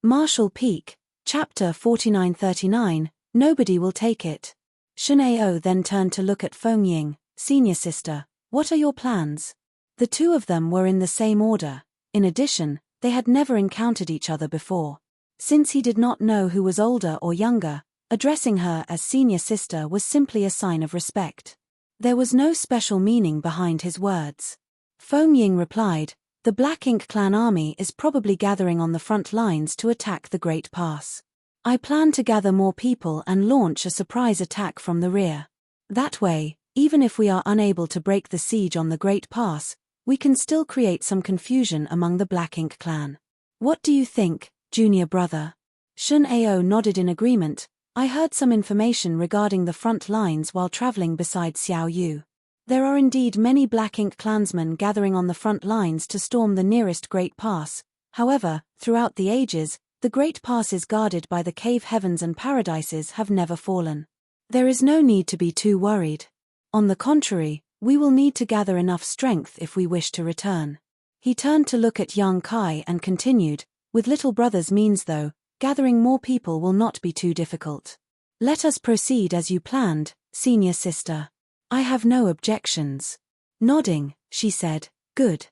Marshall Peak, Chapter 4939, Nobody Will Take It. Shenao then turned to look at Feng Ying, senior sister. What are your plans? The two of them were in the same order. In addition, they had never encountered each other before. Since he did not know who was older or younger, addressing her as senior sister was simply a sign of respect. There was no special meaning behind his words. Feng Ying replied, "The Black Ink clan army is probably gathering on the front lines to attack the Great Pass. I plan to gather more people and launch a surprise attack from the rear. That way, even if we are unable to break the siege on the Great Pass, we can still create some confusion among the Black Ink clan. What do you think, junior brother?" Shun Ao nodded in agreement. "I heard some information regarding the front lines while traveling beside Xiao Yu. There are indeed many Black Ink clansmen gathering on the front lines to storm the nearest Great Pass. However, throughout the ages, the Great Passes guarded by the cave heavens and paradises have never fallen. There is no need to be too worried. On the contrary, we will need to gather enough strength if we wish to return." He turned to look at Yang Kai and continued, "With little brother's means though, gathering more people will not be too difficult. Let us proceed as you planned, senior sister. I have no objections." Nodding, she said, "Good.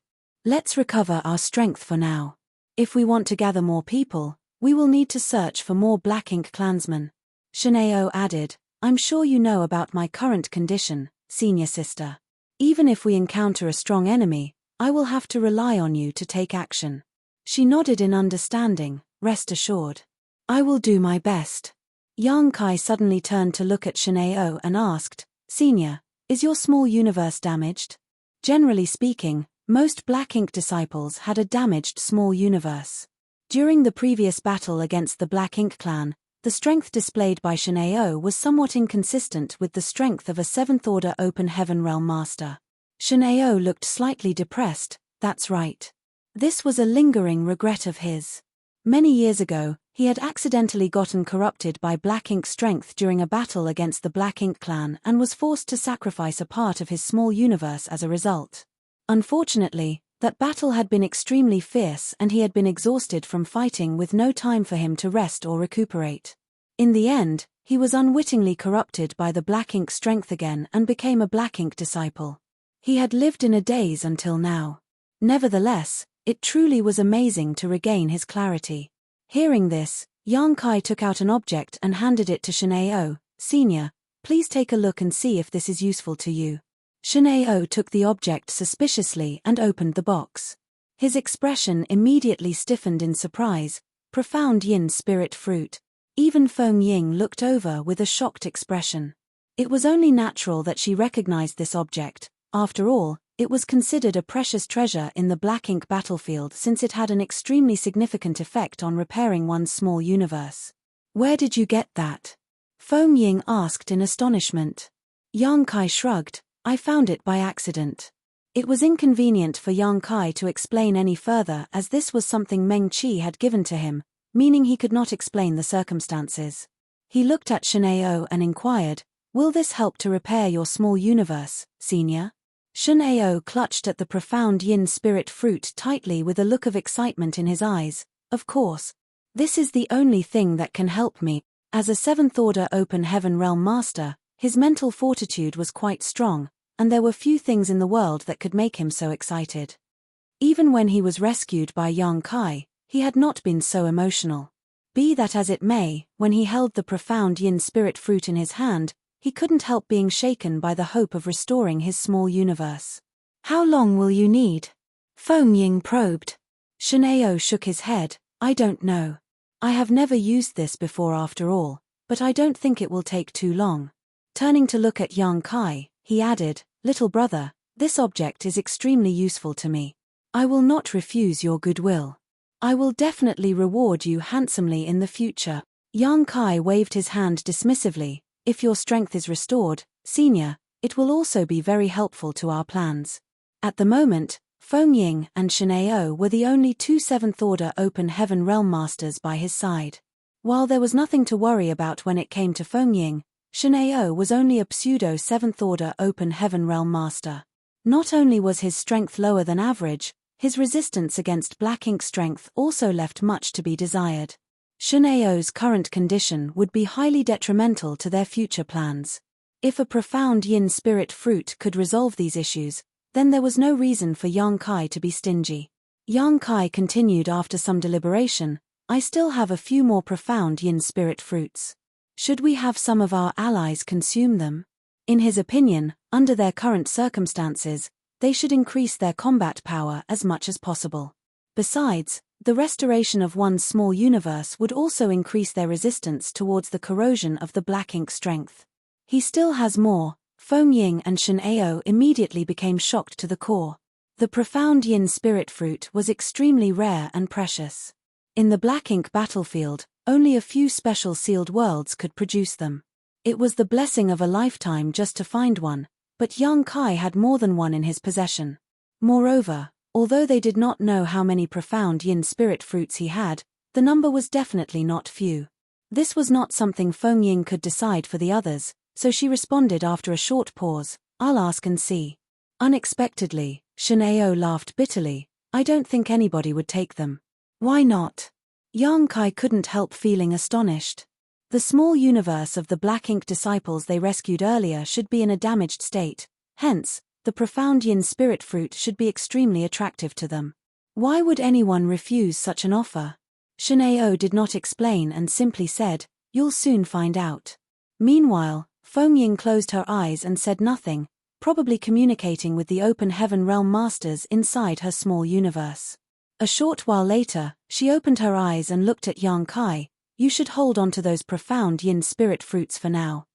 Let's recover our strength for now. If we want to gather more people, we will need to search for more Black Ink clansmen." Shenao added, "I'm sure you know about my current condition, senior sister. Even if we encounter a strong enemy, I will have to rely on you to take action." She nodded in understanding. "Rest assured. I will do my best." Yang Kai suddenly turned to look at Shenao and asked, "Senior, is your small universe damaged?" Generally speaking, most Black Ink disciples had a damaged small universe. During the previous battle against the Black Ink clan, the strength displayed by Shenao was somewhat inconsistent with the strength of a 7th Order Open Heaven Realm Master. Shenao looked slightly depressed. That's right. This was a lingering regret of his. Many years ago, he had accidentally gotten corrupted by Black Ink strength during a battle against the Black Ink clan and was forced to sacrifice a part of his small universe as a result. Unfortunately, that battle had been extremely fierce and he had been exhausted from fighting with no time for him to rest or recuperate. In the end, he was unwittingly corrupted by the Black Ink strength again and became a Black Ink disciple. He had lived in a daze until now. Nevertheless, it truly was amazing to regain his clarity. Hearing this, Yang Kai took out an object and handed it to Shenao. "Senior, please take a look and see if this is useful to you." Shenao took the object suspiciously and opened the box. His expression immediately stiffened in surprise. Profound yin spirit fruit. Even Feng Ying looked over with a shocked expression. It was only natural that she recognized this object. After all, it was considered a precious treasure in the Black Ink battlefield since it had an extremely significant effect on repairing one's small universe. "Where did you get that?" Feng Ying asked in astonishment. Yang Kai shrugged. "I found it by accident." It was inconvenient for Yang Kai to explain any further as this was something Meng Qi had given to him, meaning he could not explain the circumstances. He looked at Shenao and inquired, "Will this help to repair your small universe, senior?" Shenao clutched at the profound yin spirit fruit tightly with a look of excitement in his eyes. "Of course. This is the only thing that can help me." As a 7th Order Open Heaven Realm Master, his mental fortitude was quite strong, and there were few things in the world that could make him so excited. Even when he was rescued by Yang Kai, he had not been so emotional. Be that as it may, when he held the profound yin spirit fruit in his hand, he couldn't help being shaken by the hope of restoring his small universe. "How long will you need?" Feng Ying probed. Shenao shook his head. "I don't know. I have never used this before after all, but I don't think it will take too long." Turning to look at Yang Kai, he added, "Little brother, this object is extremely useful to me. I will not refuse your goodwill. I will definitely reward you handsomely in the future." Yang Kai waved his hand dismissively. "If your strength is restored, senior, it will also be very helpful to our plans." At the moment, Feng Ying and Shenao were the only two 7th Order Open Heaven Realm Masters by his side. While there was nothing to worry about when it came to Feng Ying, Shenao was only a pseudo 7th Order Open Heaven Realm Master. Not only was his strength lower than average, his resistance against black ink strength also left much to be desired. Shuneo's current condition would be highly detrimental to their future plans. If a profound yin spirit fruit could resolve these issues, then there was no reason for Yang Kai to be stingy. Yang Kai continued after some deliberation, I still have a few more profound yin spirit fruits. Should we have some of our allies consume them? In his opinion, under their current circumstances, they should increase their combat power as much as possible. Besides, the restoration of one's small universe would also increase their resistance towards the corrosion of the black ink strength. He still has more. Feng Ying and Shun'eo immediately became shocked to the core. The profound yin spirit fruit was extremely rare and precious. In the black ink battlefield, only a few special sealed worlds could produce them. It was the blessing of a lifetime just to find one, but Yang Kai had more than one in his possession. Moreover, although they did not know how many profound yin spirit fruits he had, the number was definitely not few. This was not something Feng Ying could decide for the others, so she responded after a short pause, I'll ask and see. Unexpectedly, Shun'eo laughed bitterly, I don't think anybody would take them. Why not? Yang Kai couldn't help feeling astonished. The small universe of the black ink disciples they rescued earlier should be in a damaged state, hence, the profound yin spirit fruit should be extremely attractive to them. Why would anyone refuse such an offer? Shun'eo did not explain and simply said, you'll soon find out. Meanwhile, Feng Ying closed her eyes and said nothing, probably communicating with the open heaven realm masters inside her small universe. A short while later, she opened her eyes and looked at Yang Kai, you should hold on to those profound yin spirit fruits for now.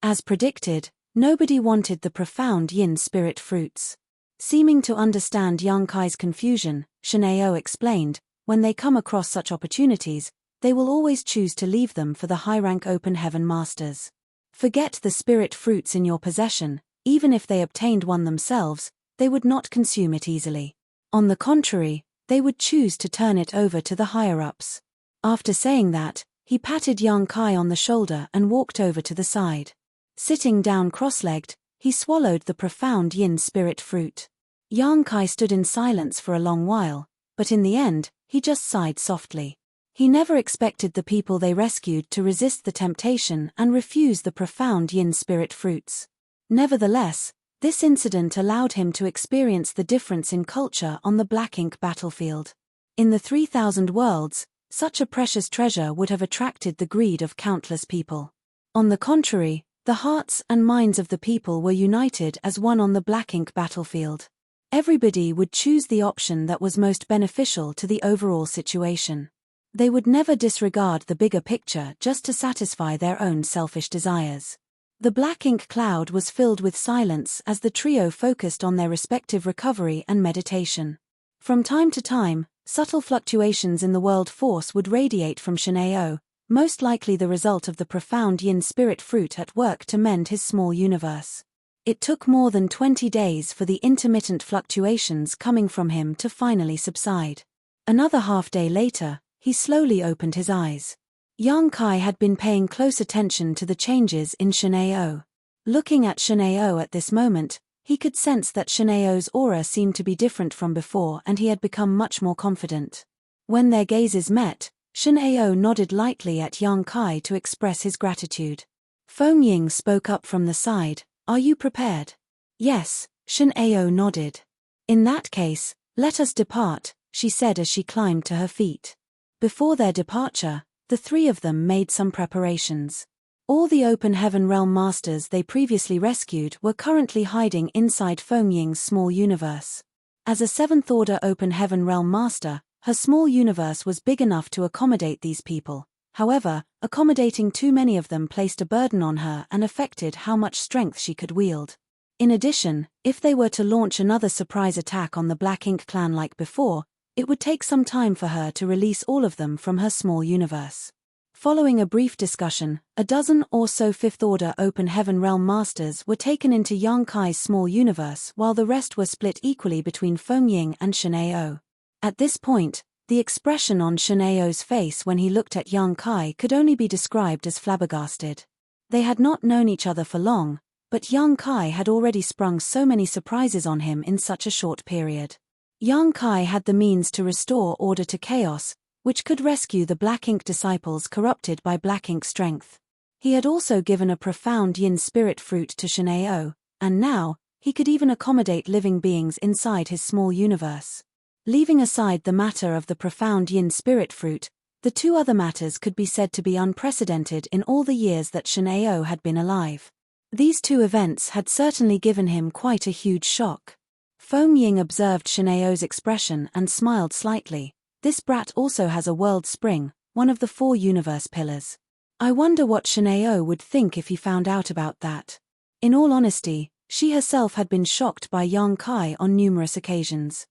As predicted, nobody wanted the profound yin spirit fruits. Seeming to understand Yang Kai's confusion, Shun'eo explained, when they come across such opportunities, they will always choose to leave them for the high-rank open heaven masters. Forget the spirit fruits in your possession, even if they obtained one themselves, they would not consume it easily. On the contrary, they would choose to turn it over to the higher-ups. After saying that, he patted Yang Kai on the shoulder and walked over to the side. Sitting down cross-legged, he swallowed the profound yin spirit fruit. Yang Kai stood in silence for a long while, but in the end, he just sighed softly. He never expected the people they rescued to resist the temptation and refuse the profound yin spirit fruits. Nevertheless, this incident allowed him to experience the difference in culture on the black ink battlefield. In the 3,000 worlds, such a precious treasure would have attracted the greed of countless people. On the contrary, the hearts and minds of the people were united as one on the black ink battlefield. Everybody would choose the option that was most beneficial to the overall situation. They would never disregard the bigger picture just to satisfy their own selfish desires. The black ink cloud was filled with silence as the trio focused on their respective recovery and meditation. From time to time, subtle fluctuations in the world force would radiate from Shun'eo, most likely the result of the profound yin spirit fruit at work to mend his small universe. It took more than 20 days for the intermittent fluctuations coming from him to finally subside. Another half-day later, he slowly opened his eyes. Yang Kai had been paying close attention to the changes in Shun'eo. Looking at Shun'eo at this moment, he could sense that Shun'eo's aura seemed to be different from before and he had become much more confident. When their gazes met, Shun'eo nodded lightly at Yang Kai to express his gratitude. Feng Ying spoke up from the side, are you prepared? Yes, Shun'eo nodded. In that case, let us depart, she said as she climbed to her feet. Before their departure, the three of them made some preparations. All the open heaven realm masters they previously rescued were currently hiding inside Feng Ying's small universe. As a 7th order open heaven realm master, her small universe was big enough to accommodate these people. However, accommodating too many of them placed a burden on her and affected how much strength she could wield. In addition, if they were to launch another surprise attack on the Black Ink clan like before, it would take some time for her to release all of them from her small universe. Following a brief discussion, a dozen or so 5th order open heaven realm masters were taken into Yang Kai's small universe while the rest were split equally between Feng Ying and Shun'eo. At this point, the expression on Shun'eo's face when he looked at Yang Kai could only be described as flabbergasted. They had not known each other for long, but Yang Kai had already sprung so many surprises on him in such a short period. Yang Kai had the means to restore order to chaos, which could rescue the Black Ink disciples corrupted by Black Ink strength. He had also given a profound yin spirit fruit to Shin'eo, and now, he could even accommodate living beings inside his small universe. Leaving aside the matter of the profound yin spirit fruit, the two other matters could be said to be unprecedented in all the years that Shin'eo had been alive. These two events had certainly given him quite a huge shock. Feng Ying observed Shin'eo's expression and smiled slightly. This brat also has a world spring, one of the 4 universe pillars. I wonder what Shin'eo would think if he found out about that. In all honesty, she herself had been shocked by Yang Kai on numerous occasions.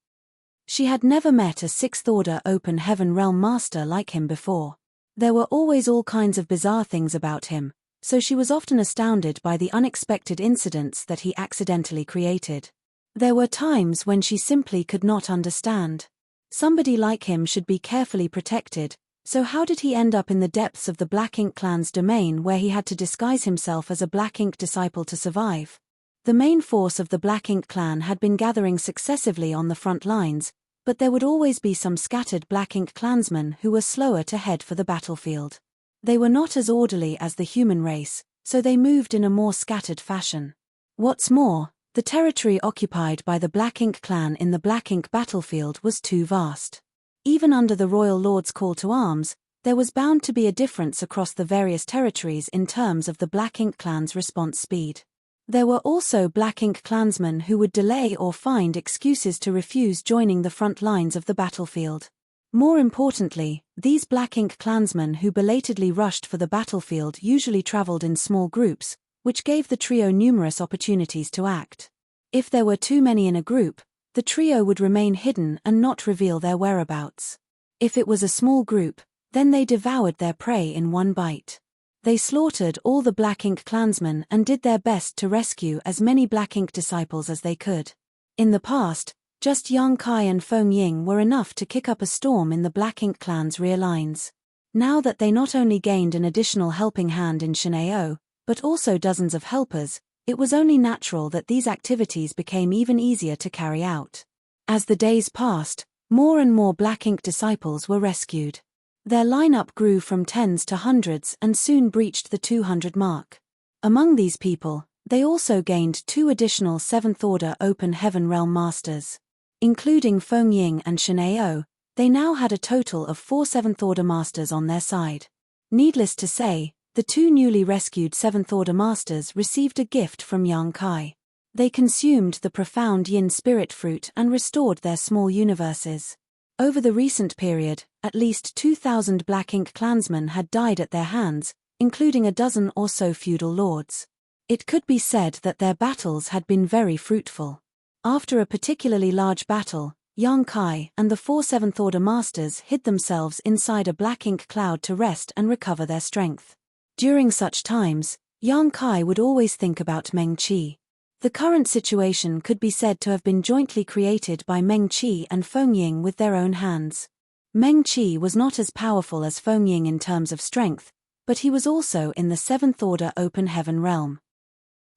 She had never met a 6th order open heaven realm master like him before. There were always all kinds of bizarre things about him, so she was often astounded by the unexpected incidents that he accidentally created. There were times when she simply could not understand. Somebody like him should be carefully protected, so how did he end up in the depths of the Black Ink clan's domain where he had to disguise himself as a Black Ink disciple to survive? The main force of the Black Ink clan had been gathering successively on the front lines, but there would always be some scattered Black Ink clansmen who were slower to head for the battlefield. They were not as orderly as the human race, so they moved in a more scattered fashion. What's more, the territory occupied by the Black Ink clan in the Black Ink battlefield was too vast. Even under the Royal Lord's call to arms, there was bound to be a difference across the various territories in terms of the Black Ink clan's response speed. There were also Black Ink clansmen who would delay or find excuses to refuse joining the front lines of the battlefield. More importantly, these Black Ink clansmen who belatedly rushed for the battlefield usually traveled in small groups, which gave the trio numerous opportunities to act. If there were too many in a group, the trio would remain hidden and not reveal their whereabouts. If it was a small group, then they devoured their prey in one bite. They slaughtered all the Black Ink clansmen and did their best to rescue as many Black Ink disciples as they could. In the past, just Yang Kai and Feng Ying were enough to kick up a storm in the Black Ink clan's rear lines. Now that they not only gained an additional helping hand in Shin'eo, but also dozens of helpers, it was only natural that these activities became even easier to carry out. As the days passed, more and more Black Ink disciples were rescued. Their lineup grew from tens to hundreds and soon breached the 200 mark. Among these people, they also gained 2 additional 7th Order Open Heaven Realm Masters. Including Feng Ying and Shin'eo, they now had a total of 4 7th Order Masters on their side. Needless to say, the 2 newly rescued 7th Order Masters received a gift from Yang Kai. They consumed the profound yin spirit fruit and restored their small universes. Over the recent period, at least 2,000 Black Ink clansmen had died at their hands, including a dozen or so feudal lords. It could be said that their battles had been very fruitful. After a particularly large battle, Yang Kai and the 4 7th Order Masters hid themselves inside a Black Ink cloud to rest and recover their strength. During such times, Yang Kai would always think about Meng Qi. The current situation could be said to have been jointly created by Meng Qi and Feng Ying with their own hands. Meng Qi was not as powerful as Feng Ying in terms of strength, but he was also in the 7th Order Open Heaven realm.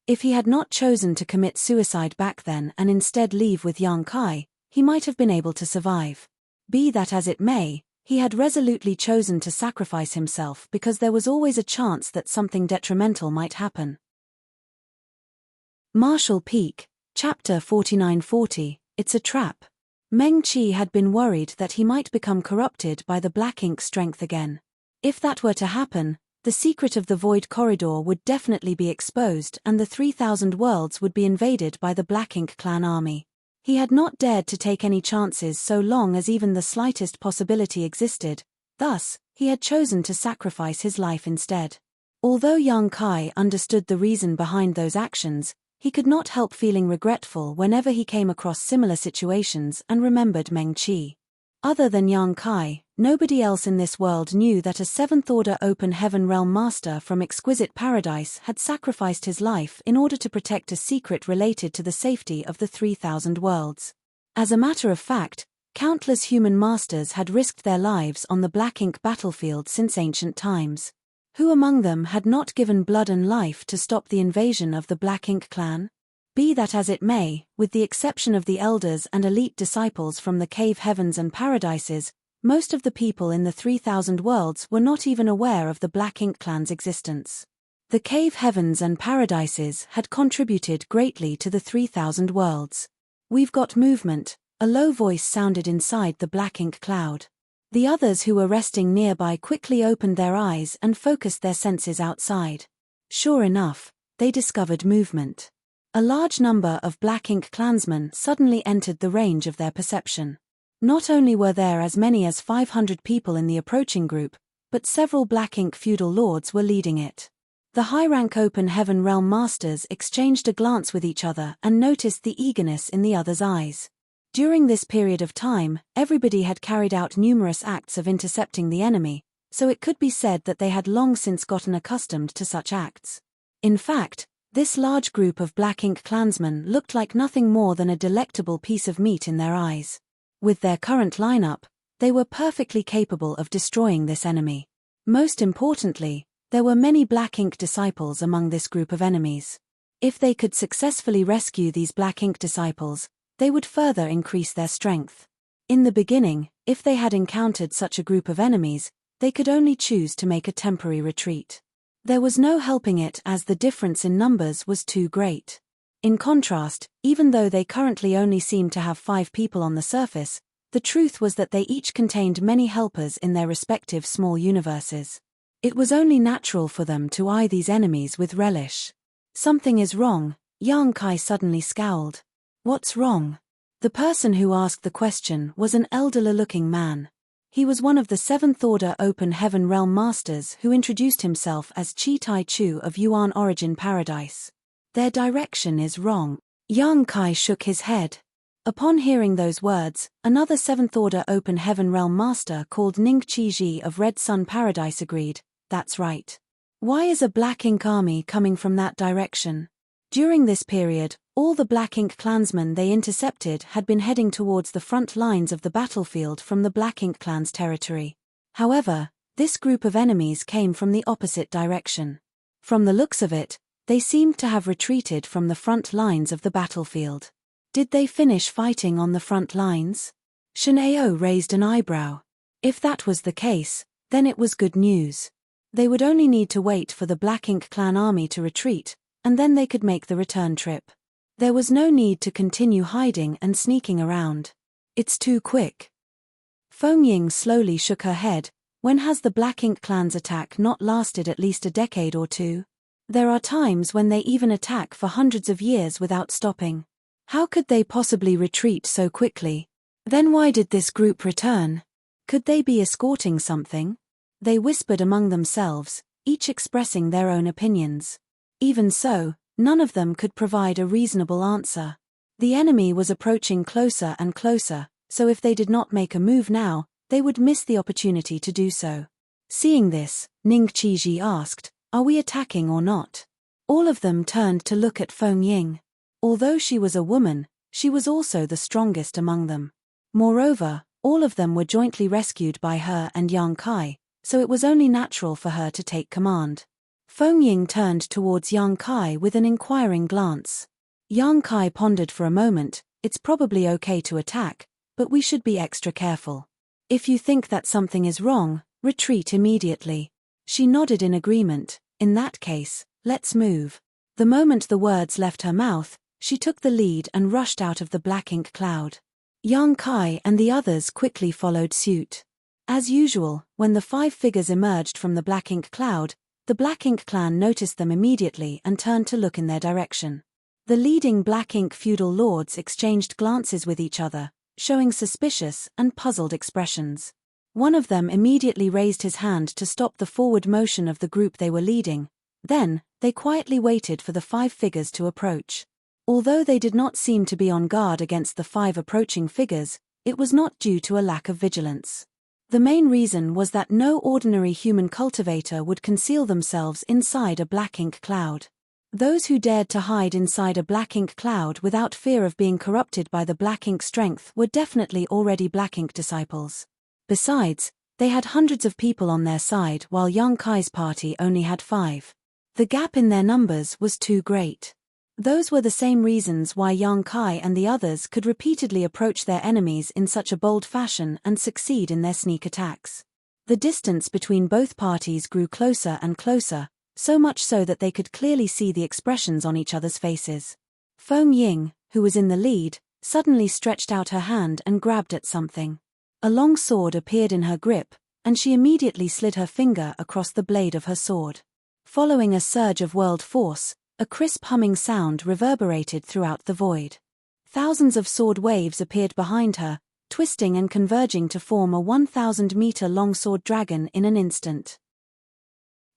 If he had not chosen to commit suicide back then and instead leave with Yang Kai, he might have been able to survive. Be that as it may, he had resolutely chosen to sacrifice himself because there was always a chance that something detrimental might happen. Marshall Peak, Chapter 4940, It's a Trap. Meng Qi had been worried that he might become corrupted by the Black Ink strength again. If that were to happen, the secret of the Void Corridor would definitely be exposed and the 3,000 worlds would be invaded by the Black Ink clan army. He had not dared to take any chances so long as even the slightest possibility existed, thus, he had chosen to sacrifice his life instead. Although Yang Kai understood the reason behind those actions, he could not help feeling regretful whenever he came across similar situations and remembered Meng Qi. Other than Yang Kai, nobody else in this world knew that a 7th Order Open Heaven Realm Master from Exquisite Paradise had sacrificed his life in order to protect a secret related to the safety of the 3,000 worlds. As a matter of fact, countless human masters had risked their lives on the Black Ink battlefield since ancient times. Who among them had not given blood and life to stop the invasion of the Black Ink clan? Be that as it may, with the exception of the elders and elite disciples from the cave heavens and paradises, most of the people in the 3,000 worlds were not even aware of the Black Ink Clan's existence. The cave heavens and paradises had contributed greatly to the 3,000 worlds. "We've got movement," a low voice sounded inside the black ink cloud. The others who were resting nearby quickly opened their eyes and focused their senses outside. Sure enough, they discovered movement. A large number of Black Ink clansmen suddenly entered the range of their perception. Not only were there as many as 500 people in the approaching group, but several Black Ink feudal lords were leading it. The high-rank Open Heaven Realm Masters exchanged a glance with each other and noticed the eagerness in the other's eyes. During this period of time, everybody had carried out numerous acts of intercepting the enemy, so it could be said that they had long since gotten accustomed to such acts. In fact, this large group of Black Ink clansmen looked like nothing more than a delectable piece of meat in their eyes. With their current lineup, they were perfectly capable of destroying this enemy. Most importantly, there were many Black Ink disciples among this group of enemies. If they could successfully rescue these Black Ink disciples, they would further increase their strength. In the beginning, if they had encountered such a group of enemies, they could only choose to make a temporary retreat. There was no helping it as the difference in numbers was too great. In contrast, even though they currently only seemed to have 5 people on the surface, the truth was that they each contained many helpers in their respective small universes. It was only natural for them to eye these enemies with relish. "Something is wrong," Yang Kai suddenly scowled. "What's wrong?" The person who asked the question was an elderly-looking man. He was one of the 7th Order Open Heaven Realm Masters who introduced himself as Chi Tai Chu of Yuan Origin Paradise. "Their direction is wrong." Yang Kai shook his head. Upon hearing those words, another 7th Order Open Heaven Realm Master called Ning Chi Ji of Red Sun Paradise agreed, "That's right. Why is a Black Ink army coming from that direction?" During this period, all the Black Ink clansmen they intercepted had been heading towards the front lines of the battlefield from the Black Ink clan's territory. However, this group of enemies came from the opposite direction. From the looks of it, they seemed to have retreated from the front lines of the battlefield. Did they finish fighting on the front lines? Shineo raised an eyebrow. If that was the case, then it was good news. They would only need to wait for the Black Ink clan army to retreat, and then they could make the return trip. There was no need to continue hiding and sneaking around. "It's too quick." Feng Ying slowly shook her head. "When has the Black Ink clan's attack not lasted at least a decade or two? There are times when they even attack for hundreds of years without stopping. How could they possibly retreat so quickly? Then why did this group return? Could they be escorting something?" They whispered among themselves, each expressing their own opinions. Even so, none of them could provide a reasonable answer. The enemy was approaching closer and closer, so if they did not make a move now, they would miss the opportunity to do so. Seeing this, Ning Qiji asked, "Are we attacking or not?" All of them turned to look at Feng Ying. Although she was a woman, she was also the strongest among them. Moreover, all of them were jointly rescued by her and Yang Kai, so it was only natural for her to take command. Feng Ying turned towards Yang Kai with an inquiring glance. Yang Kai pondered for a moment. "It's probably okay to attack, but we should be extra careful. If you think that something is wrong, retreat immediately." She nodded in agreement. "In that case, let's move." The moment the words left her mouth, she took the lead and rushed out of the Black Ink cloud. Yang Kai and the others quickly followed suit. As usual, when the 5 figures emerged from the Black Ink cloud, the Black Ink clan noticed them immediately and turned to look in their direction. The leading Black Ink feudal lords exchanged glances with each other, showing suspicious and puzzled expressions. One of them immediately raised his hand to stop the forward motion of the group they were leading. Then, they quietly waited for the 5 figures to approach. Although they did not seem to be on guard against the 5 approaching figures, it was not due to a lack of vigilance. The main reason was that no ordinary human cultivator would conceal themselves inside a Black Ink cloud. Those who dared to hide inside a Black Ink cloud without fear of being corrupted by the Black Ink strength were definitely already Black Ink disciples. Besides, they had hundreds of people on their side while Yang Kai's party only had 5. The gap in their numbers was too great. Those were the same reasons why Yang Kai and the others could repeatedly approach their enemies in such a bold fashion and succeed in their sneak attacks. The distance between both parties grew closer and closer, so much so that they could clearly see the expressions on each other's faces. Feng Ying, who was in the lead, suddenly stretched out her hand and grabbed at something. A long sword appeared in her grip, and she immediately slid her finger across the blade of her sword. Following a surge of world force, a crisp humming sound reverberated throughout the void. Thousands of sword waves appeared behind her, twisting and converging to form a 1,000-meter-long sword dragon in an instant.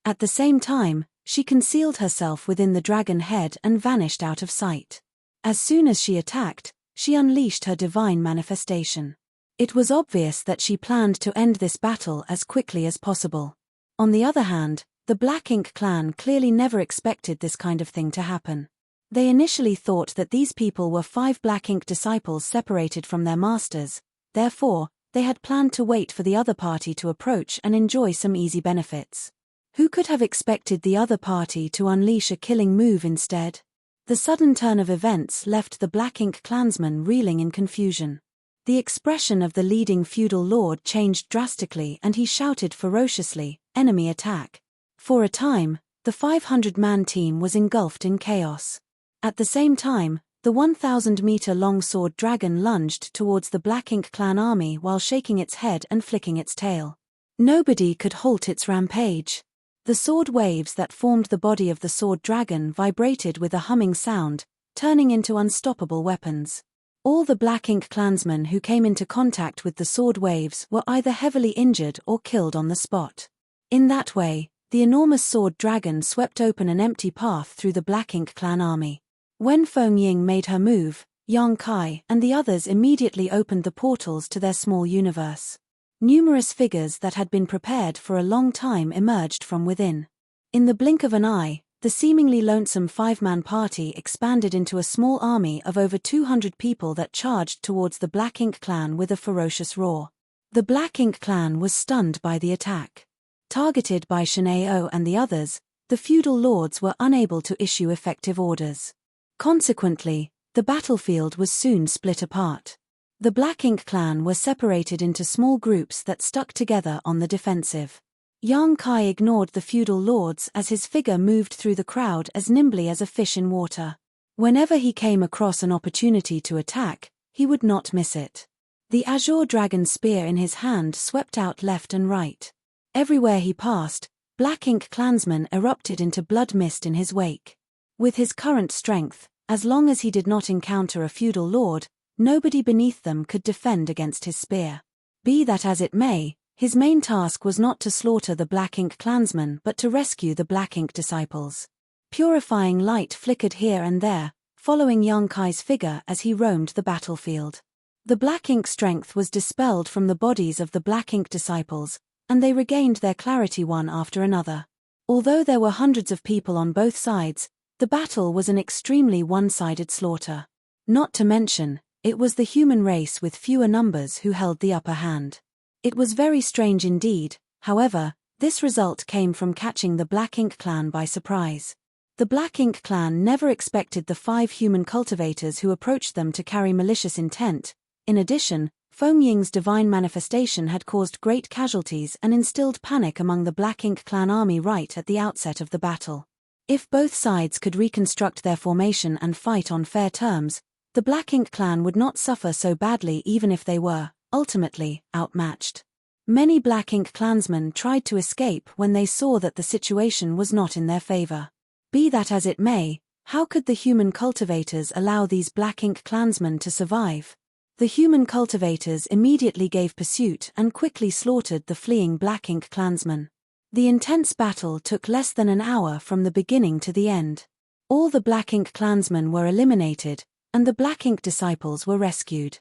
At the same time, she concealed herself within the dragon head and vanished out of sight. As soon as she attacked, she unleashed her divine manifestation. It was obvious that she planned to end this battle as quickly as possible. On the other hand, the Black Ink clan clearly never expected this kind of thing to happen. They initially thought that these people were 5 Black Ink disciples separated from their masters, therefore, they had planned to wait for the other party to approach and enjoy some easy benefits. Who could have expected the other party to unleash a killing move instead? The sudden turn of events left the Black Ink clansmen reeling in confusion. The expression of the leading feudal lord changed drastically and he shouted ferociously, "Enemy attack!" For a time, the 500-man team was engulfed in chaos. At the same time, the 1,000-meter-long sword dragon lunged towards the Black Ink clan army while shaking its head and flicking its tail. Nobody could halt its rampage. The sword waves that formed the body of the sword dragon vibrated with a humming sound, turning into unstoppable weapons. All the Black Ink clansmen who came into contact with the sword waves were either heavily injured or killed on the spot. In that way, the enormous sword dragon swept open an empty path through the Black Ink clan army. When Feng Ying made her move, Yang Kai and the others immediately opened the portals to their small universe. Numerous figures that had been prepared for a long time emerged from within. In the blink of an eye, the seemingly lonesome 5-man party expanded into a small army of over 200 people that charged towards the Black Ink clan with a ferocious roar. The Black Ink clan was stunned by the attack. Targeted by Shinao and the others, the feudal lords were unable to issue effective orders. Consequently, the battlefield was soon split apart. The Black Ink clan were separated into small groups that stuck together on the defensive. Yang Kai ignored the feudal lords as his figure moved through the crowd as nimbly as a fish in water. Whenever he came across an opportunity to attack, he would not miss it. The azure dragon spear in his hand swept out left and right. Everywhere he passed, Black Ink clansmen erupted into blood mist in his wake. With his current strength, as long as he did not encounter a feudal lord, nobody beneath them could defend against his spear. Be that as it may, his main task was not to slaughter the Black Ink clansmen but to rescue the Black Ink disciples. Purifying light flickered here and there, following Yang Kai's figure as he roamed the battlefield. The Black Ink strength was dispelled from the bodies of the Black Ink disciples, and they regained their clarity one after another. Although there were hundreds of people on both sides, the battle was an extremely one-sided slaughter. Not to mention, it was the human race with fewer numbers who held the upper hand. It was very strange indeed, however, this result came from catching the Black Ink clan by surprise. The Black Ink clan never expected the 5 human cultivators who approached them to carry malicious intent. In addition, Feng Ying's divine manifestation had caused great casualties and instilled panic among the Black Ink clan army right at the outset of the battle. If both sides could reconstruct their formation and fight on fair terms, the Black Ink clan would not suffer so badly even if they were, ultimately, outmatched. Many Black Ink clansmen tried to escape when they saw that the situation was not in their favor. Be that as it may, how could the human cultivators allow these Black Ink clansmen to survive? The human cultivators immediately gave pursuit and quickly slaughtered the fleeing Black Ink clansmen. The intense battle took less than an hour from the beginning to the end. All the Black Ink clansmen were eliminated, and the Black Ink disciples were rescued.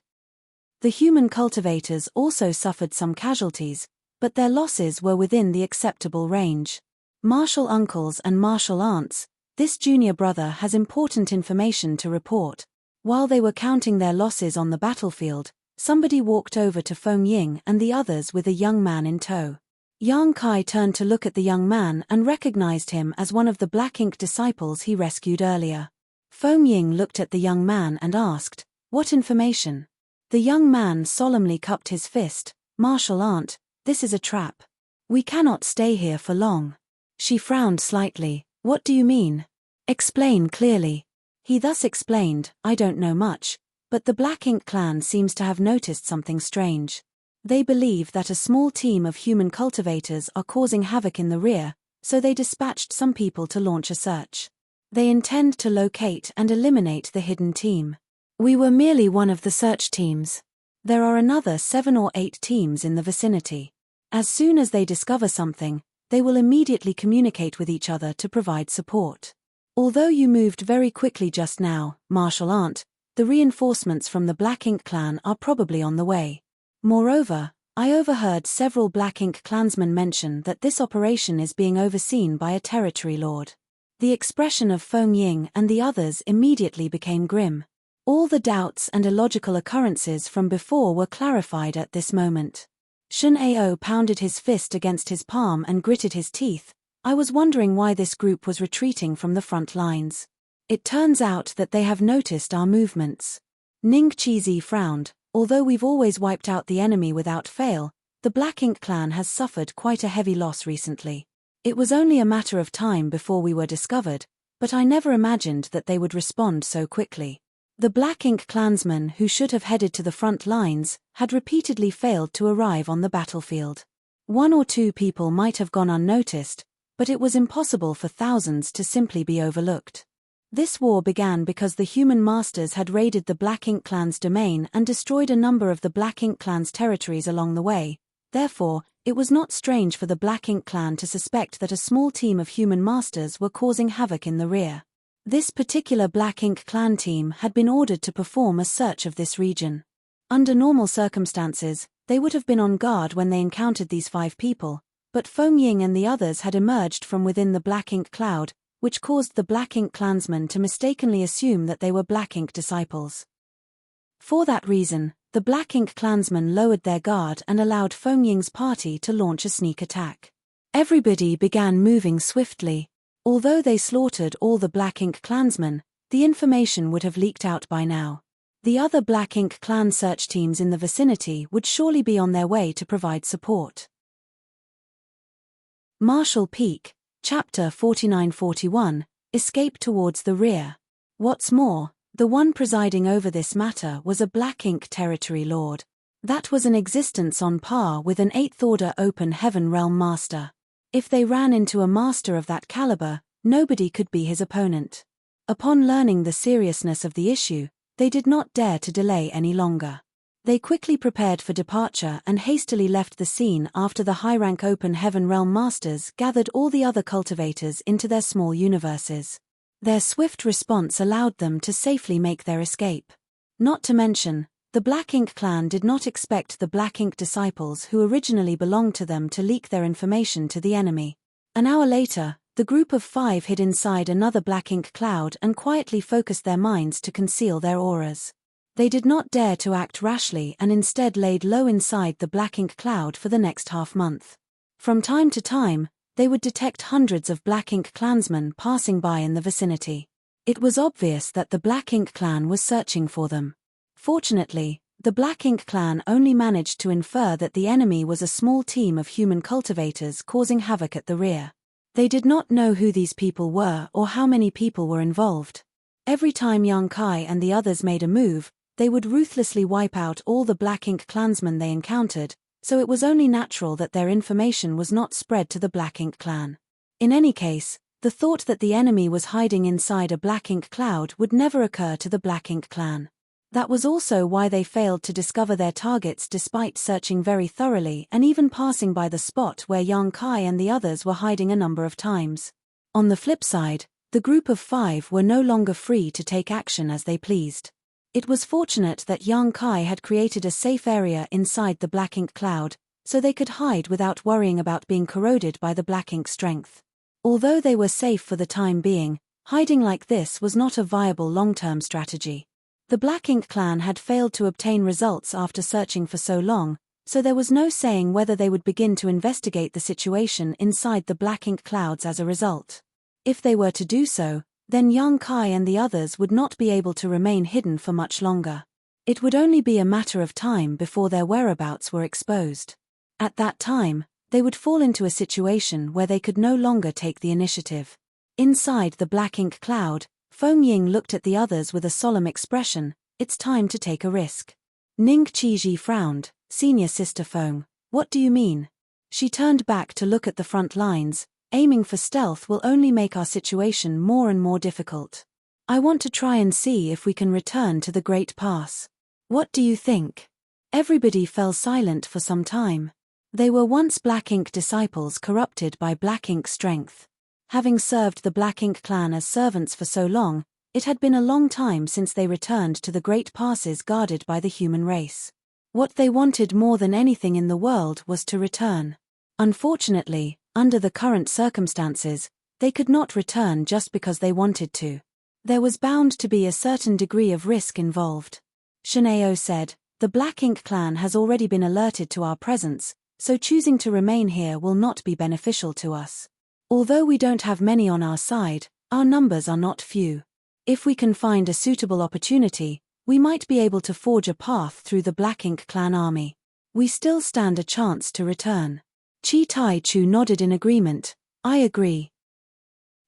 The human cultivators also suffered some casualties, but their losses were within the acceptable range. Martial uncles and martial aunts, this junior brother has important information to report. While they were counting their losses on the battlefield, somebody walked over to Feng Ying and the others with a young man in tow. Yang Kai turned to look at the young man and recognized him as one of the Black Ink disciples he rescued earlier. Feng Ying looked at the young man and asked, "What information?" The young man solemnly cupped his fist. "Martial aunt, this is a trap. We cannot stay here for long." She frowned slightly. "What do you mean? Explain clearly." He thus explained, "I don't know much, but the Black Ink clan seems to have noticed something strange. They believe that a small team of human cultivators are causing havoc in the rear, so they dispatched some people to launch a search. They intend to locate and eliminate the hidden team. We were merely one of the search teams. There are another 7 or 8 teams in the vicinity. As soon as they discover something, they will immediately communicate with each other to provide support. Although you moved very quickly just now, Martial Aunt, the reinforcements from the Black Ink clan are probably on the way. Moreover, I overheard several Black Ink clansmen mention that this operation is being overseen by a territory lord." The expression of Feng Ying and the others immediately became grim. All the doubts and illogical occurrences from before were clarified at this moment. Shen Ao pounded his fist against his palm and gritted his teeth. "I was wondering why this group was retreating from the front lines. It turns out that they have noticed our movements." Ning Chizi frowned. "Although we've always wiped out the enemy without fail, the Black Ink clan has suffered quite a heavy loss recently. It was only a matter of time before we were discovered, but I never imagined that they would respond so quickly." The Black Ink clansmen who should have headed to the front lines had repeatedly failed to arrive on the battlefield. 1 or 2 people might have gone unnoticed, but it was impossible for thousands to simply be overlooked. This war began because the human masters had raided the Black Ink clan's domain and destroyed a number of the Black Ink clan's territories along the way. Therefore, it was not strange for the Black Ink clan to suspect that a small team of human masters were causing havoc in the rear. This particular Black Ink clan team had been ordered to perform a search of this region. Under normal circumstances, they would have been on guard when they encountered these 5 people, but Feng Ying and the others had emerged from within the Black Ink cloud, which caused the Black Ink clansmen to mistakenly assume that they were Black Ink disciples. For that reason, the Black Ink clansmen lowered their guard and allowed Feng Ying's party to launch a sneak attack. Everybody began moving swiftly. Although they slaughtered all the Black Ink clansmen, the information would have leaked out by now. The other Black Ink clan search teams in the vicinity would surely be on their way to provide support. Marshall Peak, Chapter 49-41, Escape towards the rear. What's more, the one presiding over this matter was a Black Ink territory lord. That was an existence on par with an 8th Order Open Heaven Realm Master. If they ran into a master of that caliber, nobody could be his opponent. Upon learning the seriousness of the issue, they did not dare to delay any longer. They quickly prepared for departure and hastily left the scene after the high-rank Open Heaven Realm Masters gathered all the other cultivators into their small universes. Their swift response allowed them to safely make their escape. Not to mention, the Black Ink clan did not expect the Black Ink disciples who originally belonged to them to leak their information to the enemy. An hour later, the group of 5 hid inside another Black Ink cloud and quietly focused their minds to conceal their auras. They did not dare to act rashly and instead laid low inside the Black Ink cloud for the next half-month. From time to time, they would detect hundreds of Black Ink clansmen passing by in the vicinity. It was obvious that the Black Ink clan was searching for them. Fortunately, the Black Ink clan only managed to infer that the enemy was a small team of human cultivators causing havoc at the rear. They did not know who these people were or how many people were involved. Every time Yang Kai and the others made a move, they would ruthlessly wipe out all the Black Ink clansmen they encountered, so it was only natural that their information was not spread to the Black Ink clan. In any case, the thought that the enemy was hiding inside a Black Ink cloud would never occur to the Black Ink clan. That was also why they failed to discover their targets despite searching very thoroughly and even passing by the spot where Yang Kai and the others were hiding a number of times. On the flip side, the group of 5 were no longer free to take action as they pleased. It was fortunate that Yang Kai had created a safe area inside the Black Ink cloud, so they could hide without worrying about being corroded by the Black Ink strength. Although they were safe for the time being, hiding like this was not a viable long-term strategy. The Black Ink clan had failed to obtain results after searching for so long, so there was no saying whether they would begin to investigate the situation inside the Black Ink clouds as a result. If they were to do so, Then Yang Kai and the others would not be able to remain hidden for much longer. It would only be a matter of time before their whereabouts were exposed. At that time, they would fall into a situation where they could no longer take the initiative. Inside the black ink cloud, Feng Ying looked at the others with a solemn expression. It's time to take a risk. Ning Qiji frowned. Senior sister Feng, what do you mean? She turned back to look at the front lines. Aiming for stealth will only make our situation more and more difficult. I want to try and see if we can return to the Great Pass. What do you think? Everybody fell silent for some time. They were once Black Ink disciples corrupted by Black Ink strength. Having served the Black Ink clan as servants for so long, it had been a long time since they returned to the Great Passes guarded by the human race. What they wanted more than anything in the world was to return. Unfortunately, under the current circumstances, they could not return just because they wanted to. There was bound to be a certain degree of risk involved. Shineo said, the Black Ink clan has already been alerted to our presence, so choosing to remain here will not be beneficial to us. Although we don't have many on our side, our numbers are not few. If we can find a suitable opportunity, we might be able to forge a path through the Black Ink clan army. We still stand a chance to return. Chi Tai Chu nodded in agreement. I agree.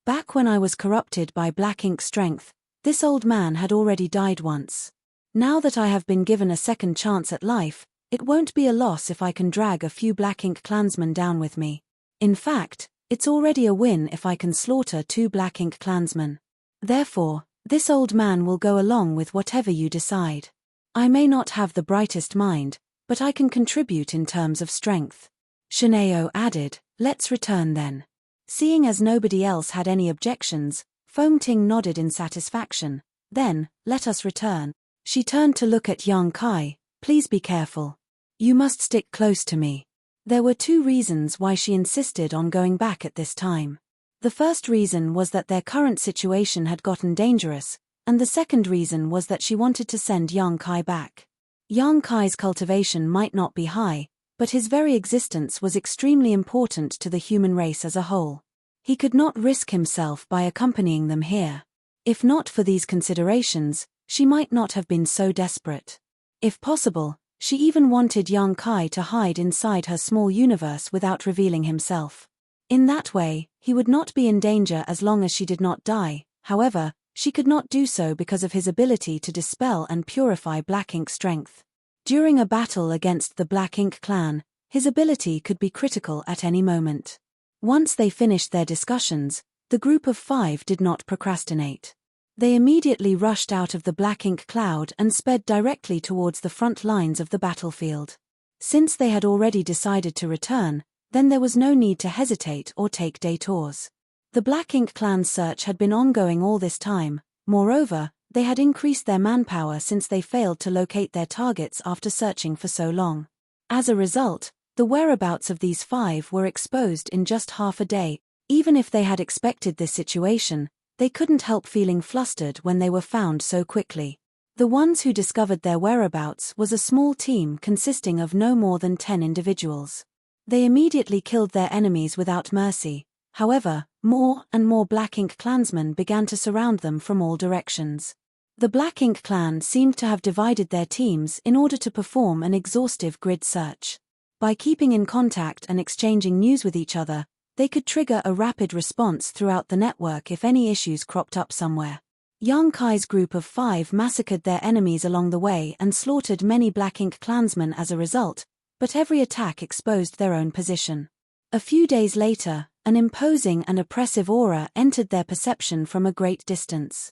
Back when I was corrupted by Black Ink strength, this old man had already died once. Now that I have been given a second chance at life, it won't be a loss if I can drag a few Black Ink clansmen down with me. In fact, it's already a win if I can slaughter 2 Black Ink clansmen. Therefore, this old man will go along with whatever you decide. I may not have the brightest mind, but I can contribute in terms of strength. Shineo added, let's return then. Seeing as nobody else had any objections, Feng Ting nodded in satisfaction. Then, let us return. She turned to look at Yang Kai. Please be careful. You must stick close to me. There were 2 reasons why she insisted on going back at this time. The first reason was that their current situation had gotten dangerous, and the second reason was that she wanted to send Yang Kai back. Yang Kai's cultivation might not be high, but his very existence was extremely important to the human race as a whole. He could not risk himself by accompanying them here. If not for these considerations, she might not have been so desperate. If possible, she even wanted Yang Kai to hide inside her small universe without revealing himself. In that way, he would not be in danger as long as she did not die. However, she could not do so because of his ability to dispel and purify Black Ink strength. During a battle against the Black Ink clan, his ability could be critical at any moment. Once they finished their discussions, the group of 5 did not procrastinate. They immediately rushed out of the Black Ink cloud and sped directly towards the front lines of the battlefield. Since they had already decided to return, then there was no need to hesitate or take detours. The Black Ink clan's search had been ongoing all this time. Moreover, they had increased their manpower since they failed to locate their targets after searching for so long. As a result, the whereabouts of these 5 were exposed in just half a day. Even if they had expected this situation, they couldn't help feeling flustered when they were found so quickly. The ones who discovered their whereabouts was a small team consisting of no more than 10 individuals. They immediately killed their enemies without mercy. However, more and more Black Ink clansmen began to surround them from all directions. The Black Ink clan seemed to have divided their teams in order to perform an exhaustive grid search. By keeping in contact and exchanging news with each other, they could trigger a rapid response throughout the network if any issues cropped up somewhere. Yang Kai's group of 5 massacred their enemies along the way and slaughtered many Black Ink clansmen as a result, but every attack exposed their own position. A few days later, an imposing and oppressive aura entered their perception from a great distance.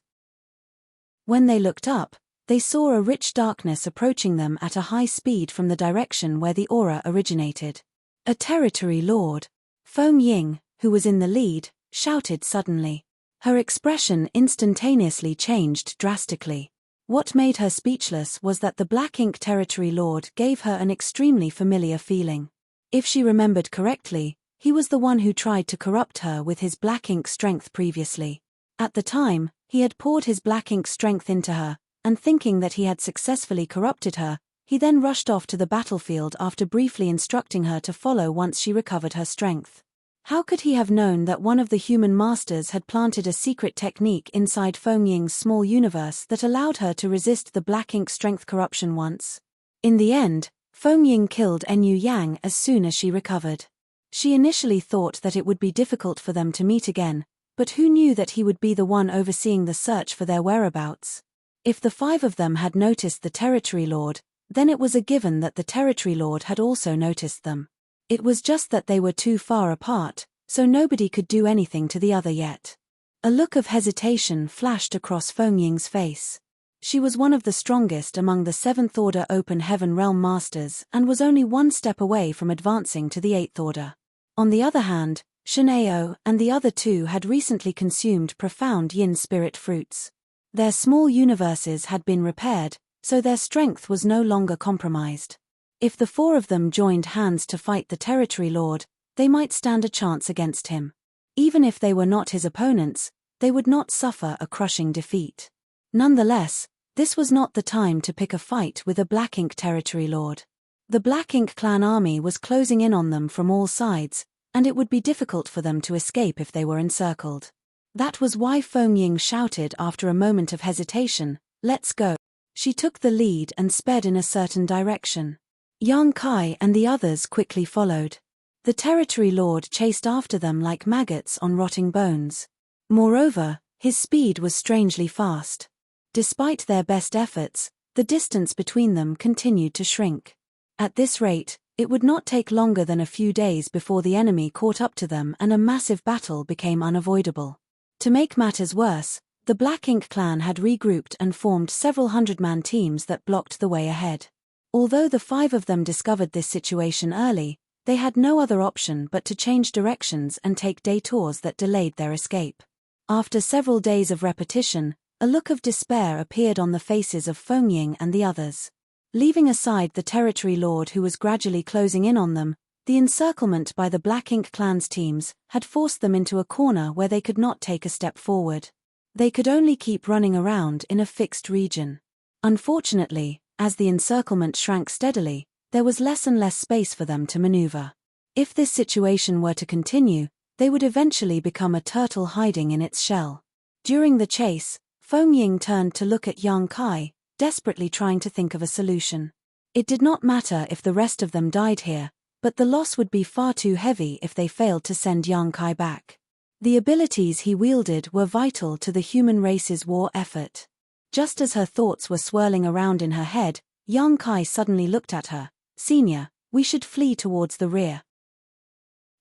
When they looked up, they saw a rich darkness approaching them at a high speed from the direction where the aura originated. A territory lord. Feng Ying, who was in the lead, shouted suddenly. Her expression instantaneously changed drastically. What made her speechless was that the Black Ink territory lord gave her an extremely familiar feeling. If she remembered correctly, he was the one who tried to corrupt her with his Black Ink strength previously. At the time, he had poured his Black Ink strength into her, and thinking that he had successfully corrupted her, he then rushed off to the battlefield after briefly instructing her to follow once she recovered her strength. How could he have known that one of the human masters had planted a secret technique inside Feng Ying's small universe that allowed her to resist the black ink strength corruption once? In the end, Feng Ying killed Enyu Yang as soon as she recovered. She initially thought that it would be difficult for them to meet again, but who knew that he would be the one overseeing the search for their whereabouts? If the 5 of them had noticed the Territory Lord, then it was a given that the Territory Lord had also noticed them. It was just that they were too far apart, so nobody could do anything to the other yet. A look of hesitation flashed across Feng Ying's face. She was one of the strongest among the 7th Order Open Heaven Realm Masters and was only one step away from advancing to the 8th Order. On the other hand, Shineo and the other 2 had recently consumed profound yin spirit fruits. Their small universes had been repaired, so their strength was no longer compromised. If the 4 of them joined hands to fight the Territory Lord, they might stand a chance against him. Even if they were not his opponents, they would not suffer a crushing defeat. Nonetheless, this was not the time to pick a fight with a Black Ink Territory Lord. The Black Ink clan army was closing in on them from all sides, and it would be difficult for them to escape if they were encircled. That was why Feng Ying shouted after a moment of hesitation, "Let's go." She took the lead and sped in a certain direction. Yang Kai and the others quickly followed. The Territory Lord chased after them like maggots on rotting bones. Moreover, his speed was strangely fast. Despite their best efforts, the distance between them continued to shrink. At this rate, it would not take longer than a few days before the enemy caught up to them and a massive battle became unavoidable. To make matters worse, the Black Ink clan had regrouped and formed several 100-man teams that blocked the way ahead. Although the 5 of them discovered this situation early, they had no other option but to change directions and take detours that delayed their escape. After several days of repetition, a look of despair appeared on the faces of Feng Ying and the others. Leaving aside the Territory Lord who was gradually closing in on them, the encirclement by the Black Ink clan's teams had forced them into a corner where they could not take a step forward. They could only keep running around in a fixed region. Unfortunately, as the encirclement shrank steadily, there was less and less space for them to maneuver. If this situation were to continue, they would eventually become a turtle hiding in its shell. During the chase, Feng Ying turned to look at Yang Kai, desperately trying to think of a solution. It did not matter if the rest of them died here, but the loss would be far too heavy if they failed to send Yang Kai back. The abilities he wielded were vital to the human race's war effort. Just as her thoughts were swirling around in her head, Yang Kai suddenly looked at her. "Senior, we should flee towards the rear."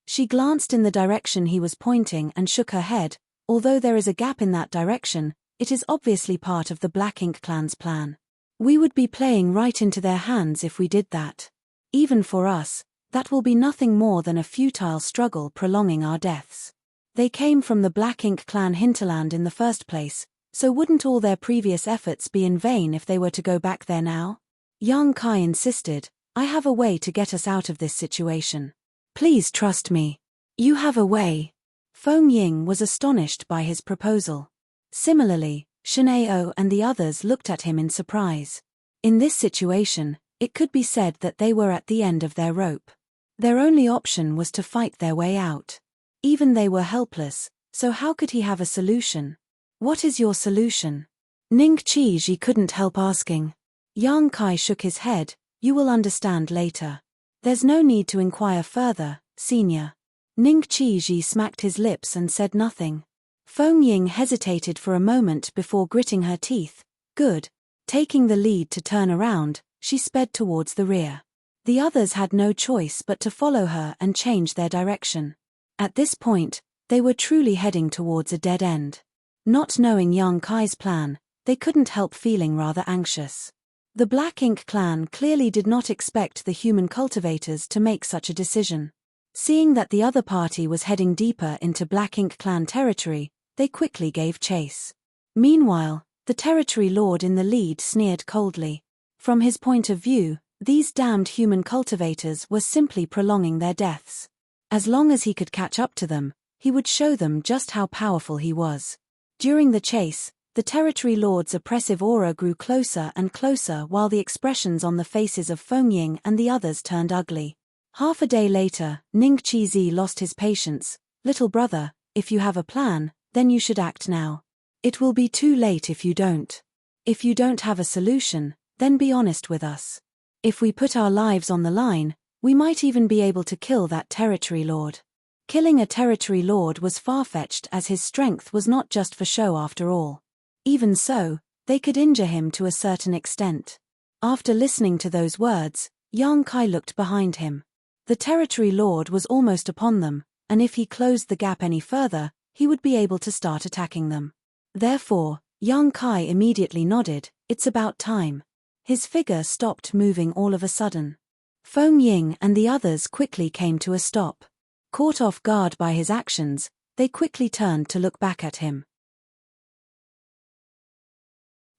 She glanced in the direction he was pointing and shook her head. "Although there is a gap in that direction, it is obviously part of the Black Ink clan's plan. We would be playing right into their hands if we did that. Even for us, that will be nothing more than a futile struggle prolonging our deaths. They came from the Black Ink clan hinterland in the first place, so wouldn't all their previous efforts be in vain if they were to go back there now?" Yang Kai insisted, "I have a way to get us out of this situation. Please trust me." "You have a way?" Feng Ying was astonished by his proposal. Similarly, Shineo and the others looked at him in surprise. In this situation, it could be said that they were at the end of their rope. Their only option was to fight their way out. Even they were helpless, so how could he have a solution? "What is your solution?" Ning Qiji couldn't help asking. Yang Kai shook his head. "You will understand later. There's no need to inquire further, senior." Ning Qiji smacked his lips and said nothing. Feng Ying hesitated for a moment before gritting her teeth. "Good." Taking the lead to turn around, she sped towards the rear. The others had no choice but to follow her and change their direction. At this point, they were truly heading towards a dead end. Not knowing Yang Kai's plan, they couldn't help feeling rather anxious. The Black Ink clan clearly did not expect the human cultivators to make such a decision. Seeing that the other party was heading deeper into Black Ink clan territory, they quickly gave chase. Meanwhile, the Territory Lord in the lead sneered coldly. From his point of view, these damned human cultivators were simply prolonging their deaths. As long as he could catch up to them, he would show them just how powerful he was. During the chase, the Territory Lord's oppressive aura grew closer and closer while the expressions on the faces of Feng Ying and the others turned ugly. Half a day later, Ning Qizi lost his patience. Little brother, if you have a plan, then you should act now. It will be too late if you don't. If you don't have a solution, then be honest with us. If we put our lives on the line, we might even be able to kill that territory lord. Killing a territory lord was far-fetched, as his strength was not just for show after all. Even so, they could injure him to a certain extent. After listening to those words, Yang Kai looked behind him. The territory lord was almost upon them, and if he closed the gap any further, he would be able to start attacking them. Therefore, Yang Kai immediately nodded, "It's about time." His figure stopped moving all of a sudden. Feng Ying and the others quickly came to a stop. Caught off guard by his actions, they quickly turned to look back at him.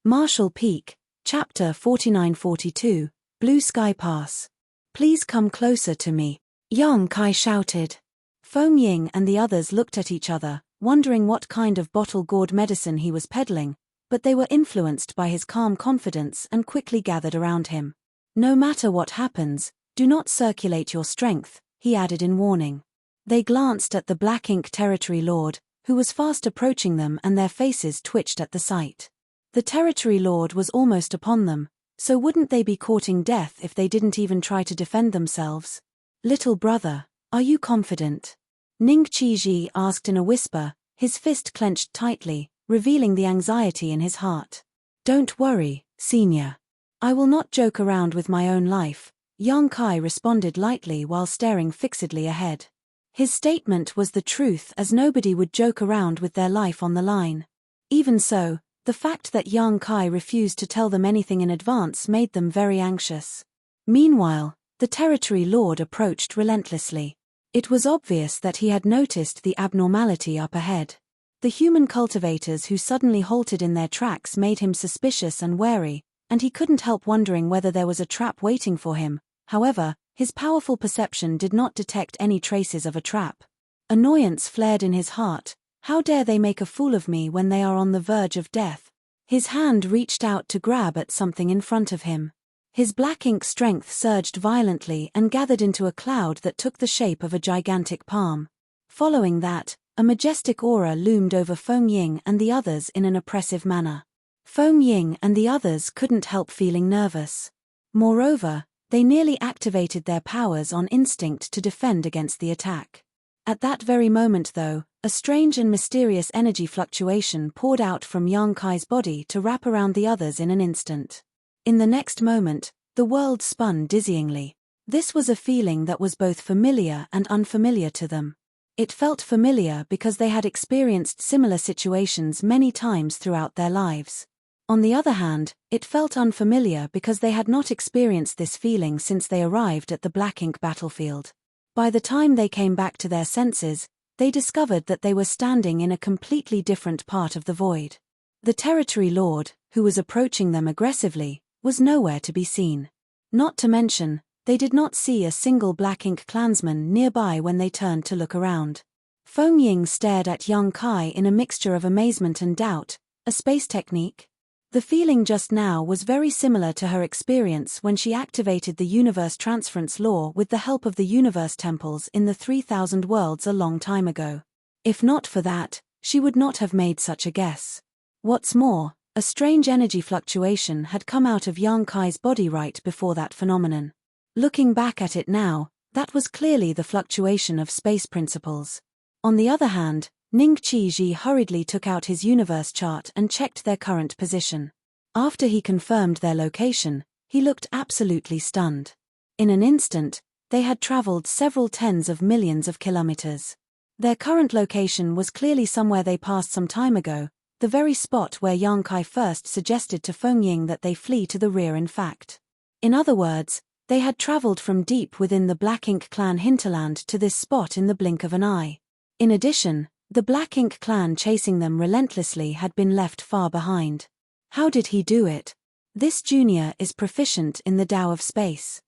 Marshall Peak, Chapter 49-42, Blue Sky Pass. "Please come closer to me," Yang Kai shouted. Feng Ying and the others looked at each other, wondering what kind of bottle-gourd medicine he was peddling, but they were influenced by his calm confidence and quickly gathered around him. "No matter what happens, do not circulate your strength," he added in warning. They glanced at the Black Ink Territory Lord, who was fast approaching them, and their faces twitched at the sight. The Territory Lord was almost upon them, so wouldn't they be courting death if they didn't even try to defend themselves? "Little brother, are you confident?" Ning Qiji asked in a whisper, his fist clenched tightly, revealing the anxiety in his heart. "Don't worry, senior. I will not joke around with my own life," Yang Kai responded lightly while staring fixedly ahead. His statement was the truth, as nobody would joke around with their life on the line. Even so, the fact that Yang Kai refused to tell them anything in advance made them very anxious. Meanwhile, the territory lord approached relentlessly. It was obvious that he had noticed the abnormality up ahead. The human cultivators who suddenly halted in their tracks made him suspicious and wary, and he couldn't help wondering whether there was a trap waiting for him. However, his powerful perception did not detect any traces of a trap. Annoyance flared in his heart. How dare they make a fool of me when they are on the verge of death? His hand reached out to grab at something in front of him. His black ink strength surged violently and gathered into a cloud that took the shape of a gigantic palm. Following that, a majestic aura loomed over Feng Ying and the others in an oppressive manner. Feng Ying and the others couldn't help feeling nervous. Moreover, they nearly activated their powers on instinct to defend against the attack. At that very moment though, a strange and mysterious energy fluctuation poured out from Yang Kai's body to wrap around the others in an instant. In the next moment, the world spun dizzyingly. This was a feeling that was both familiar and unfamiliar to them. It felt familiar because they had experienced similar situations many times throughout their lives. On the other hand, it felt unfamiliar because they had not experienced this feeling since they arrived at the Black Ink battlefield. By the time they came back to their senses, they discovered that they were standing in a completely different part of the void. The territory lord, who was approaching them aggressively, was nowhere to be seen. Not to mention, they did not see a single Black Ink clansman nearby when they turned to look around. Feng Ying stared at Yang Kai in a mixture of amazement and doubt. A space technique? The feeling just now was very similar to her experience when she activated the universe transference law with the help of the universe temples in the 3000 worlds a long time ago. If not for that, she would not have made such a guess. What's more, a strange energy fluctuation had come out of Yang Kai's body right before that phenomenon. Looking back at it now, that was clearly the fluctuation of space principles. On the other hand, Ning Qiji hurriedly took out his universe chart and checked their current position. After he confirmed their location, he looked absolutely stunned. In an instant, they had traveled several tens of millions of kilometers. Their current location was clearly somewhere they passed some time ago, the very spot where Yang Kai first suggested to Feng Ying that they flee to the rear. In fact, in other words, they had traveled from deep within the Black Ink clan hinterland to this spot in the blink of an eye. In addition, the Black Ink clan chasing them relentlessly had been left far behind. How did he do it? This junior is proficient in the Tao of space.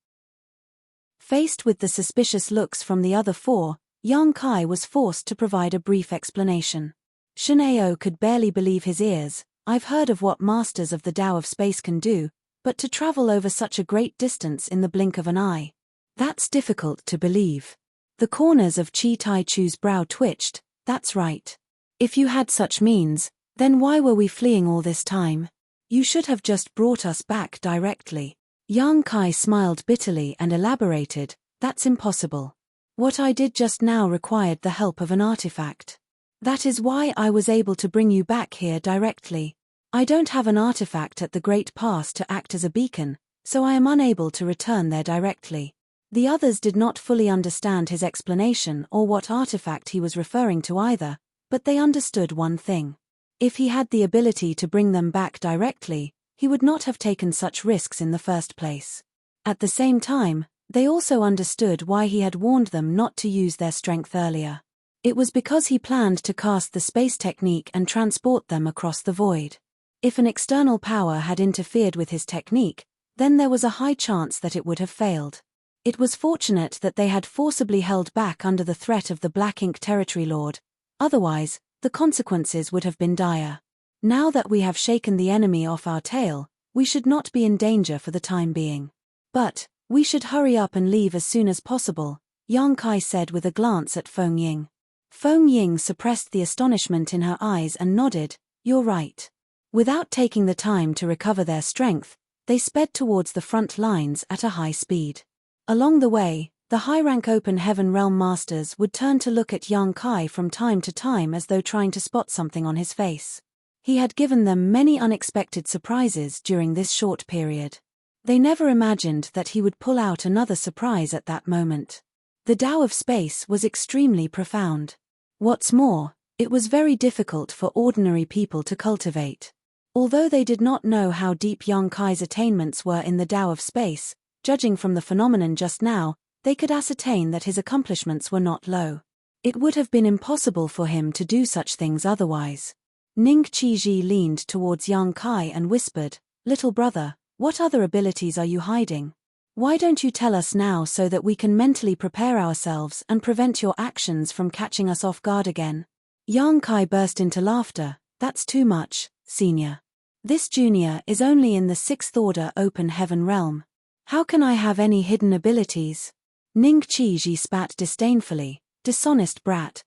Faced with the suspicious looks from the other four, Yang Kai was forced to provide a brief explanation. Shineo could barely believe his ears. I've heard of what masters of the Tao of space can do, but to travel over such a great distance in the blink of an eye. That's difficult to believe. The corners of Chi Tai Chu's brow twitched. That's right. If you had such means, then why were we fleeing all this time? You should have just brought us back directly. Yang Kai smiled bitterly and elaborated, that's impossible. What I did just now required the help of an artifact. That is why I was able to bring you back here directly. I don't have an artifact at the Great Pass to act as a beacon, so I am unable to return there directly. The others did not fully understand his explanation or what artifact he was referring to either, but they understood one thing. If he had the ability to bring them back directly, he would not have taken such risks in the first place. At the same time, they also understood why he had warned them not to use their strength earlier. It was because he planned to cast the space technique and transport them across the void. If an external power had interfered with his technique, then there was a high chance that it would have failed. It was fortunate that they had forcibly held back under the threat of the Black Ink Territory Lord, otherwise, the consequences would have been dire. Now that we have shaken the enemy off our tail, we should not be in danger for the time being. But, we should hurry up and leave as soon as possible, Yang Kai said with a glance at Feng Ying. Feng Ying suppressed the astonishment in her eyes and nodded, you're right. Without taking the time to recover their strength, they sped towards the front lines at a high speed. Along the way, the high-rank Open Heaven Realm Masters would turn to look at Yang Kai from time to time as though trying to spot something on his face. He had given them many unexpected surprises during this short period. They never imagined that he would pull out another surprise at that moment. The Tao of space was extremely profound. What's more, it was very difficult for ordinary people to cultivate. Although they did not know how deep Yang Kai's attainments were in the Tao of space, judging from the phenomenon just now, they could ascertain that his accomplishments were not low. It would have been impossible for him to do such things otherwise. Ning Qiji leaned towards Yang Kai and whispered, little brother, what other abilities are you hiding? Why don't you tell us now so that we can mentally prepare ourselves and prevent your actions from catching us off guard again? Yang Kai burst into laughter, that's too much, senior. This junior is only in the 6th Order Open Heaven Realm. How can I have any hidden abilities? Ning Qiji spat disdainfully, dishonest brat.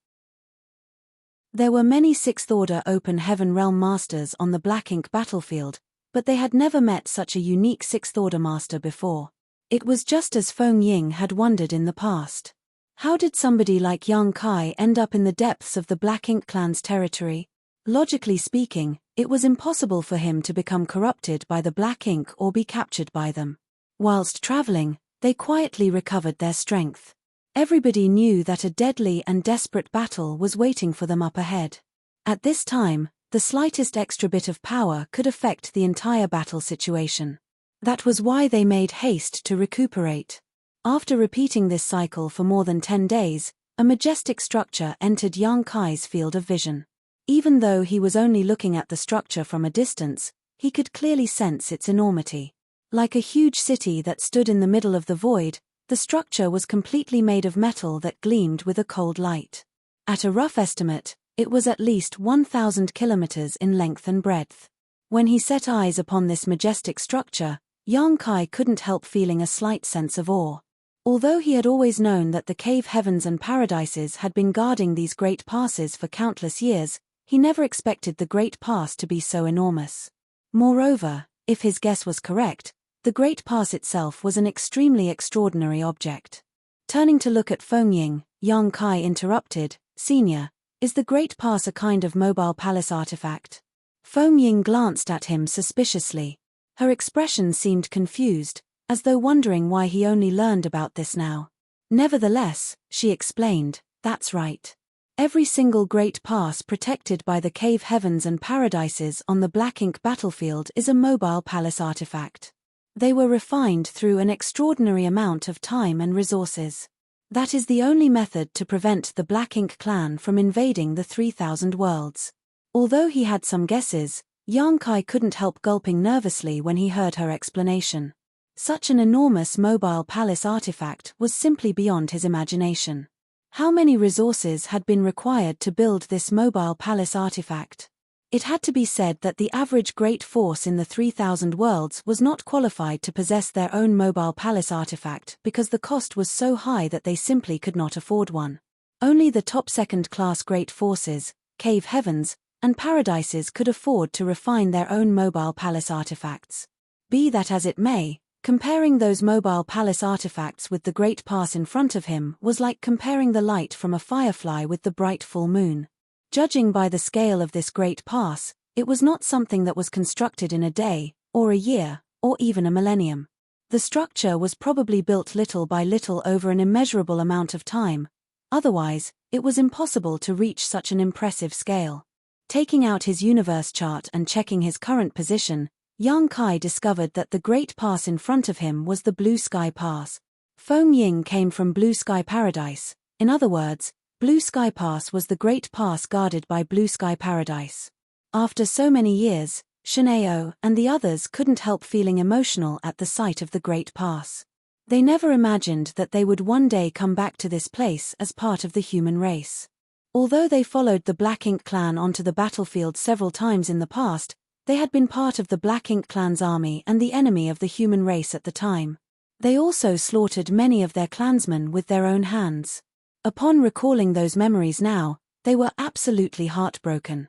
There were many 6th Order Open Heaven Realm Masters on the Black Ink battlefield, but they had never met such a unique 6th Order Master before. It was just as Feng Ying had wondered in the past. How did somebody like Yang Kai end up in the depths of the Black Ink clan's territory? Logically speaking, it was impossible for him to become corrupted by the Black Ink or be captured by them. Whilst traveling, they quietly recovered their strength. Everybody knew that a deadly and desperate battle was waiting for them up ahead. At this time, the slightest extra bit of power could affect the entire battle situation. That was why they made haste to recuperate. After repeating this cycle for more than 10 days, a majestic structure entered Yang Kai's field of vision. Even though he was only looking at the structure from a distance, he could clearly sense its enormity. Like a huge city that stood in the middle of the void, the structure was completely made of metal that gleamed with a cold light. At a rough estimate, it was at least 1,000 kilometers in length and breadth. When he set eyes upon this majestic structure, Yang Kai couldn't help feeling a slight sense of awe. Although he had always known that the cave heavens and paradises had been guarding these great passes for countless years, he never expected the Great Pass to be so enormous. Moreover, if his guess was correct, the Great Pass itself was an extremely extraordinary object. Turning to look at Feng Ying, Yang Kai interrupted, Senior, is the Great Pass a kind of mobile palace artifact? Feng Ying glanced at him suspiciously. Her expression seemed confused, as though wondering why he only learned about this now. Nevertheless, she explained, that's right. Every single Great Pass protected by the cave heavens and paradises on the Black Ink battlefield is a mobile palace artifact. They were refined through an extraordinary amount of time and resources. That is the only method to prevent the Black Ink clan from invading the 3,000 worlds. Although he had some guesses, Yang Kai couldn't help gulping nervously when he heard her explanation. Such an enormous mobile palace artifact was simply beyond his imagination. How many resources had been required to build this mobile palace artifact? It had to be said that the average great force in the 3,000 worlds was not qualified to possess their own mobile palace artifact because the cost was so high that they simply could not afford one. Only the top second-class great forces, cave heavens, and paradises could afford to refine their own mobile palace artifacts. Be that as it may, comparing those mobile palace artifacts with the great pass in front of him was like comparing the light from a firefly with the bright full moon. Judging by the scale of this great pass, it was not something that was constructed in a day, or a year, or even a millennium. The structure was probably built little by little over an immeasurable amount of time. Otherwise, it was impossible to reach such an impressive scale. Taking out his universe chart and checking his current position, Yang Kai discovered that the great pass in front of him was the Blue Sky Pass. Feng Ying came from Blue Sky Paradise. In other words, Blue Sky Pass was the great pass guarded by Blue Sky Paradise. After so many years, Shineo and the others couldn't help feeling emotional at the sight of the great pass. They never imagined that they would one day come back to this place as part of the human race. Although they followed the Black Ink clan onto the battlefield several times in the past, they had been part of the Black Ink clan's army and the enemy of the human race at the time. They also slaughtered many of their clansmen with their own hands. Upon recalling those memories now, they were absolutely heartbroken.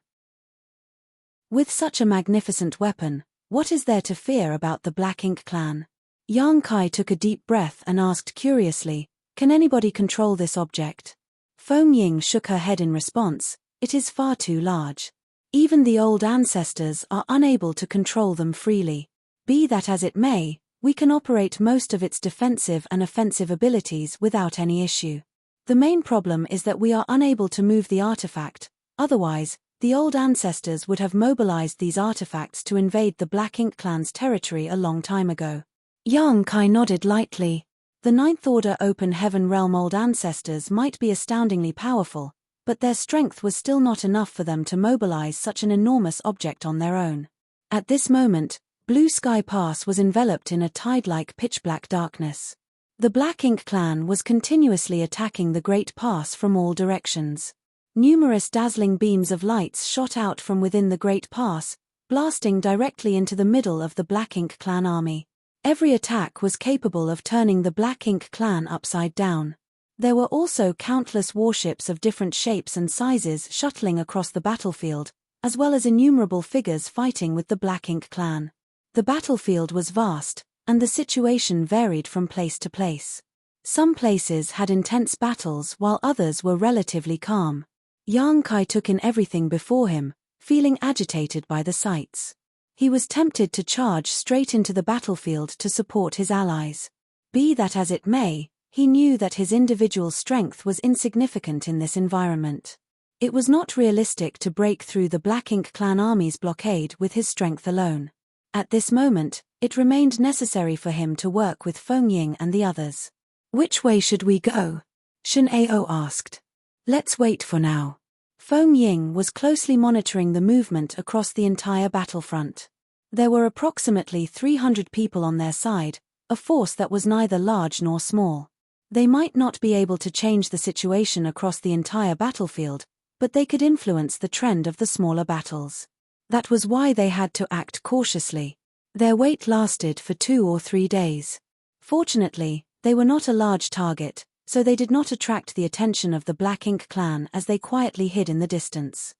With such a magnificent weapon, what is there to fear about the Black Ink clan? Yang Kai took a deep breath and asked curiously, "Can anybody control this object?" Feng Ying shook her head in response, "It is far too large. Even the old ancestors are unable to control them freely. Be that as it may, we can operate most of its defensive and offensive abilities without any issue. The main problem is that we are unable to move the artifact, otherwise, the old ancestors would have mobilized these artifacts to invade the Black Ink clan's territory a long time ago." Yang Kai nodded lightly. The Ninth Order Open Heaven Realm old ancestors might be astoundingly powerful, but their strength was still not enough for them to mobilize such an enormous object on their own. At this moment, Blue Sky Pass was enveloped in a tide-like pitch-black darkness. The Black Ink clan was continuously attacking the Great Pass from all directions. Numerous dazzling beams of lights shot out from within the Great Pass, blasting directly into the middle of the Black Ink clan army. Every attack was capable of turning the Black Ink clan upside down. There were also countless warships of different shapes and sizes shuttling across the battlefield, as well as innumerable figures fighting with the Black Ink clan. The battlefield was vast, and the situation varied from place to place. Some places had intense battles while others were relatively calm. Yang Kai took in everything before him, feeling agitated by the sights. He was tempted to charge straight into the battlefield to support his allies. Be that as it may, he knew that his individual strength was insignificant in this environment. It was not realistic to break through the Black Ink clan army's blockade with his strength alone. At this moment, it remained necessary for him to work with Feng Ying and the others. "Which way should we go?" Shineo asked. "Let's wait for now." Feng Ying was closely monitoring the movement across the entire battlefront. There were approximately 300 people on their side, a force that was neither large nor small. They might not be able to change the situation across the entire battlefield, but they could influence the trend of the smaller battles. That was why they had to act cautiously. Their wait lasted for 2 or 3 days. Fortunately, they were not a large target, so they did not attract the attention of the Black Ink clan as they quietly hid in the distance.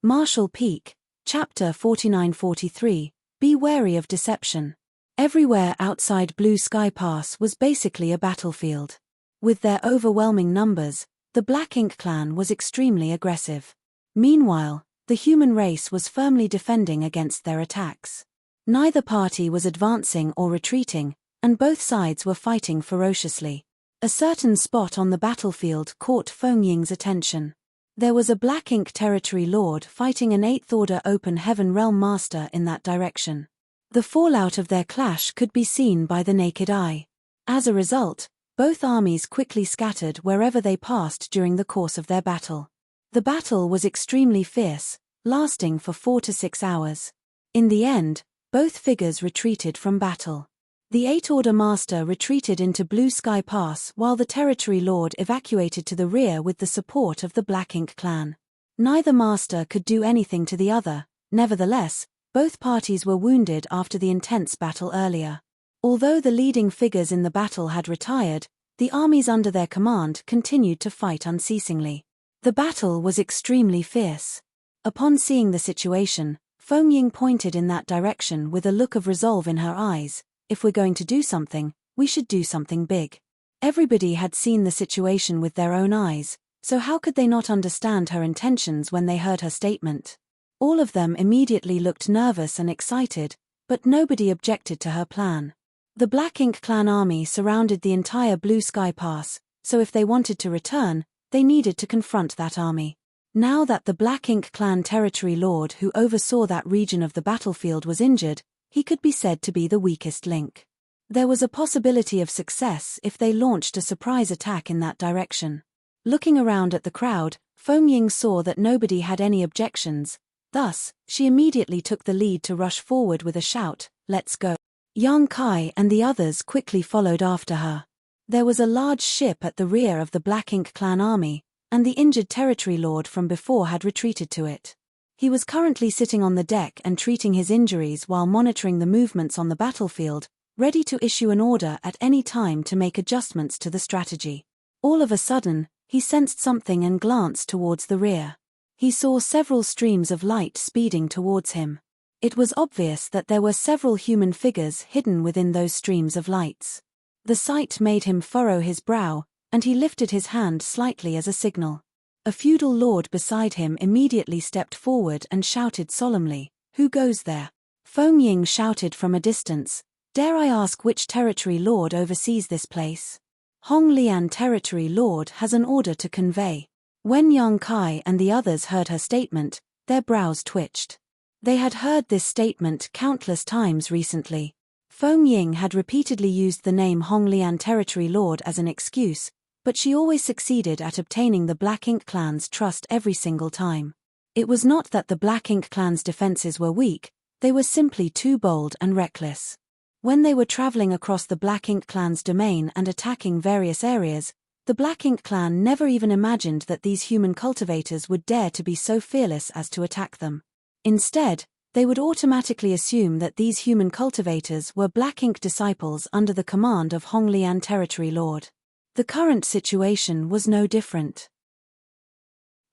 Marshall Peak, Chapter 49-43, Be Wary of Deception. Everywhere outside Blue Sky Pass was basically a battlefield. With their overwhelming numbers, the Black Ink clan was extremely aggressive. Meanwhile, the human race was firmly defending against their attacks. Neither party was advancing or retreating, and both sides were fighting ferociously. A certain spot on the battlefield caught Feng Ying's attention. There was a Black Ink territory lord fighting an 8th Order Open Heaven Realm master in that direction. The fallout of their clash could be seen by the naked eye. As a result, both armies quickly scattered wherever they passed during the course of their battle. The battle was extremely fierce, lasting for 4 to 6 hours. In the end, both figures retreated from battle. The 8th Order Master retreated into Blue Sky Pass while the Territory Lord evacuated to the rear with the support of the Black Ink clan. Neither master could do anything to the other. Nevertheless, both parties were wounded after the intense battle earlier. Although the leading figures in the battle had retired, the armies under their command continued to fight unceasingly. The battle was extremely fierce. Upon seeing the situation, Fengying pointed in that direction with a look of resolve in her eyes. If we're going to do something, we should do something big. Everybody had seen the situation with their own eyes, so how could they not understand her intentions when they heard her statement? All of them immediately looked nervous and excited, but nobody objected to her plan. The Black Ink Clan army surrounded the entire Blue Sky Pass, so if they wanted to return, they needed to confront that army. Now that the Black Ink Clan territory lord who oversaw that region of the battlefield was injured, he could be said to be the weakest link. There was a possibility of success if they launched a surprise attack in that direction. Looking around at the crowd, Fengying saw that nobody had any objections. Thus, she immediately took the lead to rush forward with a shout, "Let's go." Yang Kai and the others quickly followed after her. There was a large ship at the rear of the Black Ink Clan army, and the injured territory lord from before had retreated to it. He was currently sitting on the deck and treating his injuries while monitoring the movements on the battlefield, ready to issue an order at any time to make adjustments to the strategy. All of a sudden, he sensed something and glanced towards the rear. He saw several streams of light speeding towards him. It was obvious that there were several human figures hidden within those streams of lights. The sight made him furrow his brow, and he lifted his hand slightly as a signal. A feudal lord beside him immediately stepped forward and shouted solemnly, "Who goes there?" Fengying shouted from a distance, "Dare I ask which territory lord oversees this place?" "Hong Lian territory lord has an order to convey." When Yang Kai and the others heard her statement, their brows twitched. They had heard this statement countless times recently. Fengying had repeatedly used the name Hong Lian territory lord as an excuse, but she always succeeded at obtaining the Black Ink Clan's trust every single time. It was not that the Black Ink Clan's defenses were weak, they were simply too bold and reckless. When they were traveling across the Black Ink Clan's domain and attacking various areas, the Black Ink Clan never even imagined that these human cultivators would dare to be so fearless as to attack them. Instead, they would automatically assume that these human cultivators were Black Ink disciples under the command of Hong Lian territory lord. The current situation was no different.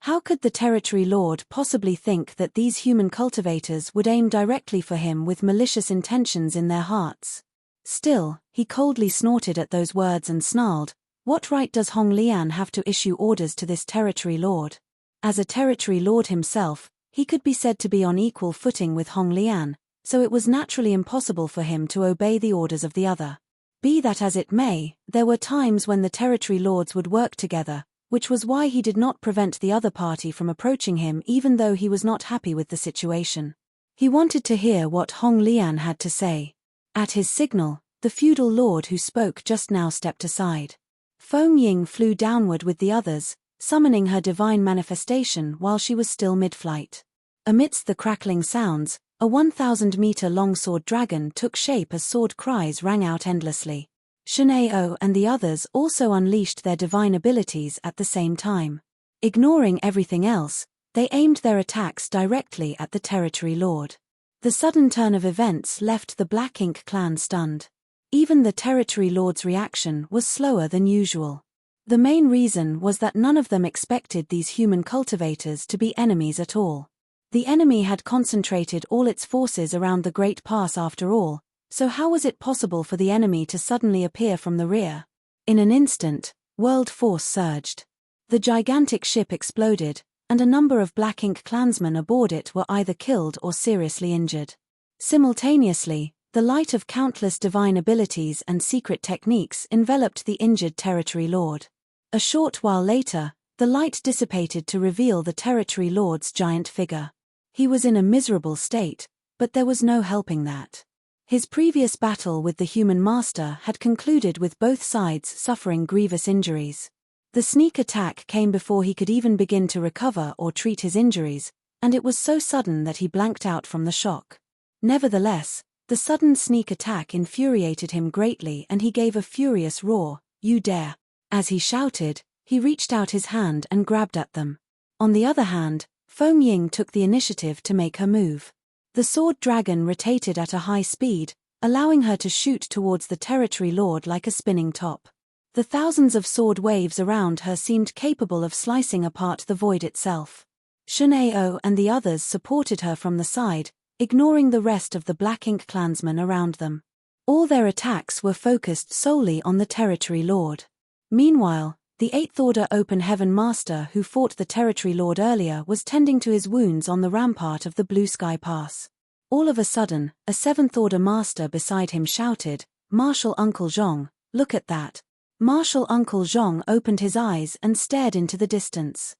How could the territory lord possibly think that these human cultivators would aim directly for him with malicious intentions in their hearts? Still, he coldly snorted at those words and snarled, "What right does Hong Lian have to issue orders to this territory lord?" As a territory lord himself, he could be said to be on equal footing with Hong Lian, so it was naturally impossible for him to obey the orders of the other. Be that as it may, there were times when the territory lords would work together, which was why he did not prevent the other party from approaching him even though he was not happy with the situation. He wanted to hear what Hong Lian had to say. At his signal, the feudal lord who spoke just now stepped aside. Fengying flew downward with the others, summoning her divine manifestation while she was still mid-flight. Amidst the crackling sounds, a 1,000-meter long sword dragon took shape as sword cries rang out endlessly. Shenao and the others also unleashed their divine abilities at the same time. Ignoring everything else, they aimed their attacks directly at the territory lord. The sudden turn of events left the Black Ink Clan stunned. Even the territory lord's reaction was slower than usual. The main reason was that none of them expected these human cultivators to be enemies at all. The enemy had concentrated all its forces around the Great Pass after all, so how was it possible for the enemy to suddenly appear from the rear? In an instant, world force surged. The gigantic ship exploded, and a number of Black Ink clansmen aboard it were either killed or seriously injured. Simultaneously, the light of countless divine abilities and secret techniques enveloped the injured territory lord. A short while later, the light dissipated to reveal the territory lord's giant figure. He was in a miserable state, but there was no helping that. His previous battle with the human master had concluded with both sides suffering grievous injuries. The sneak attack came before he could even begin to recover or treat his injuries, and it was so sudden that he blanked out from the shock. Nevertheless, the sudden sneak attack infuriated him greatly and he gave a furious roar, "You dare!" As he shouted, he reached out his hand and grabbed at them. On the other hand, Feng Ying took the initiative to make her move. The sword dragon rotated at a high speed, allowing her to shoot towards the territory lord like a spinning top. The thousands of sword waves around her seemed capable of slicing apart the void itself. Shun'ei and the others supported her from the side, ignoring the rest of the Black Ink clansmen around them. All their attacks were focused solely on the territory lord. Meanwhile, the 8th Order Open Heaven Master who fought the territory lord earlier was tending to his wounds on the rampart of the Blue Sky Pass. All of a sudden, a 7th Order Master beside him shouted, "Martial Uncle Zhong, look at that." Martial Uncle Zhong opened his eyes and stared into the distance.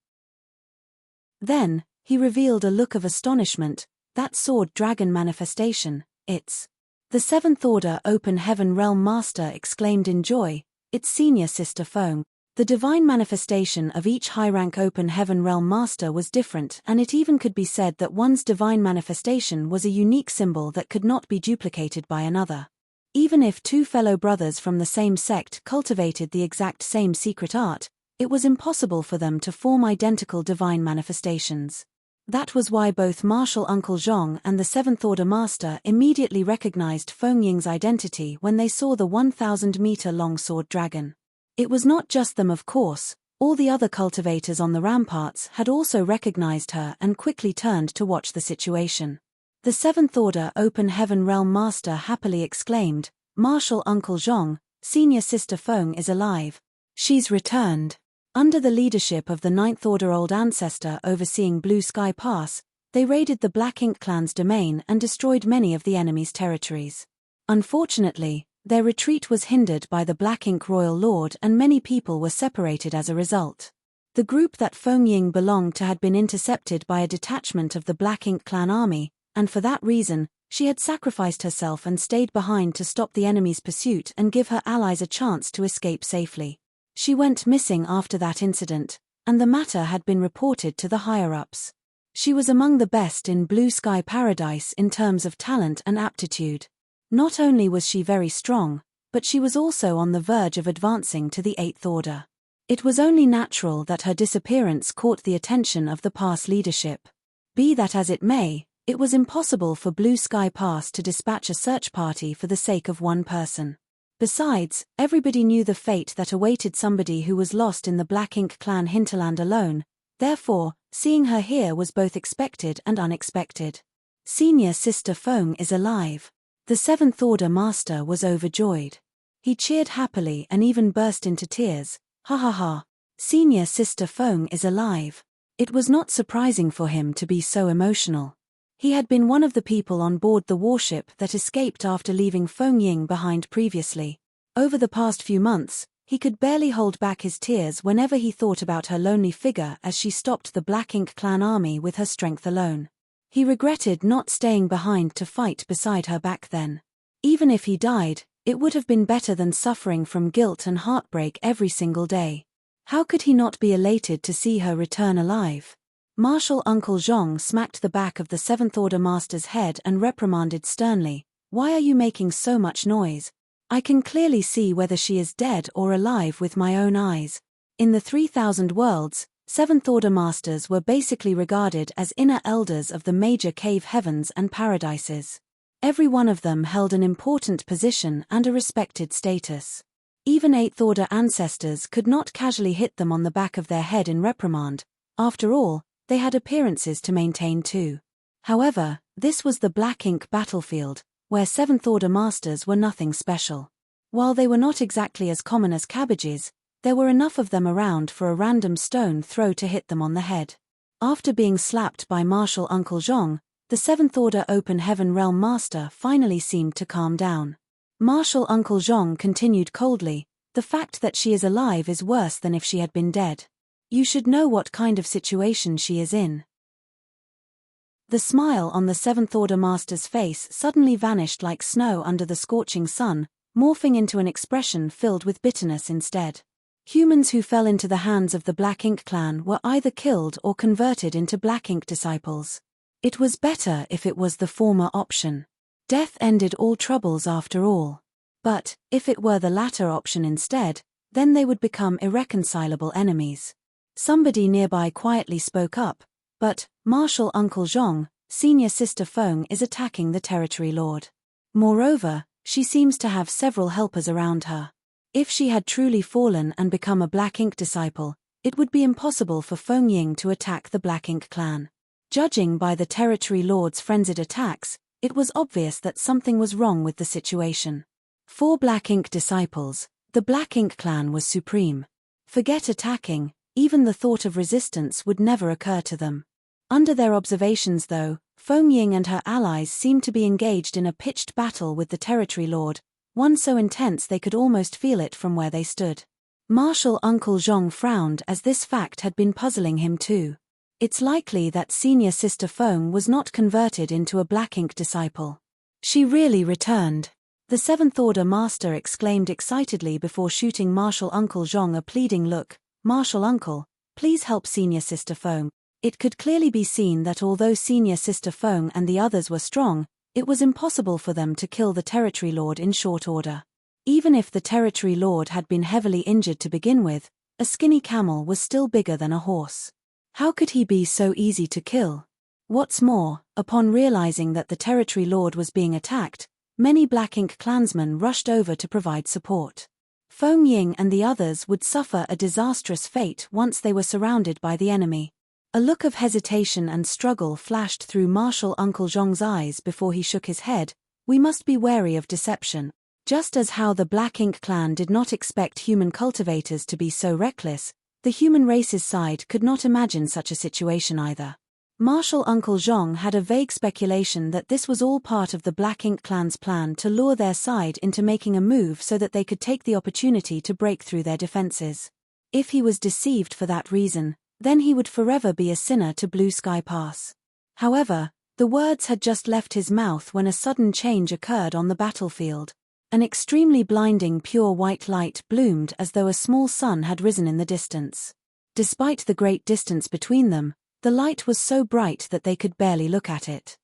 Then, he revealed a look of astonishment. "That sword dragon manifestation, it's..." The 7th Order Open Heaven Realm Master exclaimed in joy, "It's senior sister Feng." The divine manifestation of each high-rank Open Heaven Realm Master was different, and it even could be said that one's divine manifestation was a unique symbol that could not be duplicated by another. Even if two fellow brothers from the same sect cultivated the exact same secret art, it was impossible for them to form identical divine manifestations. That was why both Martial Uncle Zhong and the 7th Order Master immediately recognized Feng Ying's identity when they saw the 1,000-meter-long sword dragon. It was not just them, of course. All the other cultivators on the ramparts had also recognized her and quickly turned to watch the situation. The 7th Order Open Heaven Realm Master happily exclaimed, "Martial Uncle Zhong, senior sister Feng is alive. She's returned." Under the leadership of the 9th Order Old Ancestor overseeing Blue Sky Pass, they raided the Black Ink clan's domain and destroyed many of the enemy's territories. Unfortunately, their retreat was hindered by the Black Ink Royal Lord and many people were separated as a result. The group that Feng Ying belonged to had been intercepted by a detachment of the Black Ink clan army, and for that reason, she had sacrificed herself and stayed behind to stop the enemy's pursuit and give her allies a chance to escape safely. She went missing after that incident, and the matter had been reported to the higher-ups. She was among the best in Blue Sky Paradise in terms of talent and aptitude. Not only was she very strong, but she was also on the verge of advancing to the 8th Order. It was only natural that her disappearance caught the attention of the Pass leadership. Be that as it may, it was impossible for Blue Sky Pass to dispatch a search party for the sake of one person. Besides, everybody knew the fate that awaited somebody who was lost in the Black Ink clan hinterland alone, therefore, seeing her here was both expected and unexpected. Senior sister Feng is alive. The 7th Order Master was overjoyed. He cheered happily and even burst into tears. "Ha ha ha! Senior sister Feng is alive." It was not surprising for him to be so emotional. He had been one of the people on board the warship that escaped after leaving Feng Ying behind previously. Over the past few months, he could barely hold back his tears whenever he thought about her lonely figure as she stopped the Black Ink clan army with her strength alone. He regretted not staying behind to fight beside her back then. Even if he died, it would have been better than suffering from guilt and heartbreak every single day. How could he not be elated to see her return alive? Martial Uncle Zhong smacked the back of the 7th Order Master's head and reprimanded sternly, "Why are you making so much noise? I can clearly see whether she is dead or alive with my own eyes." In the 3,000 worlds, 7th Order Masters were basically regarded as inner elders of the major cave heavens and paradises. Every one of them held an important position and a respected status. Even 8th Order ancestors could not casually hit them on the back of their head in reprimand. After all, they had appearances to maintain too. However, this was the Black Ink battlefield, where 7th Order Masters were nothing special. While they were not exactly as common as cabbages, there were enough of them around for a random stone throw to hit them on the head. After being slapped by Martial Uncle Zhong, the 7th Order Open Heaven Realm Master finally seemed to calm down. Martial Uncle Zhong continued coldly, "The fact that she is alive is worse than if she had been dead. You should know what kind of situation she is in." The smile on the 7th Order Master's face suddenly vanished like snow under the scorching sun, morphing into an expression filled with bitterness instead. Humans who fell into the hands of the Black Ink clan were either killed or converted into Black Ink disciples. It was better if it was the former option. Death ended all troubles after all. But, if it were the latter option instead, then they would become irreconcilable enemies. Somebody nearby quietly spoke up, But, Martial Uncle Zhong, Senior Sister Feng is attacking the Territory Lord. Moreover, she seems to have several helpers around her. If she had truly fallen and become a Black Ink disciple, it would be impossible for Feng Ying to attack the Black Ink clan. Judging by the Territory Lord's frenzied attacks, it was obvious that something was wrong with the situation. 4 Black Ink disciples, the Black Ink clan was supreme. Forget attacking, even the thought of resistance would never occur to them. Under their observations though, Feng Ying and her allies seemed to be engaged in a pitched battle with the Territory Lord, one so intense they could almost feel it from where they stood. Martial Uncle Zhong frowned as this fact had been puzzling him too. It's likely that Senior Sister Feng was not converted into a Black Ink disciple. She really returned. The 7th Order Master exclaimed excitedly before shooting Martial Uncle Zhong a pleading look. Martial Uncle, please help Senior Sister Feng. It could clearly be seen that although Senior Sister Feng and the others were strong, it was impossible for them to kill the Territory Lord in short order. Even if the Territory Lord had been heavily injured to begin with, a skinny camel was still bigger than a horse. How could he be so easy to kill? What's more, upon realizing that the Territory Lord was being attacked, many Black Ink clansmen rushed over to provide support. Feng Ying and the others would suffer a disastrous fate once they were surrounded by the enemy. A look of hesitation and struggle flashed through Martial Uncle Zhong's eyes before he shook his head. We must be wary of deception. Just as how the Black Ink clan did not expect human cultivators to be so reckless, the human race's side could not imagine such a situation either. Martial Uncle Zhong had a vague speculation that this was all part of the Black Ink clan's plan to lure their side into making a move so that they could take the opportunity to break through their defenses. If he was deceived for that reason, then he would forever be a sinner to Blue Sky Pass. However, the words had just left his mouth when a sudden change occurred on the battlefield. An extremely blinding pure white light bloomed as though a small sun had risen in the distance. Despite the great distance between them, the light was so bright that they could barely look at it.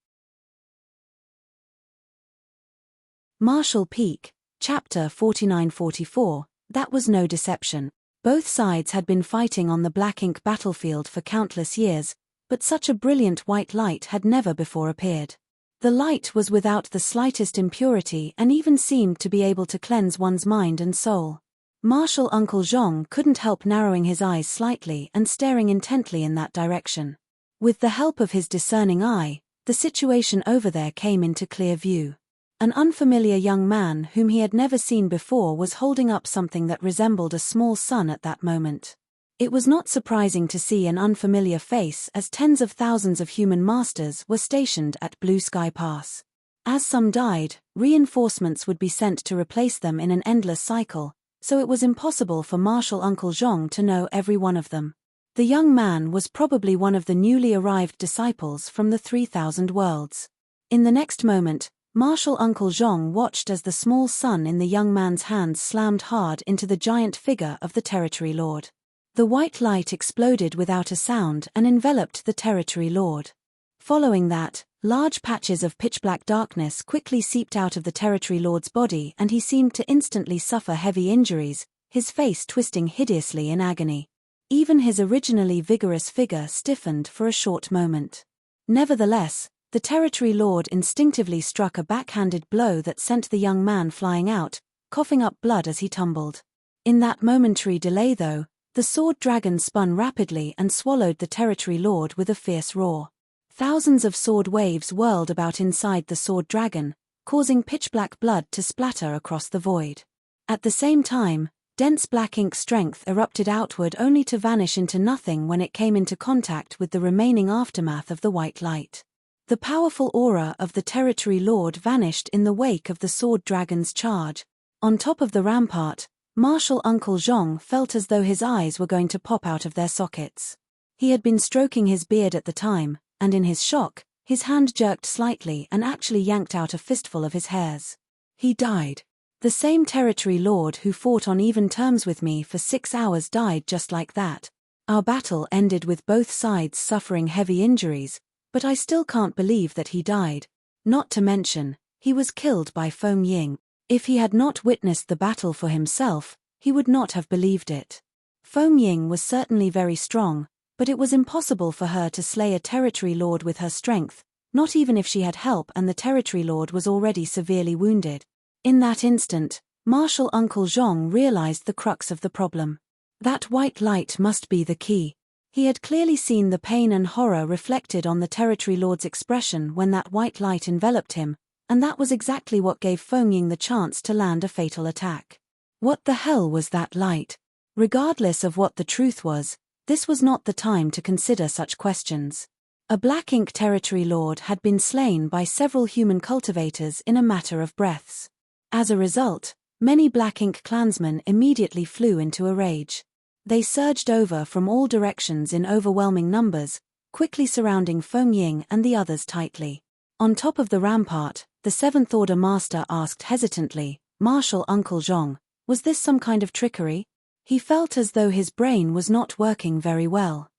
Marshall Peak, Chapter 49-44, that was no deception. Both sides had been fighting on the Black Ink battlefield for countless years, but such a brilliant white light had never before appeared. The light was without the slightest impurity and even seemed to be able to cleanse one's mind and soul. Martial Uncle Zhong couldn't help narrowing his eyes slightly and staring intently in that direction. With the help of his discerning eye, the situation over there came into clear view. An unfamiliar young man whom he had never seen before was holding up something that resembled a small sun at that moment. It was not surprising to see an unfamiliar face as tens of thousands of human masters were stationed at Blue Sky Pass. As some died, reinforcements would be sent to replace them in an endless cycle, so it was impossible for Martial Uncle Zhong to know every one of them. The young man was probably one of the newly arrived disciples from the 3,000 worlds. In the next moment, Martial Uncle Zhong watched as the small sun in the young man's hands slammed hard into the giant figure of the Territory Lord. The white light exploded without a sound and enveloped the Territory Lord. Following that, large patches of pitch-black darkness quickly seeped out of the Territory Lord's body and he seemed to instantly suffer heavy injuries, his face twisting hideously in agony. Even his originally vigorous figure stiffened for a short moment. Nevertheless, the Territory Lord instinctively struck a backhanded blow that sent the young man flying out, coughing up blood as he tumbled. In that momentary delay though, the sword dragon spun rapidly and swallowed the Territory Lord with a fierce roar. Thousands of sword waves whirled about inside the sword dragon, causing pitch-black blood to splatter across the void. At the same time, dense black ink strength erupted outward only to vanish into nothing when it came into contact with the remaining aftermath of the white light. The powerful aura of the Territory Lord vanished in the wake of the sword dragon's charge. On top of the rampart, Martial Uncle Zhong felt as though his eyes were going to pop out of their sockets. He had been stroking his beard at the time, and in his shock, his hand jerked slightly and actually yanked out a fistful of his hairs. He died. The same Territory Lord who fought on even terms with me for 6 hours died just like that. Our battle ended with both sides suffering heavy injuries, but I still can't believe that he died. Not to mention, he was killed by Feng Ying. If he had not witnessed the battle for himself, he would not have believed it. Feng Ying was certainly very strong, But it was impossible for her to slay a territory lord with her strength, not even if she had help and the territory lord was already severely wounded. In that instant, Martial Uncle Zhong realized the crux of the problem. That white light must be the key. He had clearly seen the pain and horror reflected on the territory lord's expression when that white light enveloped him, and that was exactly what gave Fengying the chance to land a fatal attack. What the hell was that light? Regardless of what the truth was, this was not the time to consider such questions. A Black Ink territory lord had been slain by several human cultivators in a matter of breaths. As a result, many Black Ink clansmen immediately flew into a rage. They surged over from all directions in overwhelming numbers, quickly surrounding Fengying and the others tightly. On top of the rampart, the Seventh Order Master asked hesitantly, "Martial Uncle Zhong, was this some kind of trickery?" He felt as though his brain was not working very well.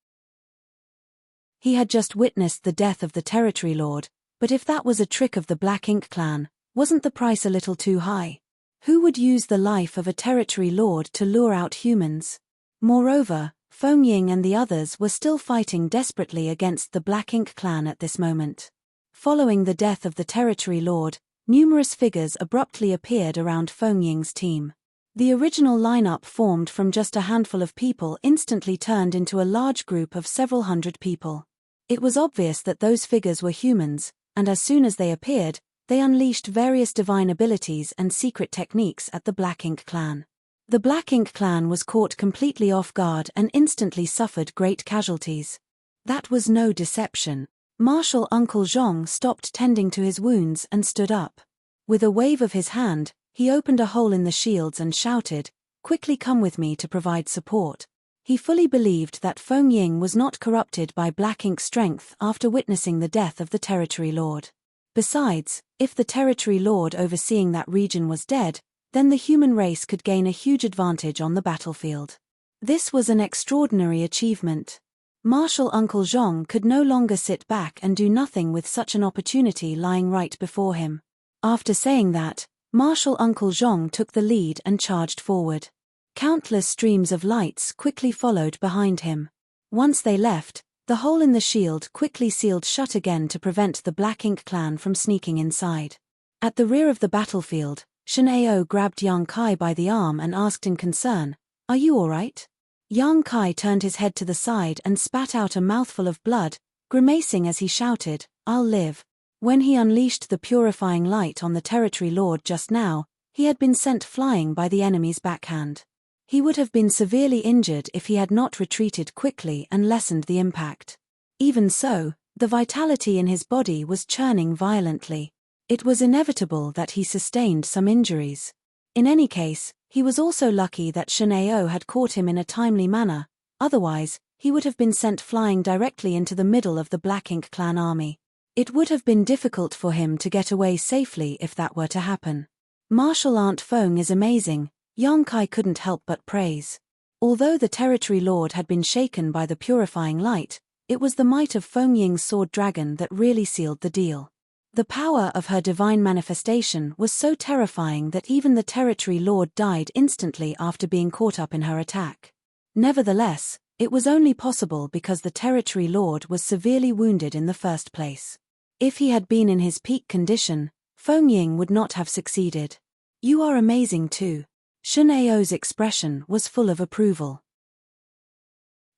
He had just witnessed the death of the territory lord, but if that was a trick of the Black Ink clan, wasn't the price a little too high? Who would use the life of a territory lord to lure out humans? Moreover, Fengying and the others were still fighting desperately against the Black Ink clan at this moment. Following the death of the territory lord, numerous figures abruptly appeared around Fengying's team. The original lineup, formed from just a handful of people, instantly turned into a large group of several hundred people. It was obvious that those figures were humans, and as soon as they appeared, they unleashed various divine abilities and secret techniques at the Black Ink clan. The Black Ink clan was caught completely off guard and instantly suffered great casualties. That was no deception. Martial Uncle Zhong stopped tending to his wounds and stood up. With a wave of his hand, he opened a hole in the shields and shouted, "Quickly come with me to provide support." He fully believed that Fengying was not corrupted by Black Ink strength after witnessing the death of the territory lord. Besides, if the territory lord overseeing that region was dead, then the human race could gain a huge advantage on the battlefield. This was an extraordinary achievement. Martial Uncle Zhong could no longer sit back and do nothing with such an opportunity lying right before him. After saying that, Martial Uncle Zhong took the lead and charged forward. Countless streams of lights quickly followed behind him. Once they left, the hole in the shield quickly sealed shut again to prevent the Black Ink clan from sneaking inside. At the rear of the battlefield, Shen Ao grabbed Yang Kai by the arm and asked in concern, "Are you all right?" Yang Kai turned his head to the side and spat out a mouthful of blood, grimacing as he shouted, "I'll live." When he unleashed the purifying light on the territory lord just now, he had been sent flying by the enemy's backhand. He would have been severely injured if he had not retreated quickly and lessened the impact. Even so, the vitality in his body was churning violently. It was inevitable that he sustained some injuries. In any case, he was also lucky that Shen Ao had caught him in a timely manner, otherwise, he would have been sent flying directly into the middle of the Black Ink clan army. It would have been difficult for him to get away safely if that were to happen. Martial Aunt Feng is amazing, Yang Kai couldn't help but praise. Although the territory lord had been shaken by the purifying light, it was the might of Fengying's sword dragon that really sealed the deal. The power of her divine manifestation was so terrifying that even the territory lord died instantly after being caught up in her attack. Nevertheless, it was only possible because the territory lord was severely wounded in the first place. If he had been in his peak condition, Fengying would not have succeeded. "You are amazing too." Shen Ao's expression was full of approval.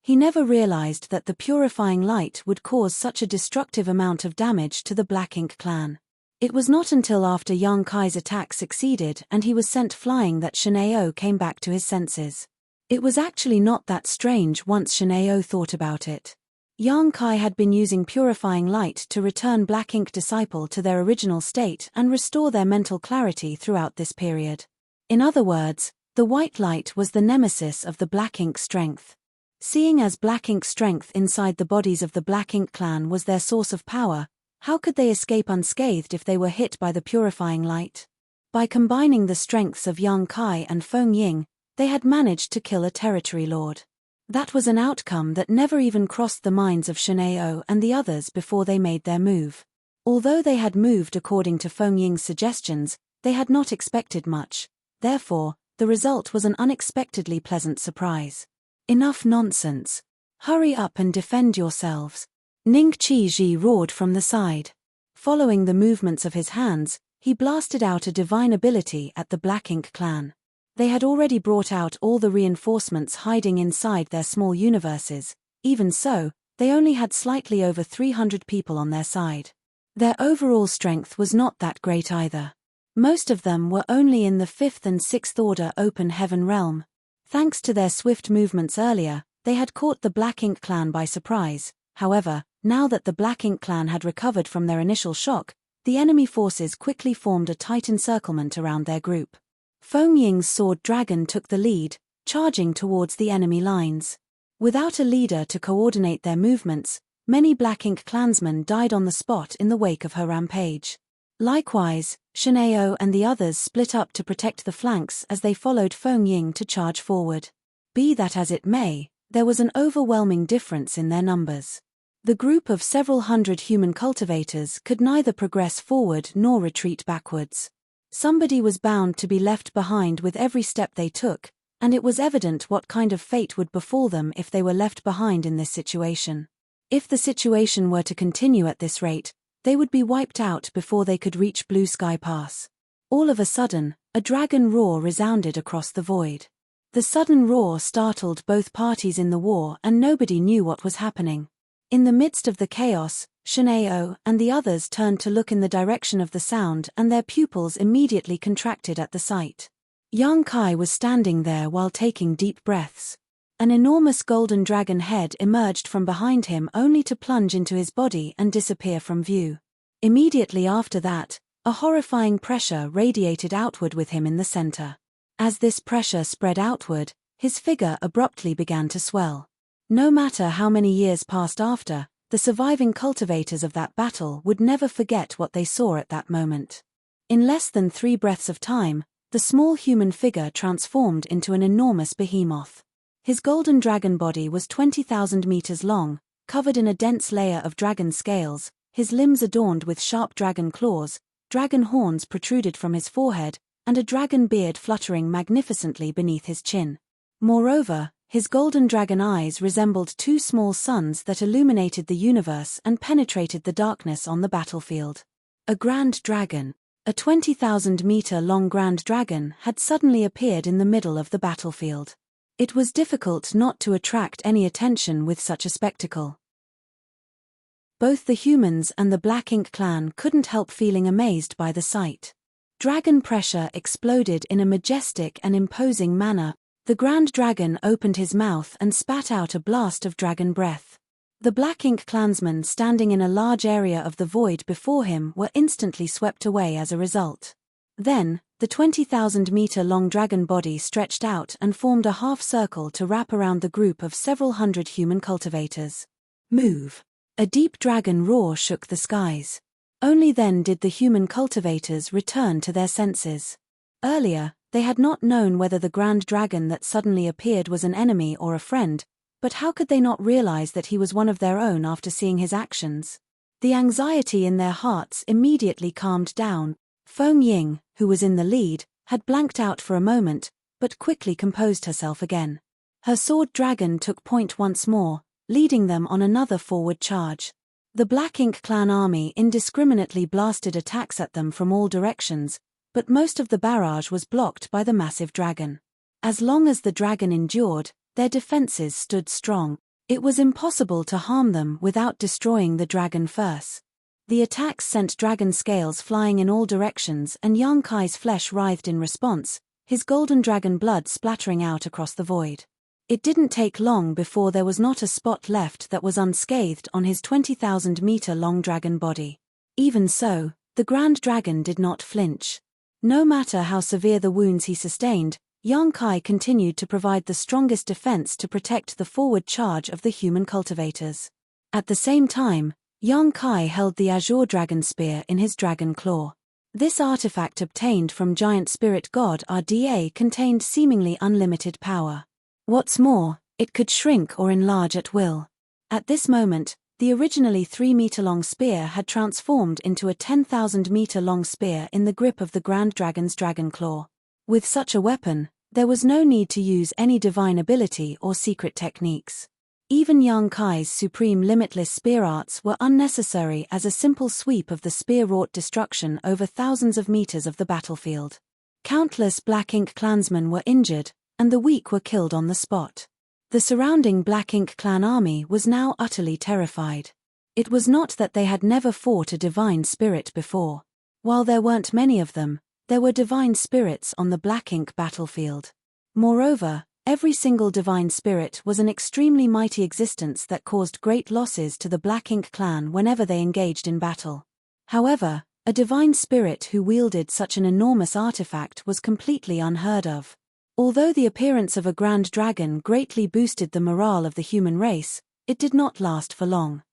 He never realized that the purifying light would cause such a destructive amount of damage to the Black Ink clan. It was not until after Yang Kai's attack succeeded and he was sent flying that Shen Ao came back to his senses. It was actually not that strange once Shen Ao thought about it. Yang Kai had been using purifying light to return Black Ink disciple to their original state and restore their mental clarity throughout this period. In other words, the white light was the nemesis of the Black Ink strength. Seeing as Black Ink strength inside the bodies of the Black Ink clan was their source of power, how could they escape unscathed if they were hit by the purifying light? By combining the strengths of Yang Kai and Fengying, they had managed to kill a territory lord. That was an outcome that never even crossed the minds of Shen Ao and the others before they made their move. Although they had moved according to Fengying's suggestions, they had not expected much. Therefore, the result was an unexpectedly pleasant surprise. Enough nonsense. Hurry up and defend yourselves. Ning Qi roared from the side. Following the movements of his hands, he blasted out a divine ability at the Black Ink clan. They had already brought out all the reinforcements hiding inside their small universes. Even so, they only had slightly over 300 people on their side. Their overall strength was not that great either. Most of them were only in the 5th and 6th order open heaven realm. Thanks to their swift movements earlier, they had caught the Black Ink clan by surprise. However, now that the Black Ink clan had recovered from their initial shock, the enemy forces quickly formed a tight encirclement around their group. Feng Ying's sword dragon took the lead, charging towards the enemy lines. Without a leader to coordinate their movements, many Black Ink clansmen died on the spot in the wake of her rampage. Likewise, Shenao and the others split up to protect the flanks as they followed Feng Ying to charge forward. Be that as it may, there was an overwhelming difference in their numbers. The group of several hundred human cultivators could neither progress forward nor retreat backwards. Somebody was bound to be left behind with every step they took, and it was evident what kind of fate would befall them if they were left behind in this situation. If the situation were to continue at this rate, they would be wiped out before they could reach Blue Sky Pass. All of a sudden, a dragon roar resounded across the void. The sudden roar startled both parties in the war and nobody knew what was happening. In the midst of the chaos, Shenao and the others turned to look in the direction of the sound and their pupils immediately contracted at the sight. Yang Kai was standing there while taking deep breaths. An enormous golden dragon head emerged from behind him only to plunge into his body and disappear from view. Immediately after that, a horrifying pressure radiated outward with him in the center. As this pressure spread outward, his figure abruptly began to swell. No matter how many years passed after, the surviving cultivators of that battle would never forget what they saw at that moment. In less than 3 breaths of time, the small human figure transformed into an enormous behemoth. His golden dragon body was 20,000 meters long, covered in a dense layer of dragon scales, his limbs adorned with sharp dragon claws, dragon horns protruded from his forehead, and a dragon beard fluttering magnificently beneath his chin. Moreover, his golden dragon eyes resembled 2 small suns that illuminated the universe and penetrated the darkness on the battlefield. A grand dragon, a 20,000-meter-long grand dragon, had suddenly appeared in the middle of the battlefield. It was difficult not to attract any attention with such a spectacle. Both the humans and the Black Ink clan couldn't help feeling amazed by the sight. Dragon pressure exploded in a majestic and imposing manner. The Grand Dragon opened his mouth and spat out a blast of dragon breath. The Black Ink clansmen standing in a large area of the void before him were instantly swept away as a result. Then, the 20,000-meter-long dragon body stretched out and formed a half-circle to wrap around the group of several hundred human cultivators. Move! A deep dragon roar shook the skies. Only then did the human cultivators return to their senses. Earlier, they had not known whether the grand dragon that suddenly appeared was an enemy or a friend, but how could they not realize that he was one of their own after seeing his actions? The anxiety in their hearts immediately calmed down. Feng Ying, who was in the lead, had blanked out for a moment, but quickly composed herself again. Her sword dragon took point once more, leading them on another forward charge. The Black Ink clan army indiscriminately blasted attacks at them from all directions, but most of the barrage was blocked by the massive dragon. As long as the dragon endured, their defenses stood strong. It was impossible to harm them without destroying the dragon first. The attacks sent dragon scales flying in all directions and Yang Kai's flesh writhed in response, his golden dragon blood splattering out across the void. It didn't take long before there was not a spot left that was unscathed on his 20,000-meter-long dragon body. Even so, the Grand Dragon did not flinch. No matter how severe the wounds he sustained, Yang Kai continued to provide the strongest defense to protect the forward charge of the human cultivators. At the same time, Yang Kai held the Azure Dragon Spear in his dragon claw. This artifact obtained from giant spirit god RDA contained seemingly unlimited power. What's more, it could shrink or enlarge at will. At this moment, the originally 3-meter-long spear had transformed into a 10,000-meter-long spear in the grip of the Grand Dragon's dragon claw. With such a weapon, there was no need to use any divine ability or secret techniques. Even Yang Kai's supreme limitless spear arts were unnecessary as a simple sweep of the spear wrought destruction over thousands of meters of the battlefield. Countless Black Ink clansmen were injured, and the weak were killed on the spot. The surrounding Black Ink clan army was now utterly terrified. It was not that they had never fought a divine spirit before. While there weren't many of them, there were divine spirits on the Black Ink battlefield. Moreover, every single divine spirit was an extremely mighty existence that caused great losses to the Black Ink clan whenever they engaged in battle. However, a divine spirit who wielded such an enormous artifact was completely unheard of. Although the appearance of a grand dragon greatly boosted the morale of the human race, it did not last for long.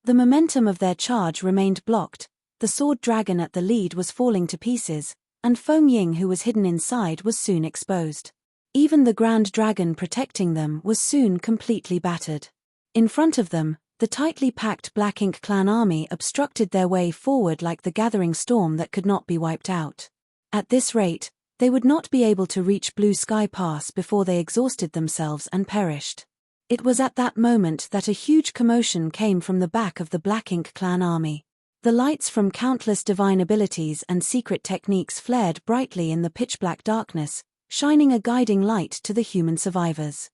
The momentum of their charge remained blocked, the sword dragon at the lead was falling to pieces, and Feng Ying, who was hidden inside, was soon exposed. Even the grand dragon protecting them was soon completely battered. In front of them, the tightly packed Black Ink clan army obstructed their way forward like the gathering storm that could not be wiped out. At this rate, they would not be able to reach Blue Sky Pass before they exhausted themselves and perished. It was at that moment that a huge commotion came from the back of the Black Ink clan army. The lights from countless divine abilities and secret techniques flared brightly in the pitch-black darkness, shining a guiding light to the human survivors.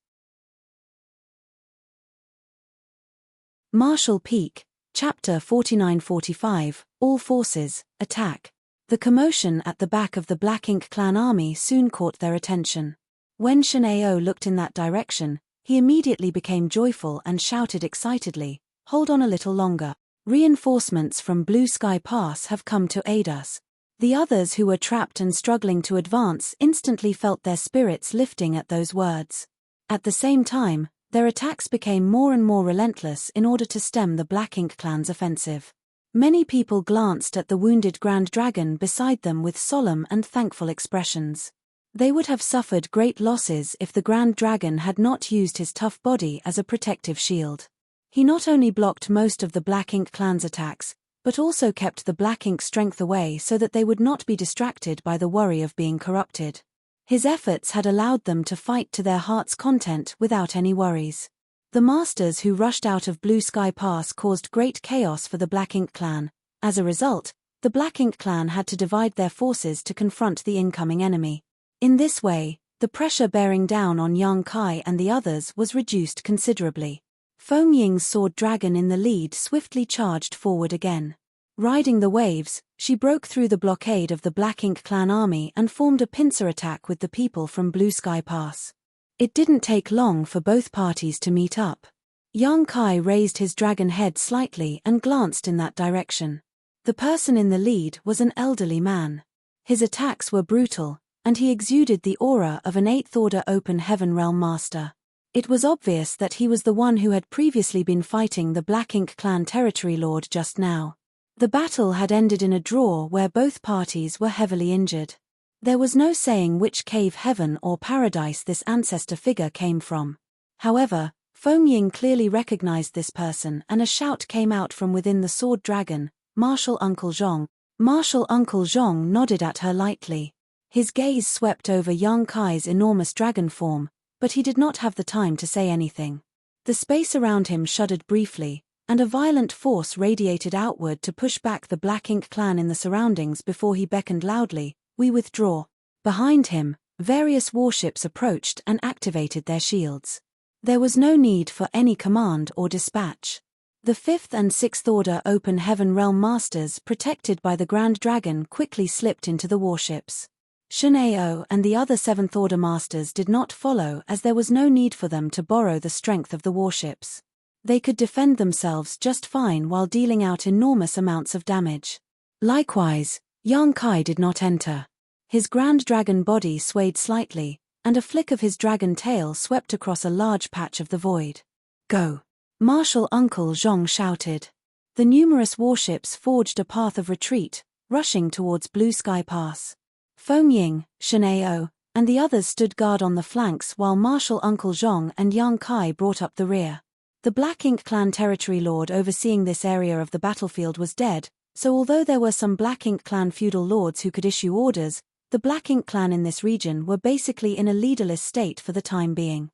Marshall Peak, Chapter 49-45, All Forces, Attack. The commotion at the back of the Black Ink clan army soon caught their attention. When Shenao looked in that direction, he immediately became joyful and shouted excitedly, "Hold on a little longer. Reinforcements from Blue Sky Pass have come to aid us." The others who were trapped and struggling to advance instantly felt their spirits lifting at those words. At the same time, their attacks became more and more relentless in order to stem the Black Ink clan's offensive. Many people glanced at the wounded Grand Dragon beside them with solemn and thankful expressions. They would have suffered great losses if the Grand Dragon had not used his tough body as a protective shield. He not only blocked most of the Black Ink clan's attacks, but also kept the Black Ink strength away so that they would not be distracted by the worry of being corrupted. His efforts had allowed them to fight to their heart's content without any worries. The masters who rushed out of Blue Sky Pass caused great chaos for the Black Ink clan. As a result, the Black Ink clan had to divide their forces to confront the incoming enemy. In this way, the pressure bearing down on Yang Kai and the others was reduced considerably. Feng Ying's sword dragon in the lead swiftly charged forward again. Riding the waves, she broke through the blockade of the Black Ink clan army and formed a pincer attack with the people from Blue Sky Pass. It didn't take long for both parties to meet up. Yang Kai raised his dragon head slightly and glanced in that direction. The person in the lead was an elderly man. His attacks were brutal, and he exuded the aura of an 8th Order Open Heaven Realm Master. It was obvious that he was the one who had previously been fighting the Black Ink clan territory lord just now. The battle had ended in a draw where both parties were heavily injured. There was no saying which cave, heaven or paradise this ancestor figure came from. However, Feng Ying clearly recognized this person and a shout came out from within the sword dragon, "Martial Uncle Zhong." Martial Uncle Zhong nodded at her lightly. His gaze swept over Yang Kai's enormous dragon form, but he did not have the time to say anything. The space around him shuddered briefly, and a violent force radiated outward to push back the Black Ink clan in the surroundings before he beckoned loudly, "We withdraw." Behind him, various warships approached and activated their shields. There was no need for any command or dispatch. The 5th and 6th Order Open Heaven Realm Masters, protected by the Grand Dragon, quickly slipped into the warships. Shenao and the other 7th Order Masters did not follow as there was no need for them to borrow the strength of the warships. They could defend themselves just fine while dealing out enormous amounts of damage. Likewise, Yang Kai did not enter. His Grand Dragon body swayed slightly, and a flick of his dragon tail swept across a large patch of the void. "Go!" Martial Uncle Zhong shouted. The numerous warships forged a path of retreat, rushing towards Blue Sky Pass. Feng Ying, Shenao, and the others stood guard on the flanks while Martial Uncle Zhong and Yang Kai brought up the rear. The Black Ink clan territory lord overseeing this area of the battlefield was dead, so although there were some Black Ink clan feudal lords who could issue orders, the Black Ink clan in this region were basically in a leaderless state for the time being.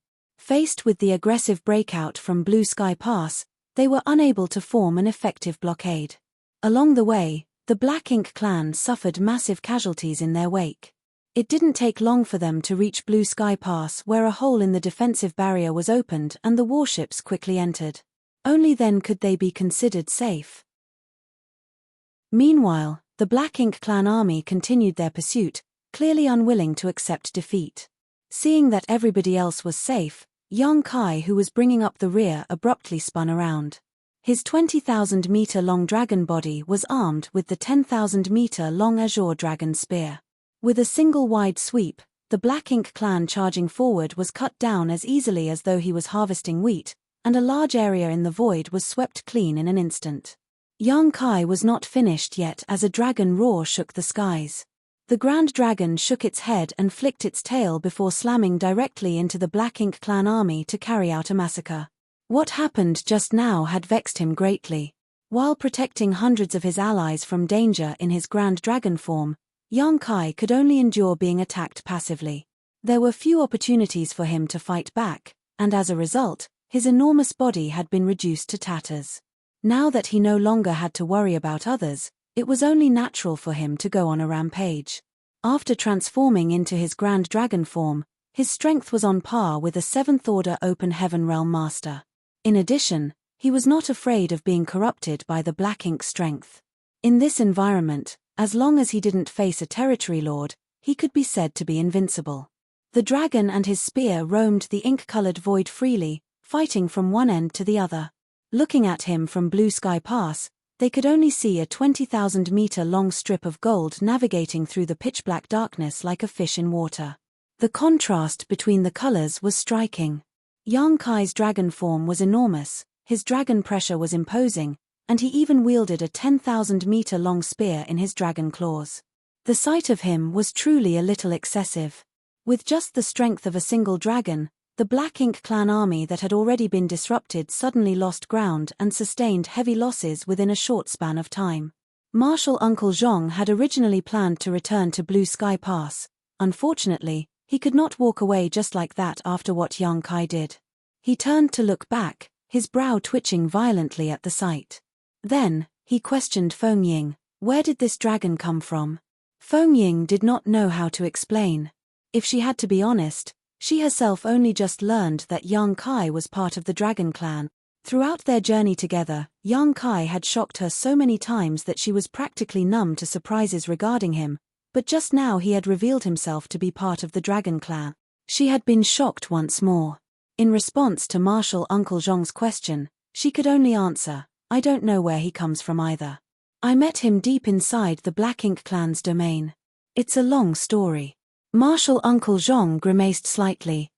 Faced with the aggressive breakout from Blue Sky Pass, they were unable to form an effective blockade. Along the way, the Black Ink clan suffered massive casualties in their wake. It didn't take long for them to reach Blue Sky Pass, where a hole in the defensive barrier was opened and the warships quickly entered. Only then could they be considered safe. Meanwhile, the Black Ink clan army continued their pursuit, clearly unwilling to accept defeat. Seeing that everybody else was safe, Yang Kai, who was bringing up the rear, abruptly spun around. His 20,000-meter-long dragon body was armed with the 10,000-meter-long azure dragon spear. With a single wide sweep, the Black Ink clan charging forward was cut down as easily as though he was harvesting wheat, and a large area in the void was swept clean in an instant. Yang Kai was not finished yet as a dragon roar shook the skies. The Grand Dragon shook its head and flicked its tail before slamming directly into the Black Ink clan army to carry out a massacre. What happened just now had vexed him greatly. While protecting hundreds of his allies from danger in his Grand Dragon form, Yang Kai could only endure being attacked passively. There were few opportunities for him to fight back, and as a result, his enormous body had been reduced to tatters. Now that he no longer had to worry about others, it was only natural for him to go on a rampage. After transforming into his Grand Dragon form, his strength was on par with a 7th Order Open Heaven Realm Master. In addition, he was not afraid of being corrupted by the Black Ink strength. In this environment, as long as he didn't face a territory lord, he could be said to be invincible. The dragon and his spear roamed the ink-colored void freely, fighting from one end to the other. Looking at him from Blue Sky Pass, they could only see a 20,000-meter-long strip of gold navigating through the pitch-black darkness like a fish in water. The contrast between the colors was striking. Yang Kai's dragon form was enormous, his dragon pressure was imposing, and he even wielded a 10,000-meter-long spear in his dragon claws. The sight of him was truly a little excessive. With just the strength of a single dragon, the Black Ink clan army that had already been disrupted suddenly lost ground and sustained heavy losses within a short span of time. Marshal Uncle Zhong had originally planned to return to Blue Sky Pass. Unfortunately, he could not walk away just like that after what Yang Kai did. He turned to look back, his brow twitching violently at the sight. Then, he questioned Feng Ying, where did this dragon come from? Feng Ying did not know how to explain. If she had to be honest, she herself only just learned that Yang Kai was part of the Dragon Clan. Throughout their journey together, Yang Kai had shocked her so many times that she was practically numb to surprises regarding him, but just now he had revealed himself to be part of the Dragon Clan. She had been shocked once more. In response to Marshal Uncle Zhong's question, she could only answer, I don't know where he comes from either. I met him deep inside the Black Ink clan's domain. It's a long story. Marshal Uncle Zhong grimaced slightly.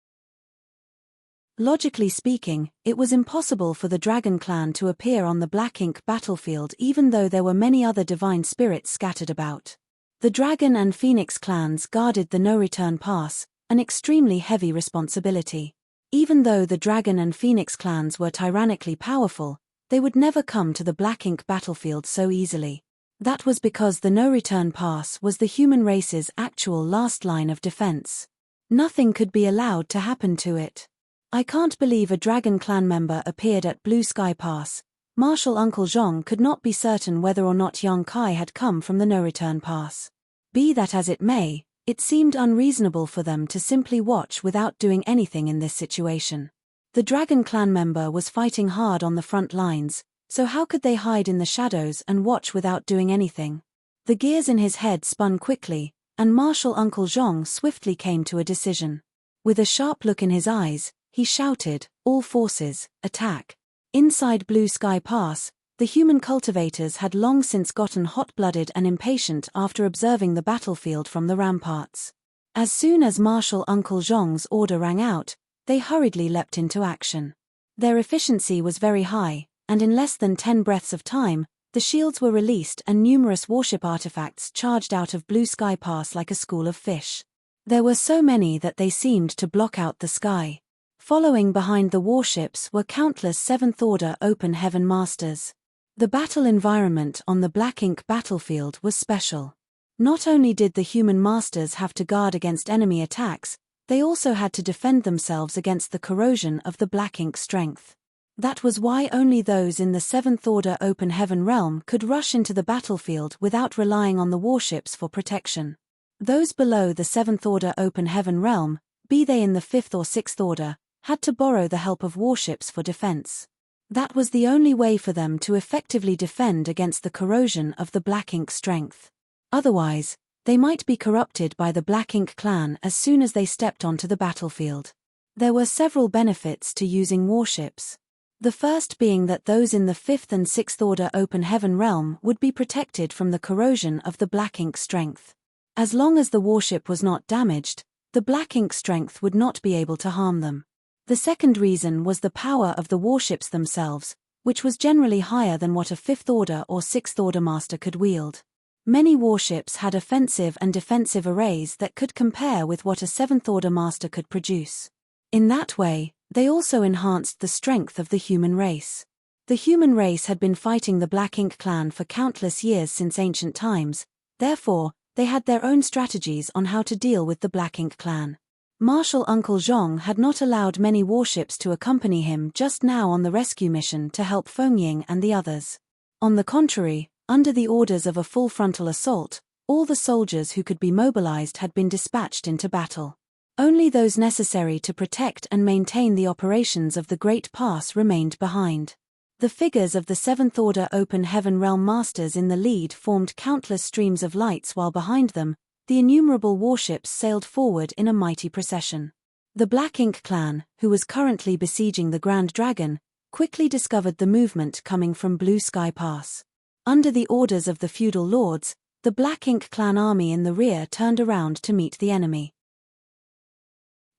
Logically speaking, it was impossible for the Dragon Clan to appear on the Black Ink battlefield even though there were many other divine spirits scattered about. The Dragon and Phoenix clans guarded the no-return pass, an extremely heavy responsibility. Even though the Dragon and Phoenix clans were tyrannically powerful, they would never come to the Black Ink battlefield so easily. That was because the no-return pass was the human race's actual last line of defense. Nothing could be allowed to happen to it. I can't believe a Dragon Clan member appeared at Blue Sky Pass. Marshal Uncle Zhong could not be certain whether or not Yang Kai had come from the no-return pass. Be that as it may, it seemed unreasonable for them to simply watch without doing anything in this situation. The Dragon Clan member was fighting hard on the front lines, so how could they hide in the shadows and watch without doing anything? The gears in his head spun quickly, and Marshal Uncle Zhong swiftly came to a decision. With a sharp look in his eyes, he shouted, "All forces, attack!" Inside Blue Sky Pass, the human cultivators had long since gotten hot-blooded and impatient after observing the battlefield from the ramparts. As soon as Marshal Uncle Zhong's order rang out, they hurriedly leapt into action. Their efficiency was very high, and in less than 10 breaths of time, the shields were released and numerous warship artifacts charged out of Blue Sky Pass like a school of fish. There were so many that they seemed to block out the sky. Following behind the warships were countless 7th Order Open Heaven Masters. The battle environment on the Black Ink battlefield was special. Not only did the human masters have to guard against enemy attacks, they also had to defend themselves against the corrosion of the black ink strength. That was why only those in the 7th Order Open Heaven realm could rush into the battlefield without relying on the warships for protection. Those below the 7th Order Open Heaven realm, be they in the 5th or 6th Order, had to borrow the help of warships for defense. That was the only way for them to effectively defend against the corrosion of the black ink strength. Otherwise, they might be corrupted by the Black Ink clan as soon as they stepped onto the battlefield. There were several benefits to using warships. The first being that those in the 5th and 6th Order Open Heaven realm would be protected from the corrosion of the black ink strength. As long as the warship was not damaged, the black ink strength would not be able to harm them. The second reason was the power of the warships themselves, which was generally higher than what a 5th Order or 6th Order master could wield. Many warships had offensive and defensive arrays that could compare with what a 7th Order master could produce. In that way, they also enhanced the strength of the human race. The human race had been fighting the Black Ink clan for countless years since ancient times, therefore, they had their own strategies on how to deal with the Black Ink clan. Marshal Uncle Zhong had not allowed many warships to accompany him just now on the rescue mission to help Fengying and the others. On the contrary, under the orders of a full frontal assault, all the soldiers who could be mobilized had been dispatched into battle. Only those necessary to protect and maintain the operations of the Great Pass remained behind. The figures of the 7th Order Open Heaven realm masters in the lead formed countless streams of lights while behind them, the innumerable warships sailed forward in a mighty procession. The Black Ink clan, who was currently besieging the Grand Dragon, quickly discovered the movement coming from Blue Sky Pass. Under the orders of the feudal lords, the Black Ink clan army in the rear turned around to meet the enemy.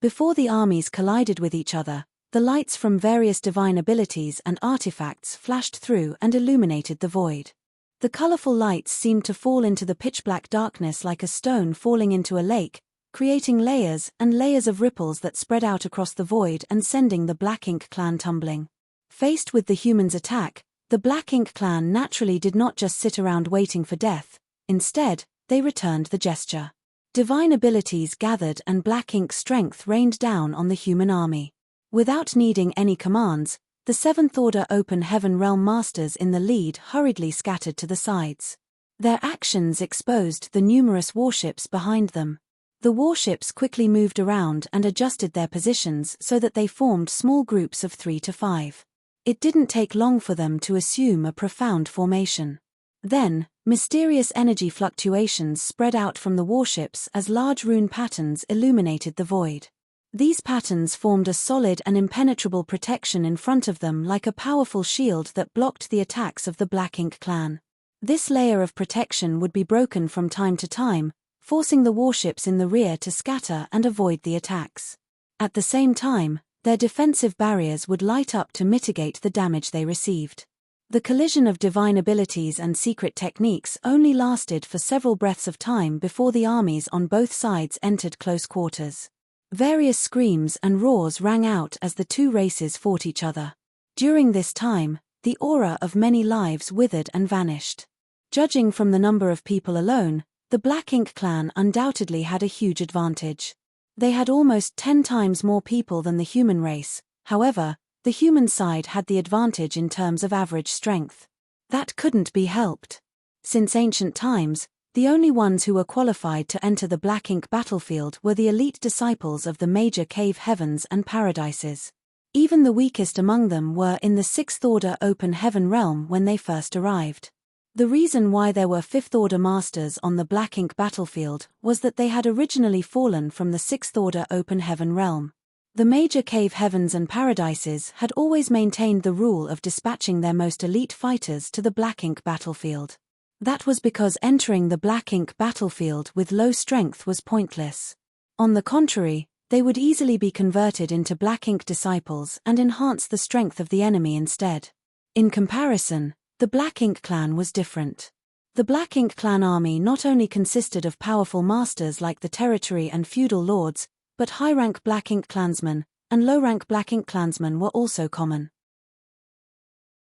Before the armies collided with each other, the lights from various divine abilities and artifacts flashed through and illuminated the void. The colorful lights seemed to fall into the pitch-black darkness like a stone falling into a lake, creating layers and layers of ripples that spread out across the void and sending the Black Ink clan tumbling. Faced with the humans' attack, the Black Ink clan naturally did not just sit around waiting for death. Instead, they returned the gesture. Divine abilities gathered and black ink strength rained down on the human army. Without needing any commands, the 7th Order Open Heaven realm masters in the lead hurriedly scattered to the sides. Their actions exposed the numerous warships behind them. The warships quickly moved around and adjusted their positions so that they formed small groups of 3 to 5. It didn't take long for them to assume a profound formation. Then, mysterious energy fluctuations spread out from the warships as large rune patterns illuminated the void. These patterns formed a solid and impenetrable protection in front of them like a powerful shield that blocked the attacks of the Black Ink clan. This layer of protection would be broken from time to time, forcing the warships in the rear to scatter and avoid the attacks. At the same time, their defensive barriers would light up to mitigate the damage they received. The collision of divine abilities and secret techniques only lasted for several breaths of time before the armies on both sides entered close quarters. Various screams and roars rang out as the two races fought each other. During this time, the aura of many lives withered and vanished. Judging from the number of people alone, the Black Ink clan undoubtedly had a huge advantage. They had almost 10 times more people than the human race. However, the human side had the advantage in terms of average strength. That couldn't be helped. Since ancient times, the only ones who were qualified to enter the Black Ink battlefield were the elite disciples of the major cave heavens and paradises. Even the weakest among them were in the 6th Order Open Heaven realm when they first arrived. The reason why there were 5th Order masters on the Black Ink battlefield was that they had originally fallen from the 6th Order Open Heaven realm. The major cave heavens and paradises had always maintained the rule of dispatching their most elite fighters to the Black Ink battlefield. That was because entering the Black Ink battlefield with low strength was pointless. On the contrary, they would easily be converted into Black Ink disciples and enhance the strength of the enemy instead. In comparison, the Black Ink clan was different. The Black Ink clan army not only consisted of powerful masters like the territory and feudal lords, but high-rank Black Ink clansmen and low-rank Black Ink clansmen were also common.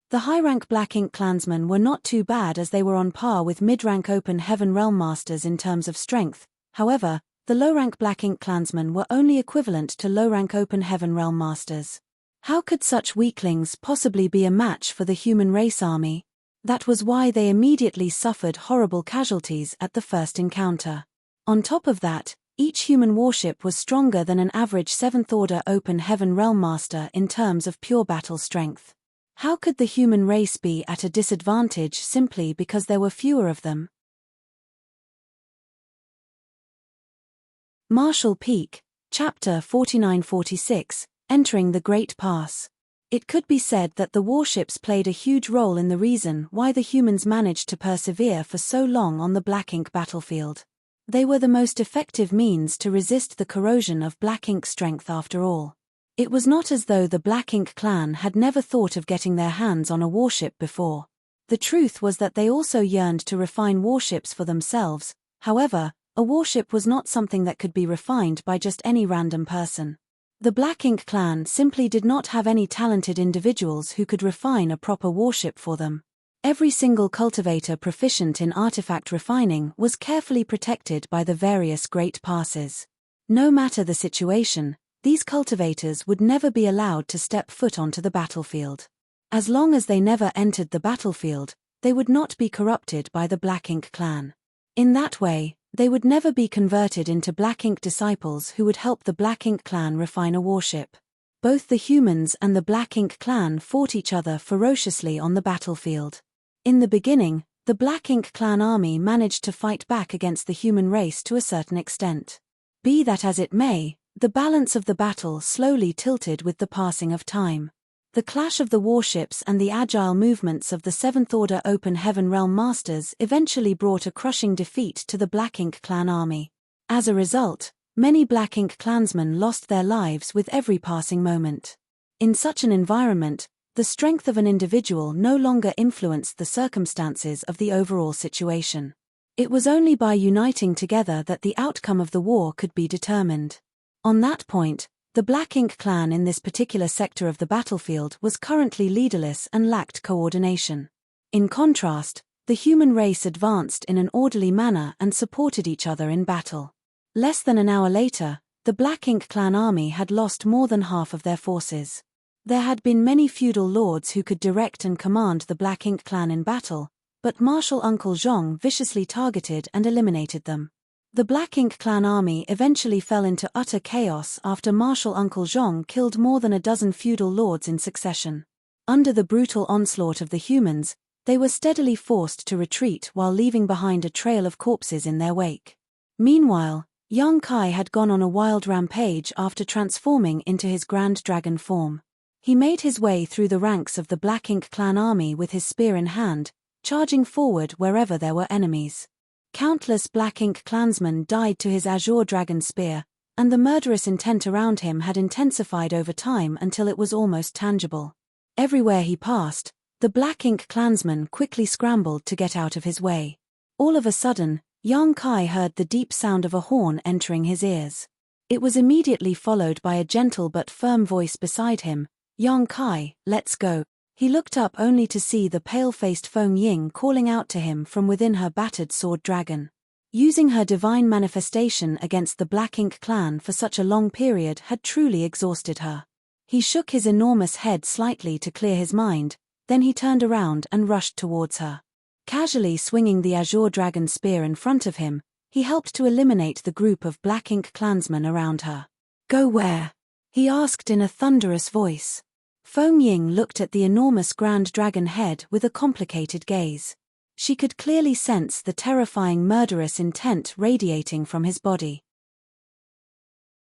The high-rank Black Ink clansmen were not too bad as they were on par with mid-rank Open Heaven realm masters in terms of strength. However, the low-rank Black Ink clansmen were only equivalent to low-rank Open Heaven Realm Masters. How could such weaklings possibly be a match for the human race army? That was why they immediately suffered horrible casualties at the first encounter. On top of that, each human warship was stronger than an average 7th Order Open Heaven Realm Master in terms of pure battle strength. How could the human race be at a disadvantage simply because there were fewer of them? Marshall Peak, Chapter 49-46, Entering the Great Pass. It could be said that the warships played a huge role in the reason why the humans managed to persevere for so long on the Black Ink battlefield. They were the most effective means to resist the corrosion of Black Ink strength after all. It was not as though the Black Ink clan had never thought of getting their hands on a warship before. The truth was that they also yearned to refine warships for themselves. However, a warship was not something that could be refined by just any random person. The Black Ink clan simply did not have any talented individuals who could refine a proper warship for them. Every single cultivator proficient in artifact refining was carefully protected by the various great passes. No matter the situation, these cultivators would never be allowed to step foot onto the battlefield. As long as they never entered the battlefield, they would not be corrupted by the Black Ink clan. In that way, they would never be converted into Black Ink disciples who would help the Black Ink clan refine a warship. Both the humans and the Black Ink clan fought each other ferociously on the battlefield. In the beginning, the Black Ink clan army managed to fight back against the human race to a certain extent. Be that as it may, the balance of the battle slowly tilted with the passing of time. The clash of the warships and the agile movements of the 7th Order Open Heaven Realm Masters eventually brought a crushing defeat to the Black Ink clan army. As a result, many Black Ink clansmen lost their lives with every passing moment. In such an environment, the strength of an individual no longer influenced the circumstances of the overall situation. It was only by uniting together that the outcome of the war could be determined. On that point, the Black Ink clan in this particular sector of the battlefield was currently leaderless and lacked coordination. In contrast, the human race advanced in an orderly manner and supported each other in battle. Less than an hour later, the Black Ink clan army had lost more than half of their forces. There had been many feudal lords who could direct and command the Black Ink clan in battle, but Marshal Uncle Zhong viciously targeted and eliminated them. The Black Ink clan army eventually fell into utter chaos after Marshal Uncle Zhong killed more than a dozen feudal lords in succession. Under the brutal onslaught of the humans, they were steadily forced to retreat while leaving behind a trail of corpses in their wake. Meanwhile, Yang Kai had gone on a wild rampage after transforming into his Grand Dragon form. He made his way through the ranks of the Black Ink clan army with his spear in hand, charging forward wherever there were enemies. Countless Black Ink clansmen died to his Azure Dragon spear, and the murderous intent around him had intensified over time until it was almost tangible. Everywhere he passed, the Black Ink clansmen quickly scrambled to get out of his way. All of a sudden, Yang Kai heard the deep sound of a horn entering his ears. It was immediately followed by a gentle but firm voice beside him. "Yang Kai, let's go." He looked up only to see the pale-faced Feng Ying calling out to him from within her battered sword dragon. Using her divine manifestation against the Black Ink clan for such a long period had truly exhausted her. He shook his enormous head slightly to clear his mind, then he turned around and rushed towards her. Casually swinging the Azure Dragon spear in front of him, he helped to eliminate the group of Black Ink clansmen around her. "Go where?" he asked in a thunderous voice. Feng Ying looked at the enormous Grand Dragon head with a complicated gaze. She could clearly sense the terrifying murderous intent radiating from his body.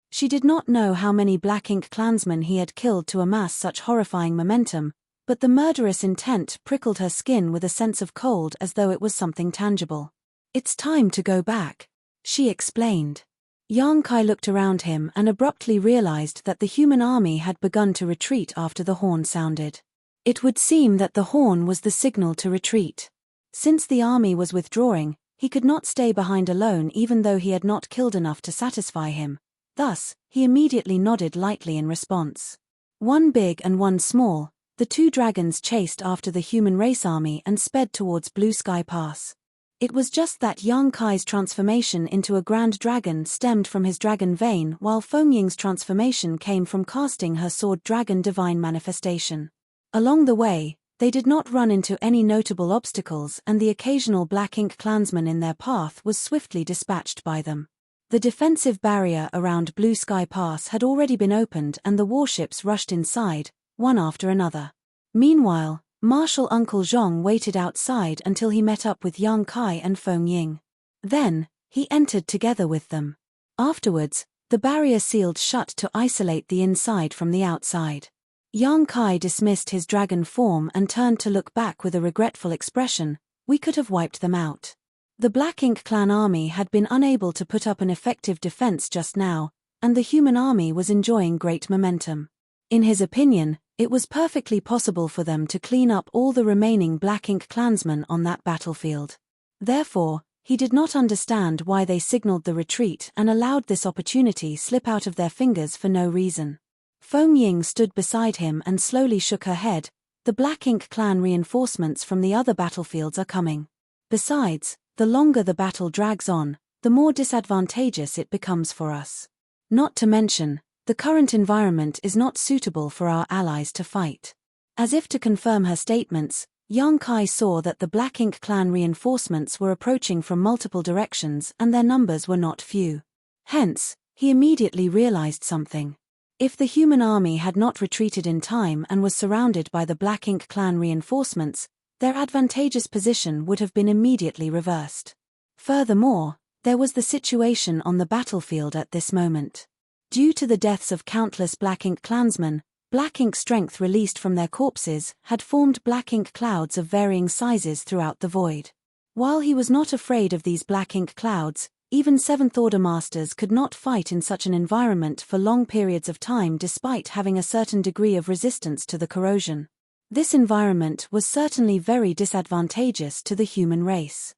She did not know how many Black Ink clansmen he had killed to amass such horrifying momentum, but the murderous intent prickled her skin with a sense of cold as though it was something tangible. "It's time to go back," she explained. Yang Kai looked around him and abruptly realized that the human army had begun to retreat after the horn sounded. It would seem that the horn was the signal to retreat. Since the army was withdrawing, he could not stay behind alone even though he had not killed enough to satisfy him. Thus, he immediately nodded lightly in response. One big and one small, the two dragons chased after the human race army and sped towards Blue Sky Pass. It was just that Yang Kai's transformation into a grand dragon stemmed from his dragon vein, while Feng Ying's transformation came from casting her sword dragon divine manifestation. Along the way, they did not run into any notable obstacles, and the occasional Black Ink clansman in their path was swiftly dispatched by them. The defensive barrier around Blue Sky Pass had already been opened and the warships rushed inside, one after another. Meanwhile, Marshal Uncle Zhong waited outside until he met up with Yang Kai and Feng Ying. Then, he entered together with them. Afterwards, the barrier sealed shut to isolate the inside from the outside. Yang Kai dismissed his dragon form and turned to look back with a regretful expression. We could have wiped them out. The Black Ink clan army had been unable to put up an effective defense just now, and the human army was enjoying great momentum. In his opinion, it was perfectly possible for them to clean up all the remaining Black Ink clansmen on that battlefield. Therefore, he did not understand why they signaled the retreat and allowed this opportunity slip out of their fingers for no reason. Feng Ying stood beside him and slowly shook her head. The Black Ink clan reinforcements from the other battlefields are coming. Besides, the longer the battle drags on, the more disadvantageous it becomes for us. Not to mention, the current environment is not suitable for our allies to fight. As if to confirm her statements, Yang Kai saw that the Black Ink clan reinforcements were approaching from multiple directions and their numbers were not few. Hence, he immediately realized something. If the human army had not retreated in time and was surrounded by the Black Ink clan reinforcements, their advantageous position would have been immediately reversed. Furthermore, there was the situation on the battlefield at this moment. Due to the deaths of countless Black Ink clansmen, Black Ink strength released from their corpses had formed Black Ink clouds of varying sizes throughout the void. While he was not afraid of these Black Ink clouds, even Seventh Order Masters could not fight in such an environment for long periods of time despite having a certain degree of resistance to the corrosion. This environment was certainly very disadvantageous to the human race.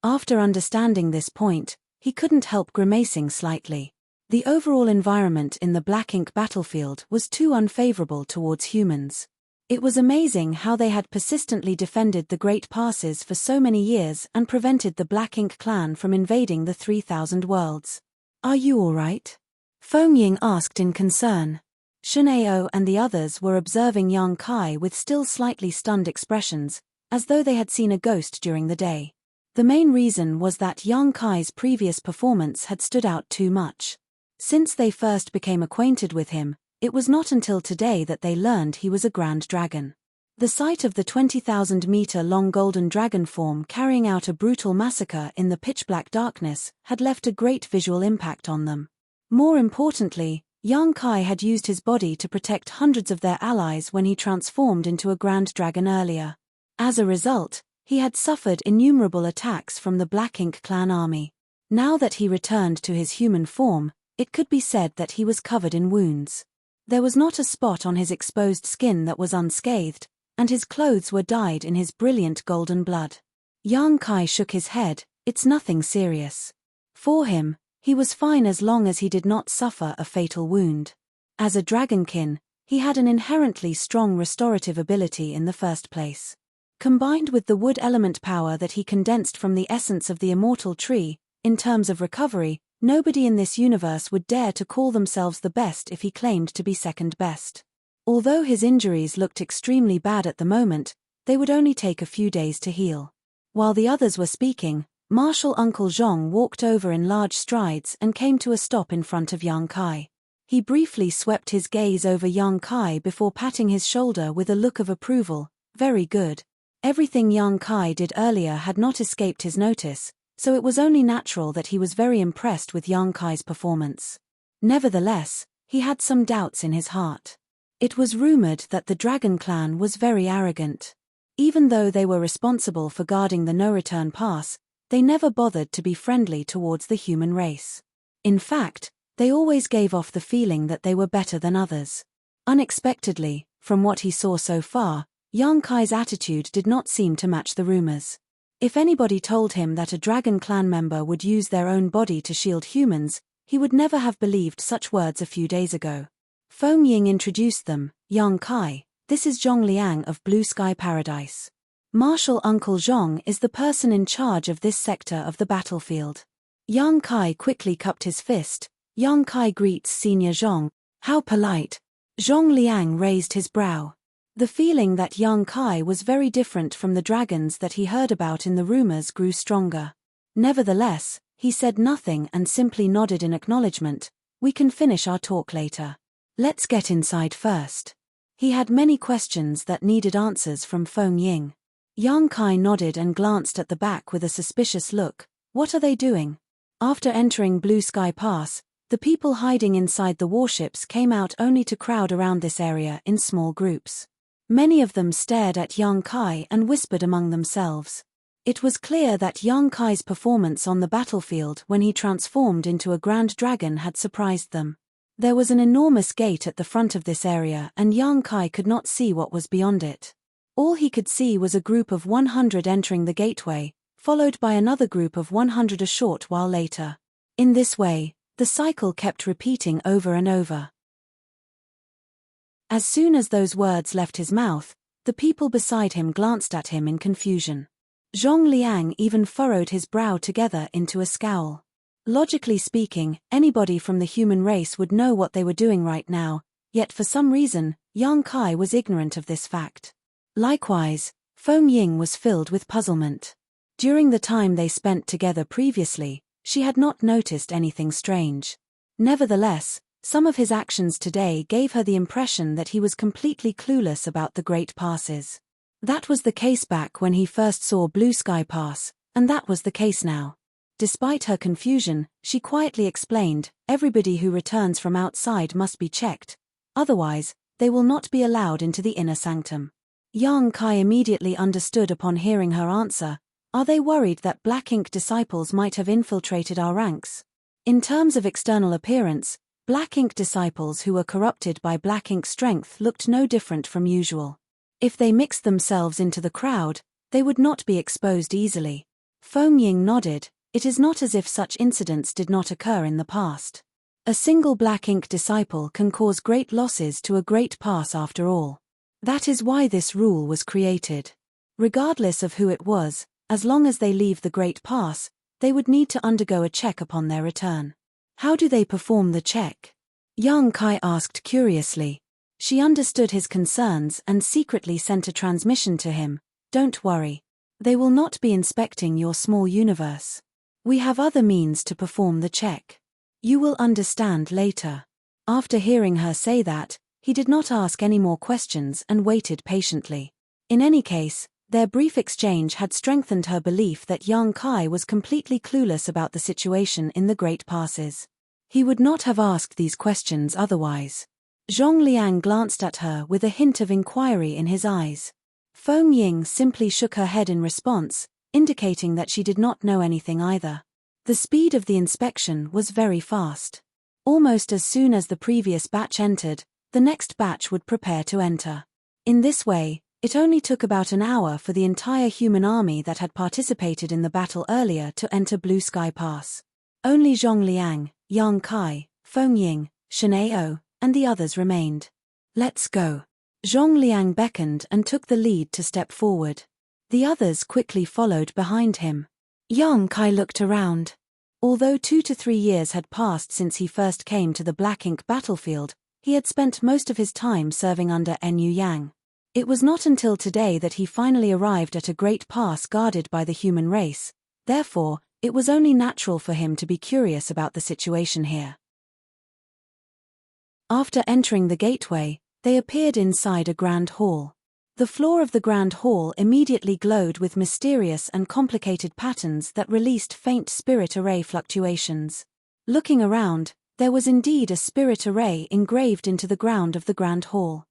After understanding this point, he couldn't help grimacing slightly. The overall environment in the Black Ink battlefield was too unfavorable towards humans. It was amazing how they had persistently defended the Great Passes for so many years and prevented the Black Ink clan from invading the 3,000 worlds. Are you all right? Feng Ying asked in concern. Shun'eo and the others were observing Yang Kai with still slightly stunned expressions, as though they had seen a ghost during the day. The main reason was that Yang Kai's previous performance had stood out too much. Since they first became acquainted with him, it was not until today that they learned he was a grand dragon. The sight of the 20,000-meter-long golden dragon form carrying out a brutal massacre in the pitch-black darkness had left a great visual impact on them. More importantly, Yang Kai had used his body to protect hundreds of their allies when he transformed into a grand dragon earlier. As a result, he had suffered innumerable attacks from the Black Ink clan army. Now that he returned to his human form, it could be said that he was covered in wounds. There was not a spot on his exposed skin that was unscathed, and his clothes were dyed in his brilliant golden blood. Yang Kai shook his head. It's nothing serious. For him, he was fine as long as he did not suffer a fatal wound. As a dragonkin, he had an inherently strong restorative ability in the first place. Combined with the wood element power that he condensed from the essence of the immortal tree, in terms of recovery, nobody in this universe would dare to call themselves the best if he claimed to be second best. Although his injuries looked extremely bad at the moment, they would only take a few days to heal. While the others were speaking, Marshal Uncle Zhong walked over in large strides and came to a stop in front of Yang Kai. He briefly swept his gaze over Yang Kai before patting his shoulder with a look of approval. Very good. Everything Yang Kai did earlier had not escaped his notice, so it was only natural that he was very impressed with Yang Kai's performance. Nevertheless, he had some doubts in his heart. It was rumored that the Dragon Clan was very arrogant. Even though they were responsible for guarding the no-return pass, they never bothered to be friendly towards the human race. In fact, they always gave off the feeling that they were better than others. Unexpectedly, from what he saw so far, Yang Kai's attitude did not seem to match the rumors. If anybody told him that a Dragon Clan member would use their own body to shield humans, he would never have believed such words a few days ago. Feng Ying introduced them. Yang Kai, this is Zhong Liang of Blue Sky Paradise. Marshal Uncle Zhong is the person in charge of this sector of the battlefield. Yang Kai quickly cupped his fist. Yang Kai greets Senior Zhong. How polite. Zhong Liang raised his brow. The feeling that Yang Kai was very different from the dragons that he heard about in the rumors grew stronger. Nevertheless, he said nothing and simply nodded in acknowledgement. We can finish our talk later. Let's get inside first. He had many questions that needed answers from Feng Ying. Yang Kai nodded and glanced at the back with a suspicious look. What are they doing? After entering Blue Sky Pass, the people hiding inside the warships came out only to crowd around this area in small groups. Many of them stared at Yang Kai and whispered among themselves. It was clear that Yang Kai's performance on the battlefield when he transformed into a grand dragon had surprised them. There was an enormous gate at the front of this area and Yang Kai could not see what was beyond it. All he could see was a group of 100 entering the gateway, followed by another group of 100 a short while later. In this way, the cycle kept repeating over and over. As soon as those words left his mouth, the people beside him glanced at him in confusion. Zhong Liang even furrowed his brow together into a scowl. Logically speaking, anybody from the human race would know what they were doing right now, yet for some reason, Yang Kai was ignorant of this fact. Likewise, Feng Ying was filled with puzzlement. During the time they spent together previously, she had not noticed anything strange. Nevertheless, some of his actions today gave her the impression that he was completely clueless about the Great Passes. That was the case back when he first saw Blue Sky Pass, and that was the case now. Despite her confusion, she quietly explained, everybody who returns from outside must be checked, otherwise, they will not be allowed into the inner sanctum. Yang Kai immediately understood upon hearing her answer. Are they worried that Black Ink disciples might have infiltrated our ranks? In terms of external appearance, Black Ink disciples who were corrupted by Black Ink strength looked no different from usual. If they mixed themselves into the crowd, they would not be exposed easily. Feng Ying nodded. It is not as if such incidents did not occur in the past. A single Black Ink disciple can cause great losses to a great pass after all. That is why this rule was created. Regardless of who it was, as long as they leave the Great Pass, they would need to undergo a check upon their return. How do they perform the check? Yang Kai asked curiously. She understood his concerns and secretly sent a transmission to him. Don't worry. They will not be inspecting your small universe. We have other means to perform the check. You will understand later. After hearing her say that, he did not ask any more questions and waited patiently. In any case, their brief exchange had strengthened her belief that Yang Kai was completely clueless about the situation in the Great Passes. He would not have asked these questions otherwise. Zhong Liang glanced at her with a hint of inquiry in his eyes. Feng Ying simply shook her head in response, indicating that she did not know anything either. The speed of the inspection was very fast. Almost as soon as the previous batch entered, the next batch would prepare to enter. In this way, it only took about an hour for the entire human army that had participated in the battle earlier to enter Blue Sky Pass. Only Zhong Liang, Yang Kai, Feng Ying, Shenao, and the others remained. Let's go. Zhong Liang beckoned and took the lead to step forward. The others quickly followed behind him. Yang Kai looked around. Although 2 to 3 years had passed since he first came to the Black Ink battlefield, he had spent most of his time serving under Nu Yang. It was not until today that he finally arrived at a great pass guarded by the human race, therefore, it was only natural for him to be curious about the situation here. After entering the gateway, they appeared inside a grand hall. The floor of the grand hall immediately glowed with mysterious and complicated patterns that released faint spirit array fluctuations. Looking around, there was indeed a spirit array engraved into the ground of the grand hall.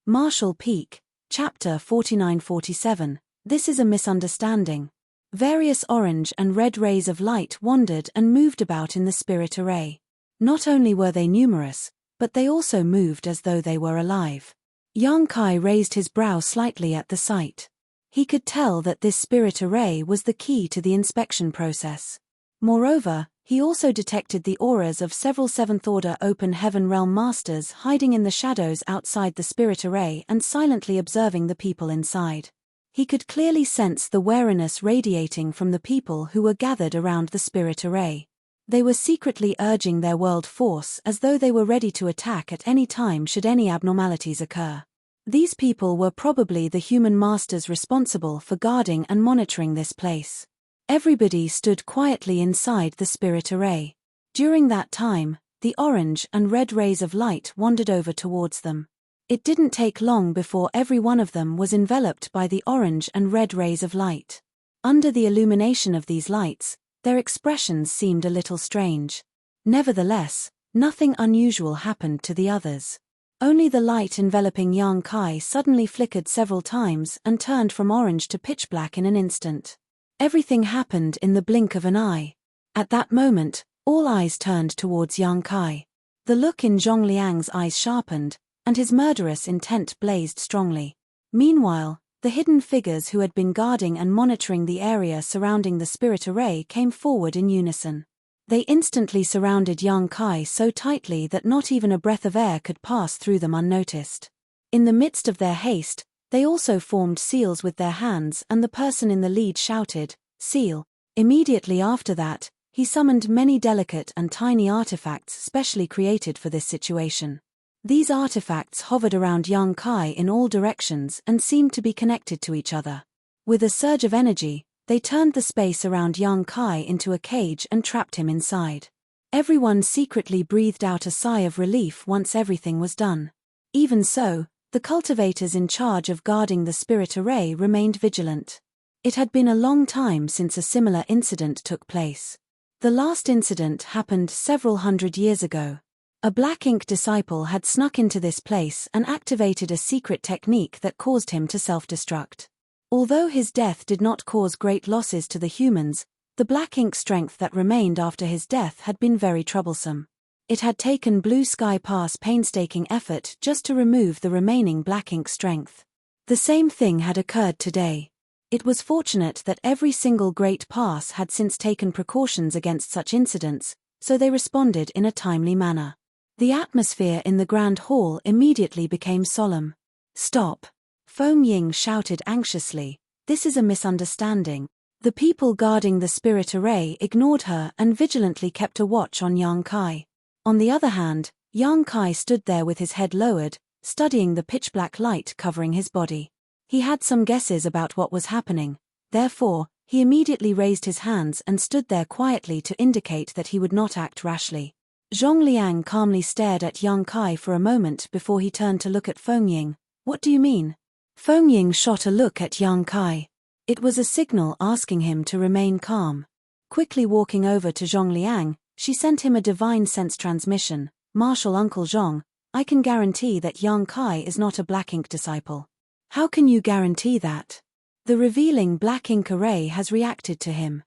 Marshall Peak, Chapter 49-47, This is a misunderstanding. Various orange and red rays of light wandered and moved about in the spirit array. Not only were they numerous, but they also moved as though they were alive. Yang Kai raised his brow slightly at the sight. He could tell that this spirit array was the key to the inspection process. Moreover, He also detected the auras of several Seventh-Order Open Heaven Realm Masters hiding in the shadows outside the spirit array and silently observing the people inside. He could clearly sense the wariness radiating from the people who were gathered around the spirit array. They were secretly urging their world force as though they were ready to attack at any time should any abnormalities occur. These people were probably the human masters responsible for guarding and monitoring this place. Everybody stood quietly inside the spirit array. During that time, the orange and red rays of light wandered over towards them. It didn't take long before every one of them was enveloped by the orange and red rays of light. Under the illumination of these lights, their expressions seemed a little strange. Nevertheless, nothing unusual happened to the others. Only the light enveloping Yang Kai suddenly flickered several times and turned from orange to pitch black in an instant. Everything happened in the blink of an eye. At that moment, all eyes turned towards Yang Kai. The look in Zhong Liang's eyes sharpened, and his murderous intent blazed strongly. Meanwhile, the hidden figures who had been guarding and monitoring the area surrounding the spirit array came forward in unison. They instantly surrounded Yang Kai so tightly that not even a breath of air could pass through them unnoticed. In the midst of their haste, they also formed seals with their hands, and the person in the lead shouted, "Seal." Immediately after that, he summoned many delicate and tiny artifacts specially created for this situation. These artifacts hovered around Yang Kai in all directions and seemed to be connected to each other. With a surge of energy, they turned the space around Yang Kai into a cage and trapped him inside. Everyone secretly breathed out a sigh of relief once everything was done. Even so, the cultivators in charge of guarding the spirit array remained vigilant. It had been a long time since a similar incident took place. The last incident happened several hundred years ago. A black ink disciple had snuck into this place and activated a secret technique that caused him to self-destruct. Although his death did not cause great losses to the humans, the black ink strength that remained after his death had been very troublesome. It had taken Blue Sky Pass painstaking effort just to remove the remaining black ink strength. The same thing had occurred today. It was fortunate that every single Great Pass had since taken precautions against such incidents, so they responded in a timely manner. The atmosphere in the Grand Hall immediately became solemn. "Stop!" Feng Ying shouted anxiously. "This is a misunderstanding." The people guarding the spirit array ignored her and vigilantly kept a watch on Yang Kai. On the other hand, Yang Kai stood there with his head lowered, studying the pitch-black light covering his body. He had some guesses about what was happening, therefore, he immediately raised his hands and stood there quietly to indicate that he would not act rashly. Zhong Liang calmly stared at Yang Kai for a moment before he turned to look at Feng Ying. "What do you mean?" Feng Ying shot a look at Yang Kai. It was a signal asking him to remain calm. Quickly walking over to Zhong Liang, she sent him a divine sense transmission. "Martial Uncle Zhong, I can guarantee that Yang Kai is not a black ink disciple." "How can you guarantee that?" "The revealing black ink array has reacted to him."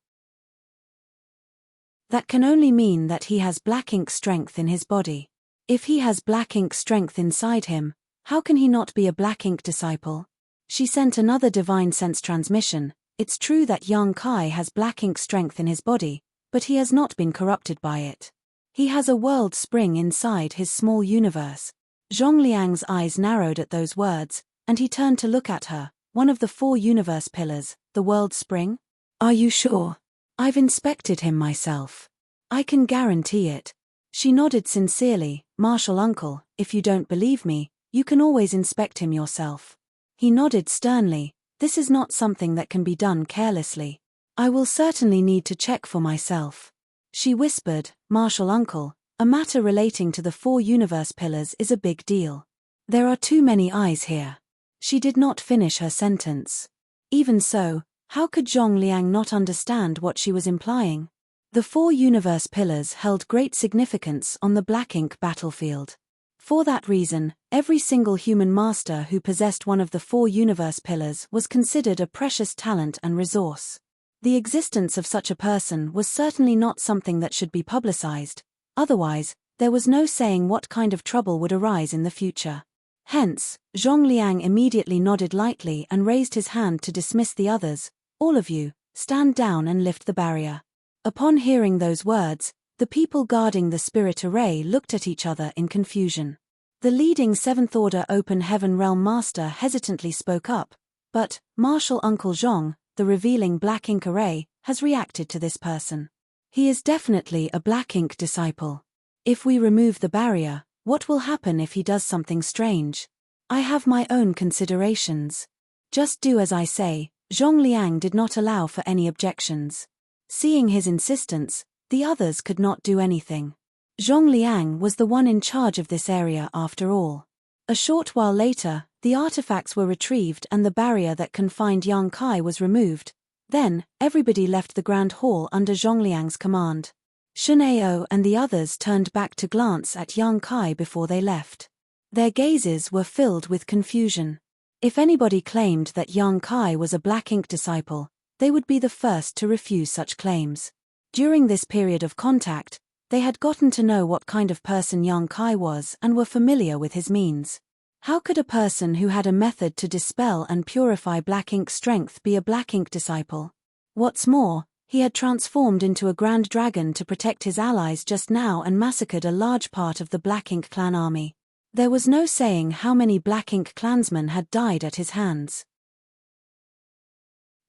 "That can only mean that he has black ink strength in his body. If he has black ink strength inside him, how can he not be a black ink disciple?" She sent another divine sense transmission. "It's true that Yang Kai has black ink strength in his body, but he has not been corrupted by it. He has a world spring inside his small universe." Zhong Liang's eyes narrowed at those words, and he turned to look at her. "One of the 4 universe pillars, the world spring? Are you sure?" "I've inspected him myself. I can guarantee it." She nodded sincerely. "Martial Uncle, if you don't believe me, you can always inspect him yourself." He nodded sternly. "This is not something that can be done carelessly. I will certainly need to check for myself." She whispered, "Martial Uncle, a matter relating to the 4 universe pillars is a big deal. There are too many eyes here." She did not finish her sentence. Even so, how could Zhong Liang not understand what she was implying? The 4 universe pillars held great significance on the black ink battlefield. For that reason, every single human master who possessed one of the 4 universe pillars was considered a precious talent and resource. The existence of such a person was certainly not something that should be publicized, otherwise, there was no saying what kind of trouble would arise in the future. Hence, Zhong Liang immediately nodded lightly and raised his hand to dismiss the others. "All of you, stand down and lift the barrier." Upon hearing those words, the people guarding the spirit array looked at each other in confusion. The leading 7th Order Open Heaven Realm Master hesitantly spoke up, but Martial Uncle Zhong, the revealing black ink array, has reacted to this person. He is definitely a black ink disciple. If we remove the barrier, what will happen if he does something strange? I have my own considerations. Just do as I say. Zhong Liang did not allow for any objections. Seeing his insistence, the others could not do anything. Zhong Liang was the one in charge of this area after all. A short while later, the artifacts were retrieved and the barrier that confined Yang Kai was removed. Then, everybody left the Grand Hall under Zhong Liang's command. Shen Ao and the others turned back to glance at Yang Kai before they left. Their gazes were filled with confusion. If anybody claimed that Yang Kai was a black ink disciple, they would be the first to refuse such claims. During this period of contact, they had gotten to know what kind of person Yang Kai was and were familiar with his means. How could a person who had a method to dispel and purify black ink strength be a black ink disciple? What's more, he had transformed into a grand dragon to protect his allies just now and massacred a large part of the Black Ink clan army. There was no saying how many Black Ink clansmen had died at his hands.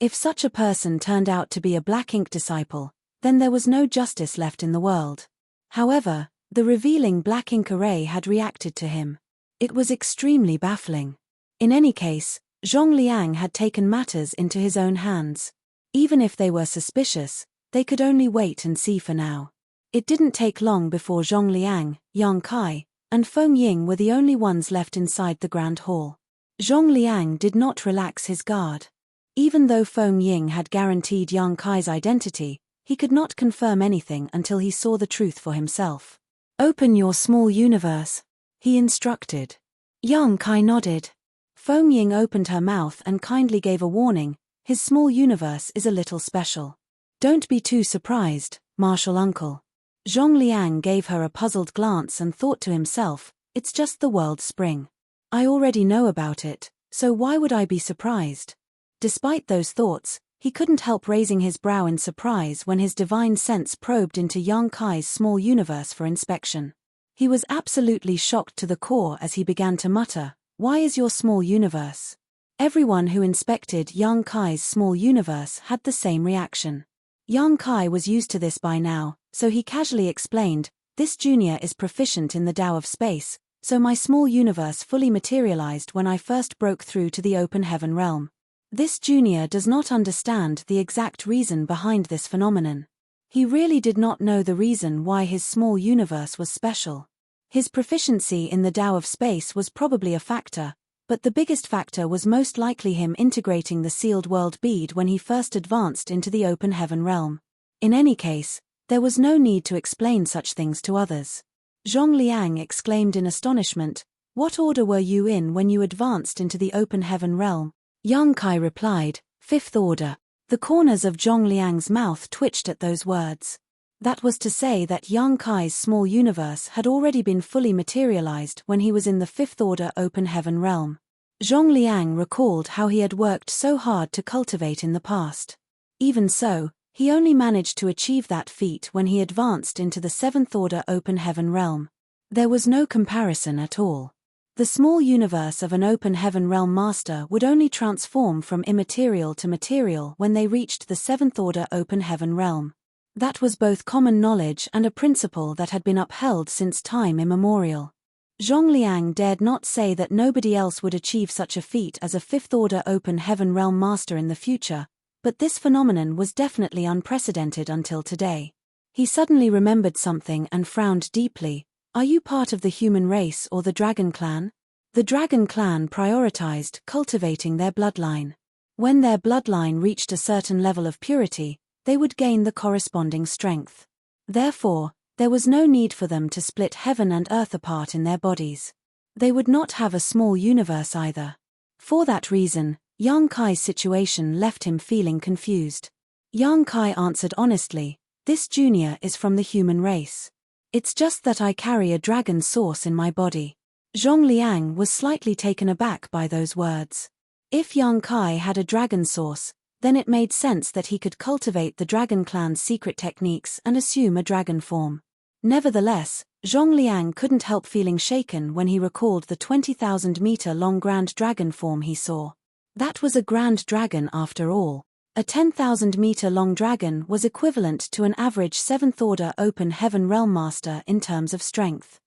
If such a person turned out to be a Black Ink disciple, then there was no justice left in the world. However, the revealing Black Ink array had reacted to him. It was extremely baffling. In any case, Zhong Liang had taken matters into his own hands. Even if they were suspicious, they could only wait and see for now. It didn't take long before Zhong Liang, Yang Kai, and Feng Ying were the only ones left inside the Grand Hall. Zhong Liang did not relax his guard. Even though Feng Ying had guaranteed Yang Kai's identity, he could not confirm anything until he saw the truth for himself. "Open your small universe," he instructed. Yang Kai nodded. Feng Ying opened her mouth and kindly gave a warning. His small universe is a little special. Don't be too surprised, Martial Uncle. Zhong Liang gave her a puzzled glance and thought to himself, it's just the world spring. I already know about it, so why would I be surprised? Despite those thoughts, he couldn't help raising his brow in surprise when his divine sense probed into Yang Kai's small universe for inspection. He was absolutely shocked to the core as he began to mutter, "Why is your small universe?" Everyone who inspected Yang Kai's small universe had the same reaction. Yang Kai was used to this by now, so he casually explained, "This junior is proficient in the Tao of space, so my small universe fully materialized when I first broke through to the open heaven realm. This junior does not understand the exact reason behind this phenomenon. He really did not know the reason why his small universe was special. His proficiency in the Tao of space was probably a factor, but the biggest factor was most likely him integrating the sealed world bead when he first advanced into the open heaven realm. In any case, there was no need to explain such things to others." Zhong Liang exclaimed in astonishment, "What order were you in when you advanced into the open heaven realm?" Yang Kai replied, "5th Order." The corners of Zhong Liang's mouth twitched at those words. That was to say that Yang Kai's small universe had already been fully materialized when he was in the 5th Order open heaven realm. Zhong Liang recalled how he had worked so hard to cultivate in the past. Even so, he only managed to achieve that feat when he advanced into the 7th Order open heaven realm. There was no comparison at all. The small universe of an open heaven realm master would only transform from immaterial to material when they reached the 7th Order open heaven realm. That was both common knowledge and a principle that had been upheld since time immemorial. Zhong Liang dared not say that nobody else would achieve such a feat as a 5th Order open heaven realm master in the future, but this phenomenon was definitely unprecedented until today. He suddenly remembered something and frowned deeply. "Are you part of the human race or the Dragon Clan?" The Dragon Clan prioritized cultivating their bloodline. When their bloodline reached a certain level of purity, they would gain the corresponding strength. Therefore, there was no need for them to split heaven and earth apart in their bodies. They would not have a small universe either. For that reason, Yang Kai's situation left him feeling confused. Yang Kai answered honestly, "This junior is from the human race. It's just that I carry a dragon source in my body." Zhong Liang was slightly taken aback by those words. If Yang Kai had a dragon source, Then it made sense that he could cultivate the dragon clan's secret techniques and assume a dragon form. Nevertheless, Zhongliang couldn't help feeling shaken when he recalled the 20,000-meter-long grand dragon form he saw. That was a grand dragon after all. A 10,000-meter-long dragon was equivalent to an average 7th-order open heaven realm master in terms of strength.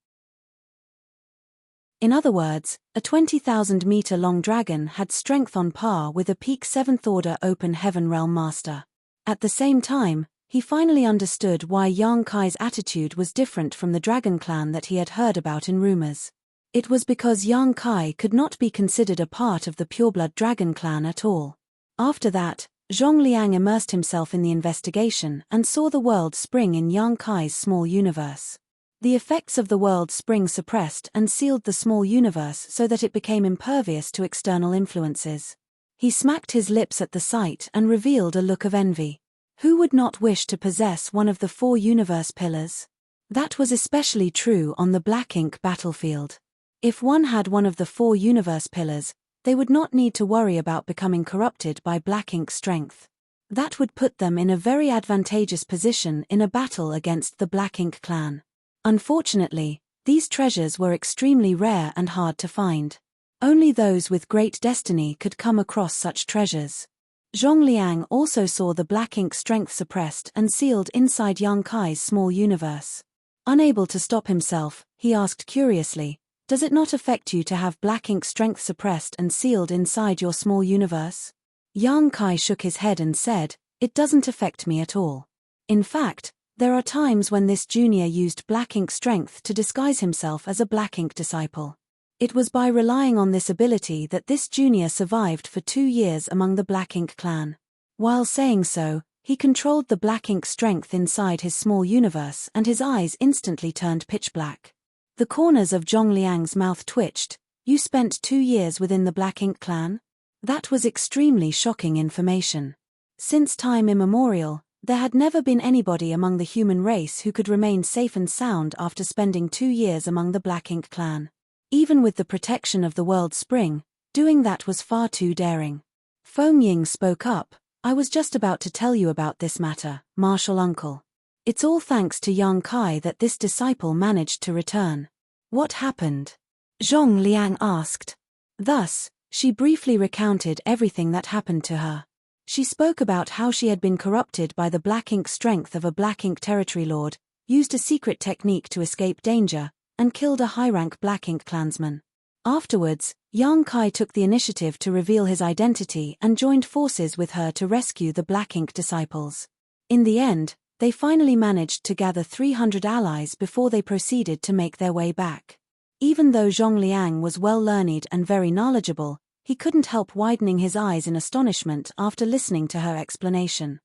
In other words, a 20,000-meter-long dragon had strength on par with a peak 7th-order open heaven realm master. At the same time, he finally understood why Yang Kai's attitude was different from the dragon clan that he had heard about in rumors. It was because Yang Kai could not be considered a part of the pureblood dragon clan at all. After that, Zhongliang immersed himself in the investigation and saw the world spring in Yang Kai's small universe. The effects of the world spring suppressed and sealed the small universe so that it became impervious to external influences. He smacked his lips at the sight and revealed a look of envy. Who would not wish to possess one of the 4 universe pillars? That was especially true on the Black Ink battlefield. If one had one of the 4 universe pillars, they would not need to worry about becoming corrupted by Black Ink's strength. That would put them in a very advantageous position in a battle against the Black Ink clan. Unfortunately, these treasures were extremely rare and hard to find. Only those with great destiny could come across such treasures. Zhongliang also saw the Black Ink strength suppressed and sealed inside Yang Kai's small universe. Unable to stop himself, he asked curiously, "Does it not affect you to have Black Ink strength suppressed and sealed inside your small universe?" Yang Kai shook his head and said, "It doesn't affect me at all. In fact, there are times when this junior used Black Ink strength to disguise himself as a Black Ink disciple. It was by relying on this ability that this junior survived for 2 years among the Black Ink clan. While saying so, he controlled the Black Ink strength inside his small universe and his eyes instantly turned pitch black. The corners of Zhongliang's mouth twitched. "You spent 2 years within the Black Ink clan?" That was extremely shocking information. Since time immemorial, there had never been anybody among the human race who could remain safe and sound after spending 2 years among the Black Ink clan. Even with the protection of the world spring, doing that was far too daring. Feng Ying spoke up, "I was just about to tell you about this matter, martial uncle. It's all thanks to Yang Kai that this disciple managed to return." "What happened?" Zhongliang asked. Thus, she briefly recounted everything that happened to her. She spoke about how she had been corrupted by the Black Ink strength of a Black Ink territory lord, used a secret technique to escape danger, and killed a high-rank Black Ink clansman. Afterwards, Yang Kai took the initiative to reveal his identity and joined forces with her to rescue the Black Ink disciples. In the end, they finally managed to gather 300 allies before they proceeded to make their way back. Even though Zhongliang was well-learned and very knowledgeable, he couldn't help widening his eyes in astonishment after listening to her explanation.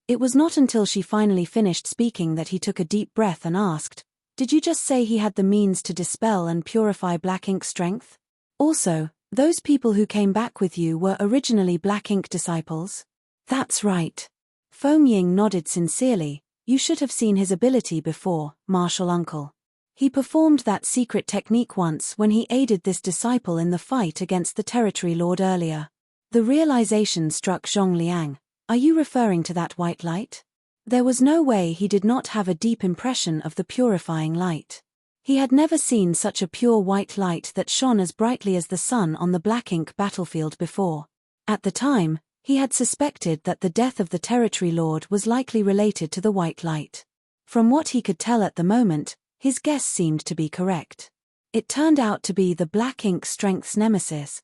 It was not until she finally finished speaking that he took a deep breath and asked, "Did you just say he had the means to dispel and purify Black Ink strength? Also, those people who came back with you were originally Black Ink disciples?" "That's right." Feng Ying nodded sincerely. "You should have seen his ability before, martial uncle. He performed that secret technique once when he aided this disciple in the fight against the territory lord earlier." The realization struck Zhongliang. "Are you referring to that white light?" There was no way he did not have a deep impression of the purifying light. He had never seen such a pure white light that shone as brightly as the sun on the Black Ink battlefield before. At the time, he had suspected that the death of the territory lord was likely related to the white light. From what he could tell at the moment, his guess seemed to be correct. It turned out to be the Black Ink strength's nemesis.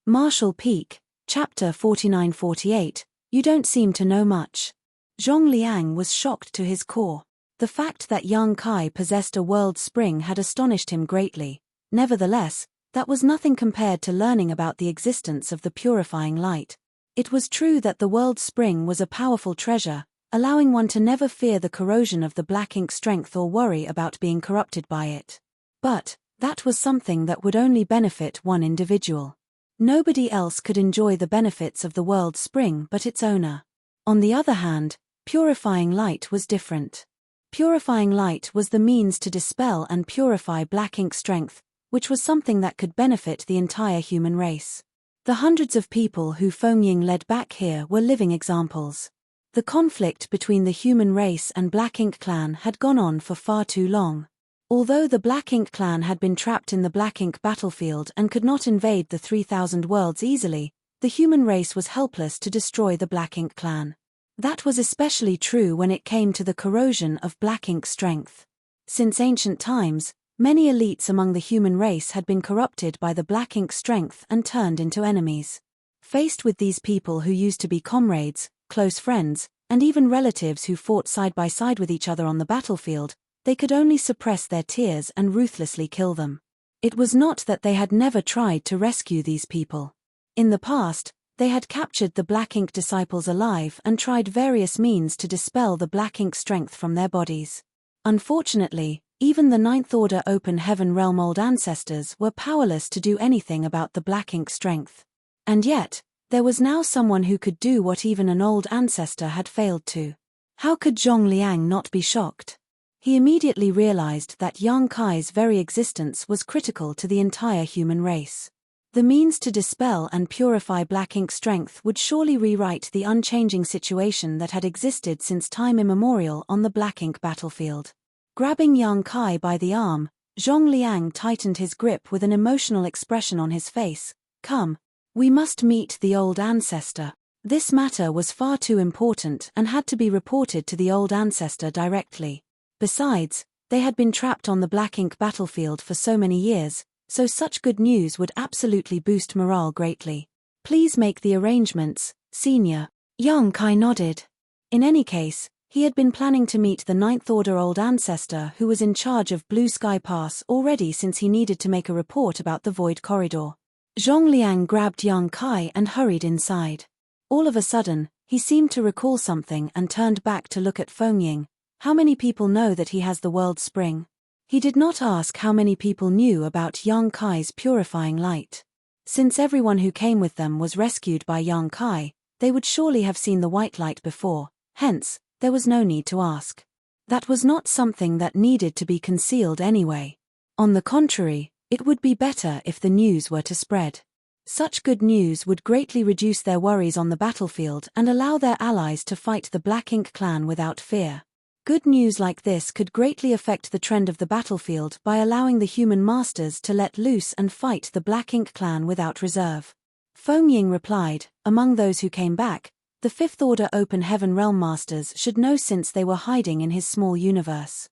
Martial Peak, Chapter 49-48, You don't seem to know much. Zhongliang was shocked to his core. The fact that Yang Kai possessed a world spring had astonished him greatly. Nevertheless, that was nothing compared to learning about the existence of the purifying light. It was true that the world spring was a powerful treasure, allowing one to never fear the corrosion of the Black Ink strength or worry about being corrupted by it. But that was something that would only benefit one individual. Nobody else could enjoy the benefits of the world spring but its owner. On the other hand, purifying light was different. Purifying light was the means to dispel and purify Black Ink strength, which was something that could benefit the entire human race. The hundreds of people who Fengying led back here were living examples. The conflict between the human race and Black Ink Clan had gone on for far too long. Although the Black Ink Clan had been trapped in the Black Ink battlefield and could not invade the 3,000 worlds easily, the human race was helpless to destroy the Black Ink Clan. That was especially true when it came to the corrosion of Black Ink strength. Since ancient times, many elites among the human race had been corrupted by the Black Ink strength and turned into enemies. Faced with these people who used to be comrades, close friends, and even relatives who fought side by side with each other on the battlefield, they could only suppress their tears and ruthlessly kill them. It was not that they had never tried to rescue these people. In the past, they had captured the Black Ink disciples alive and tried various means to dispel the Black Ink strength from their bodies. Unfortunately, even the Ninth Order Open Heaven Realm old ancestors were powerless to do anything about the Black Ink strength. And yet, there was now someone who could do what even an old ancestor had failed to. How could Zhong Liang not be shocked? He immediately realized that Yang Kai's very existence was critical to the entire human race. The means to dispel and purify Black Ink strength would surely rewrite the unchanging situation that had existed since time immemorial on the Black Ink battlefield. Grabbing Yang Kai by the arm, Zhong Liang tightened his grip with an emotional expression on his face. "Come. We must meet the old ancestor." This matter was far too important and had to be reported to the old ancestor directly. Besides, they had been trapped on the Black Ink battlefield for so many years, so such good news would absolutely boost morale greatly. "Please make the arrangements, Senior." Yang Kai nodded. In any case, he had been planning to meet the Ninth Order old ancestor who was in charge of Blue Sky Pass already since he needed to make a report about the Void Corridor. Zhong Liang grabbed Yang Kai and hurried inside. All of a sudden, he seemed to recall something and turned back to look at Fengying. How many people know that he has the world spring? He did not ask how many people knew about Yang Kai's purifying light. Since everyone who came with them was rescued by Yang Kai, they would surely have seen the white light before, hence, there was no need to ask. That was not something that needed to be concealed anyway. On the contrary, it would be better if the news were to spread. Such good news would greatly reduce their worries on the battlefield and allow their allies to fight the Black Ink Clan without fear. Good news like this could greatly affect the trend of the battlefield by allowing the human masters to let loose and fight the Black Ink Clan without reserve. Fengying replied, "Among those who came back, the Fifth Order Open Heaven Realm Masters should know since they were hiding in his small universe."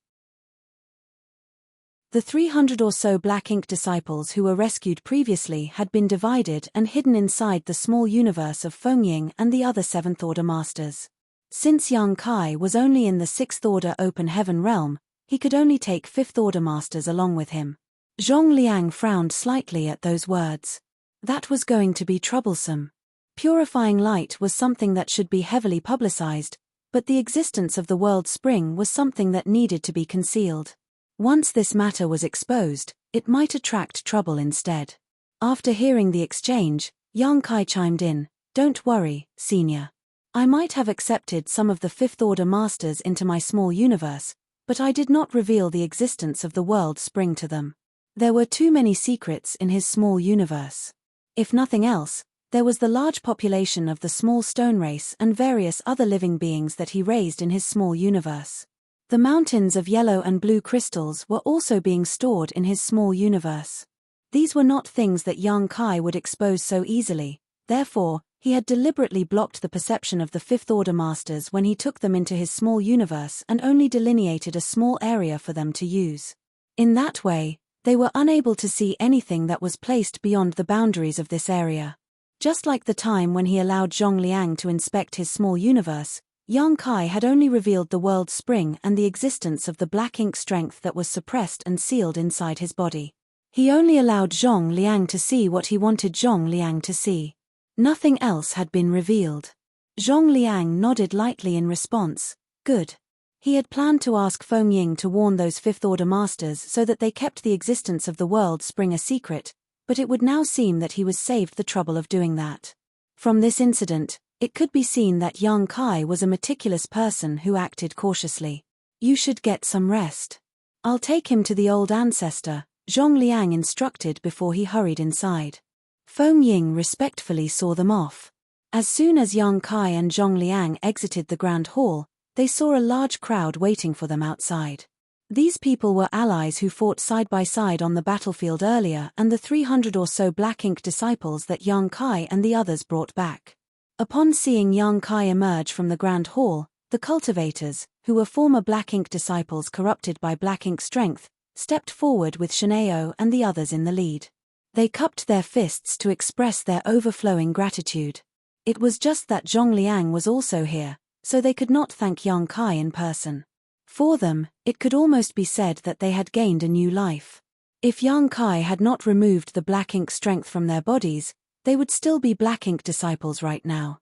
The 300 or so Black Ink disciples who were rescued previously had been divided and hidden inside the small universe of Fengying and the other Seventh Order Masters. Since Yang Kai was only in the Sixth Order Open Heaven Realm, he could only take Fifth Order Masters along with him. Zhong Liang frowned slightly at those words. That was going to be troublesome. Purifying light was something that should be heavily publicized, but the existence of the world spring was something that needed to be concealed. Once this matter was exposed, it might attract trouble instead. After hearing the exchange, Yang Kai chimed in, "Don't worry, Senior. I might have accepted some of the Fifth Order Masters into my small universe, but I did not reveal the existence of the world spring to them. There were too many secrets in his small universe. If nothing else, there was the large population of the small stone race and various other living beings that he raised in his small universe. The mountains of yellow and blue crystals were also being stored in his small universe. These were not things that Yang Kai would expose so easily, therefore, he had deliberately blocked the perception of the Fifth Order Masters when he took them into his small universe and only delineated a small area for them to use. In that way, they were unable to see anything that was placed beyond the boundaries of this area. Just like the time when he allowed Zhong Liang to inspect his small universe, Yang Kai had only revealed the world spring and the existence of the Black Ink strength that was suppressed and sealed inside his body. He only allowed Zhong Liang to see what he wanted Zhong Liang to see. Nothing else had been revealed. Zhong Liang nodded lightly in response. Good. He had planned to ask Fengying to warn those Fifth Order Masters so that they kept the existence of the world spring a secret, but it would now seem that he was saved the trouble of doing that. From this incident, it could be seen that Yang Kai was a meticulous person who acted cautiously. "You should get some rest. I'll take him to the old ancestor," Zhong Liang instructed before he hurried inside. Feng Ying respectfully saw them off. As soon as Yang Kai and Zhong Liang exited the Grand Hall, they saw a large crowd waiting for them outside. These people were allies who fought side by side on the battlefield earlier and the 300 or so Black Ink disciples that Yang Kai and the others brought back. Upon seeing Yang Kai emerge from the Grand Hall, the cultivators, who were former Black Ink disciples corrupted by Black Ink strength, stepped forward with Shineo and the others in the lead. They cupped their fists to express their overflowing gratitude. It was just that Zhong Liang was also here, so they could not thank Yang Kai in person. For them, it could almost be said that they had gained a new life. If Yang Kai had not removed the Black Ink strength from their bodies, they would still be Black Ink disciples right now.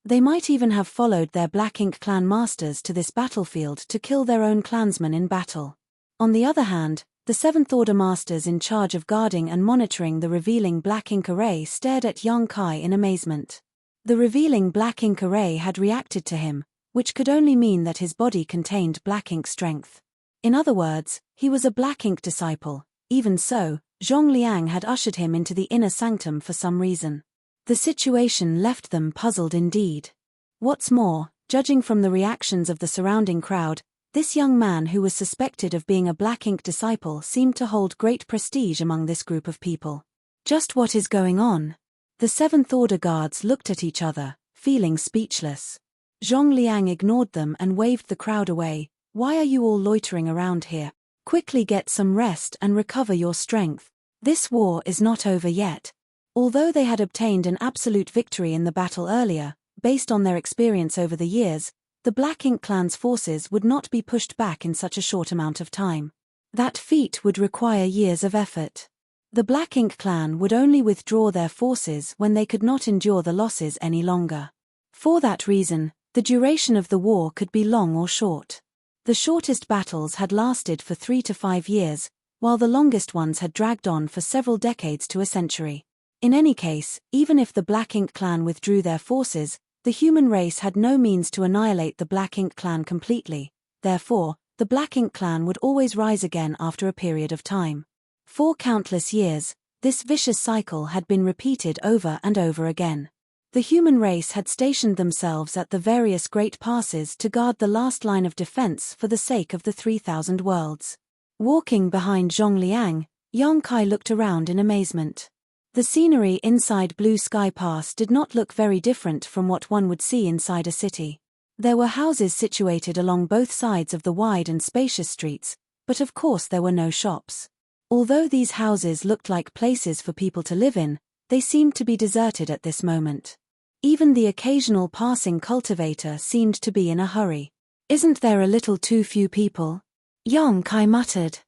They might even have followed their Black Ink clan masters to this battlefield to kill their own clansmen in battle. On the other hand, the Seventh Order masters in charge of guarding and monitoring the revealing Black Ink array stared at Yang Kai in amazement. The revealing Black Ink array had reacted to him, which could only mean that his body contained Black Ink strength. In other words, he was a Black Ink disciple. Even so, Zhong Liang had ushered him into the inner sanctum for some reason. The situation left them puzzled indeed. What's more, judging from the reactions of the surrounding crowd, this young man who was suspected of being a Black Ink disciple seemed to hold great prestige among this group of people. Just what is going on? The Seventh Order guards looked at each other, feeling speechless. Zhong Liang ignored them and waved the crowd away. Why are you all loitering around here? Quickly get some rest and recover your strength. This war is not over yet. Although they had obtained an absolute victory in the battle earlier, based on their experience over the years, the Black Ink clan's forces would not be pushed back in such a short amount of time. That feat would require years of effort. The Black Ink clan would only withdraw their forces when they could not endure the losses any longer. For that reason, the duration of the war could be long or short. The shortest battles had lasted for 3 to 5 years, while the longest ones had dragged on for several decades to a century. In any case, even if the Black Ink clan withdrew their forces, the human race had no means to annihilate the Black Ink clan completely. Therefore, the Black Ink clan would always rise again after a period of time. For countless years, this vicious cycle had been repeated over and over again. The human race had stationed themselves at the various great passes to guard the last line of defense for the sake of the 3,000 worlds. Walking behind Zhong Liang, Yang Kai looked around in amazement. The scenery inside Blue Sky Pass did not look very different from what one would see inside a city. There were houses situated along both sides of the wide and spacious streets, but of course there were no shops. Although these houses looked like places for people to live in, they seemed to be deserted at this moment. Even the occasional passing cultivator seemed to be in a hurry. Isn't there a little too few people? Yang Kai muttered.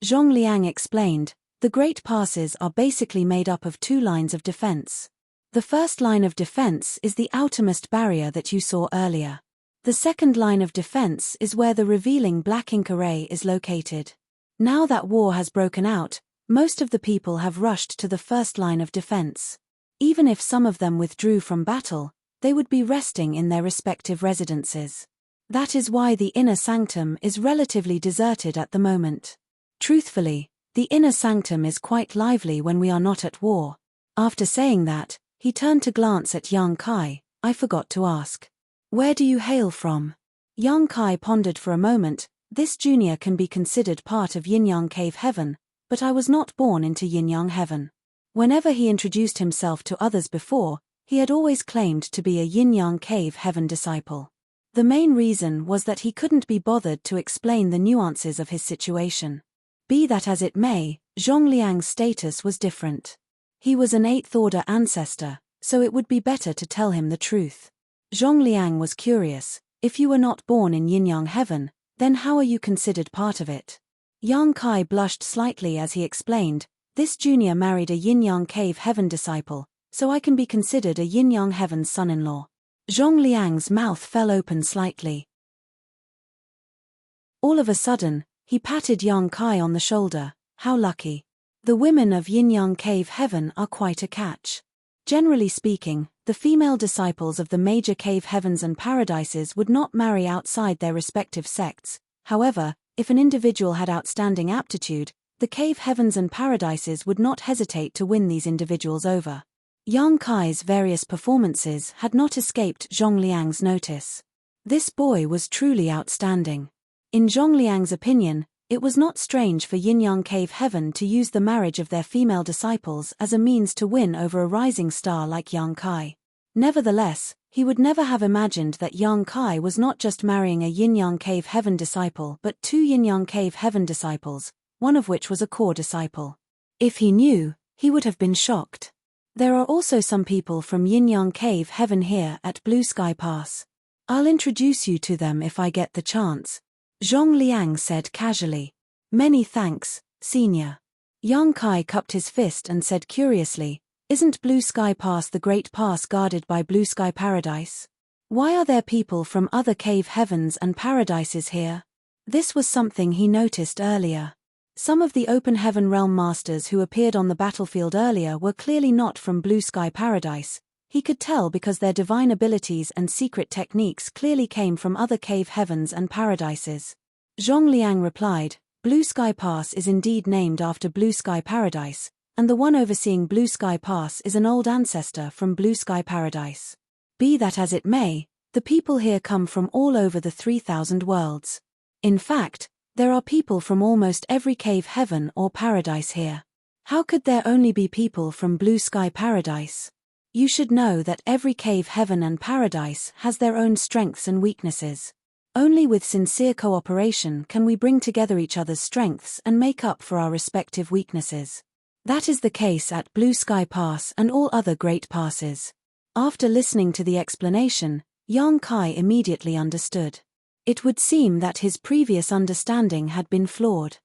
Zhong Liang explained, the great passes are basically made up of 2 lines of defense. The first line of defense is the outermost barrier that you saw earlier. The second line of defense is where the revealing Black Ink array is located. Now that war has broken out, most of the people have rushed to the first line of defense. Even if some of them withdrew from battle, they would be resting in their respective residences. That is why the inner sanctum is relatively deserted at the moment. Truthfully, the inner sanctum is quite lively when we are not at war. After saying that, he turned to glance at Yang Kai. I forgot to ask. Where do you hail from? Yang Kai pondered for a moment. This junior can be considered part of Yin-Yang Cave Heaven, but I was not born into Yin-Yang Heaven. Whenever he introduced himself to others before, he had always claimed to be a Yin-Yang Cave Heaven disciple. The main reason was that he couldn't be bothered to explain the nuances of his situation. Be that as it may, Zhong Liang's status was different. He was an 8th Order ancestor, so it would be better to tell him the truth. Zhong Liang was curious. If you were not born in Yin-Yang Heaven, then how are you considered part of it? Yang Kai blushed slightly as he explained, this junior married a Yin-Yang Cave Heaven disciple, so I can be considered a Yin-Yang Heaven's son-in-law. Zhong Liang's mouth fell open slightly. All of a sudden, he patted Yang Kai on the shoulder. How lucky. The women of Yin-Yang Cave Heaven are quite a catch. Generally speaking, the female disciples of the major cave heavens and paradises would not marry outside their respective sects. However, If an individual had outstanding aptitude, the cave heavens and paradises would not hesitate to win these individuals over. Yang Kai's various performances had not escaped Zhongliang's notice. This boy was truly outstanding. In Zhongliang's opinion, it was not strange for Yin-Yang Cave Heaven to use the marriage of their female disciples as a means to win over a rising star like Yang Kai. Nevertheless, he would never have imagined that Yang Kai was not just marrying a Yin-Yang Cave Heaven disciple but two Yin-Yang Cave Heaven disciples, one of which was a core disciple. If he knew, he would have been shocked. There are also some people from Yin-Yang Cave Heaven here at Blue Sky Pass. I'll introduce you to them if I get the chance, Zhongliang said casually. Many thanks, Senior. Yang Kai cupped his fist and said curiously, isn't Blue Sky Pass the great pass guarded by Blue Sky Paradise? Why are there people from other cave heavens and paradises here? This was something he noticed earlier. Some of the Open Heaven Realm Masters who appeared on the battlefield earlier were clearly not from Blue Sky Paradise. He could tell because their divine abilities and secret techniques clearly came from other cave heavens and paradises. Zhongliang replied, Blue Sky Pass is indeed named after Blue Sky Paradise, and the one overseeing Blue Sky Pass is an old ancestor from Blue Sky Paradise. Be that as it may, the people here come from all over the 3,000 worlds. In fact, there are people from almost every cave heaven or paradise here. How could there only be people from Blue Sky Paradise? You should know that every cave heaven and paradise has their own strengths and weaknesses. Only with sincere cooperation can we bring together each other's strengths and make up for our respective weaknesses. That is the case at Blue Sky Pass and all other great passes. After listening to the explanation, Yang Kai immediately understood. It would seem that his previous understanding had been flawed.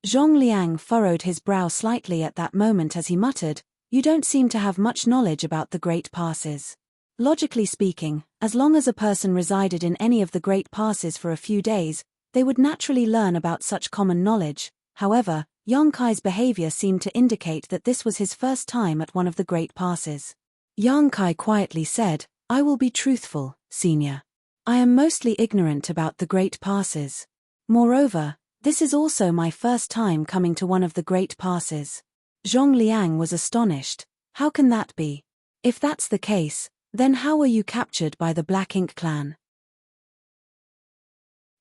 Zhongliang furrowed his brow slightly at that moment as he muttered, You don't seem to have much knowledge about the great passes. Logically speaking, as long as a person resided in any of the great passes for a few days, they would naturally learn about such common knowledge. However, Yang Kai's behavior seemed to indicate that this was his first time at one of the great passes. Yang Kai quietly said, I will be truthful, Senior. I am mostly ignorant about the great passes. Moreover, this is also my first time coming to one of the great passes. Zhongliang was astonished. How can that be? If that's the case, then how were you captured by the Black Ink clan?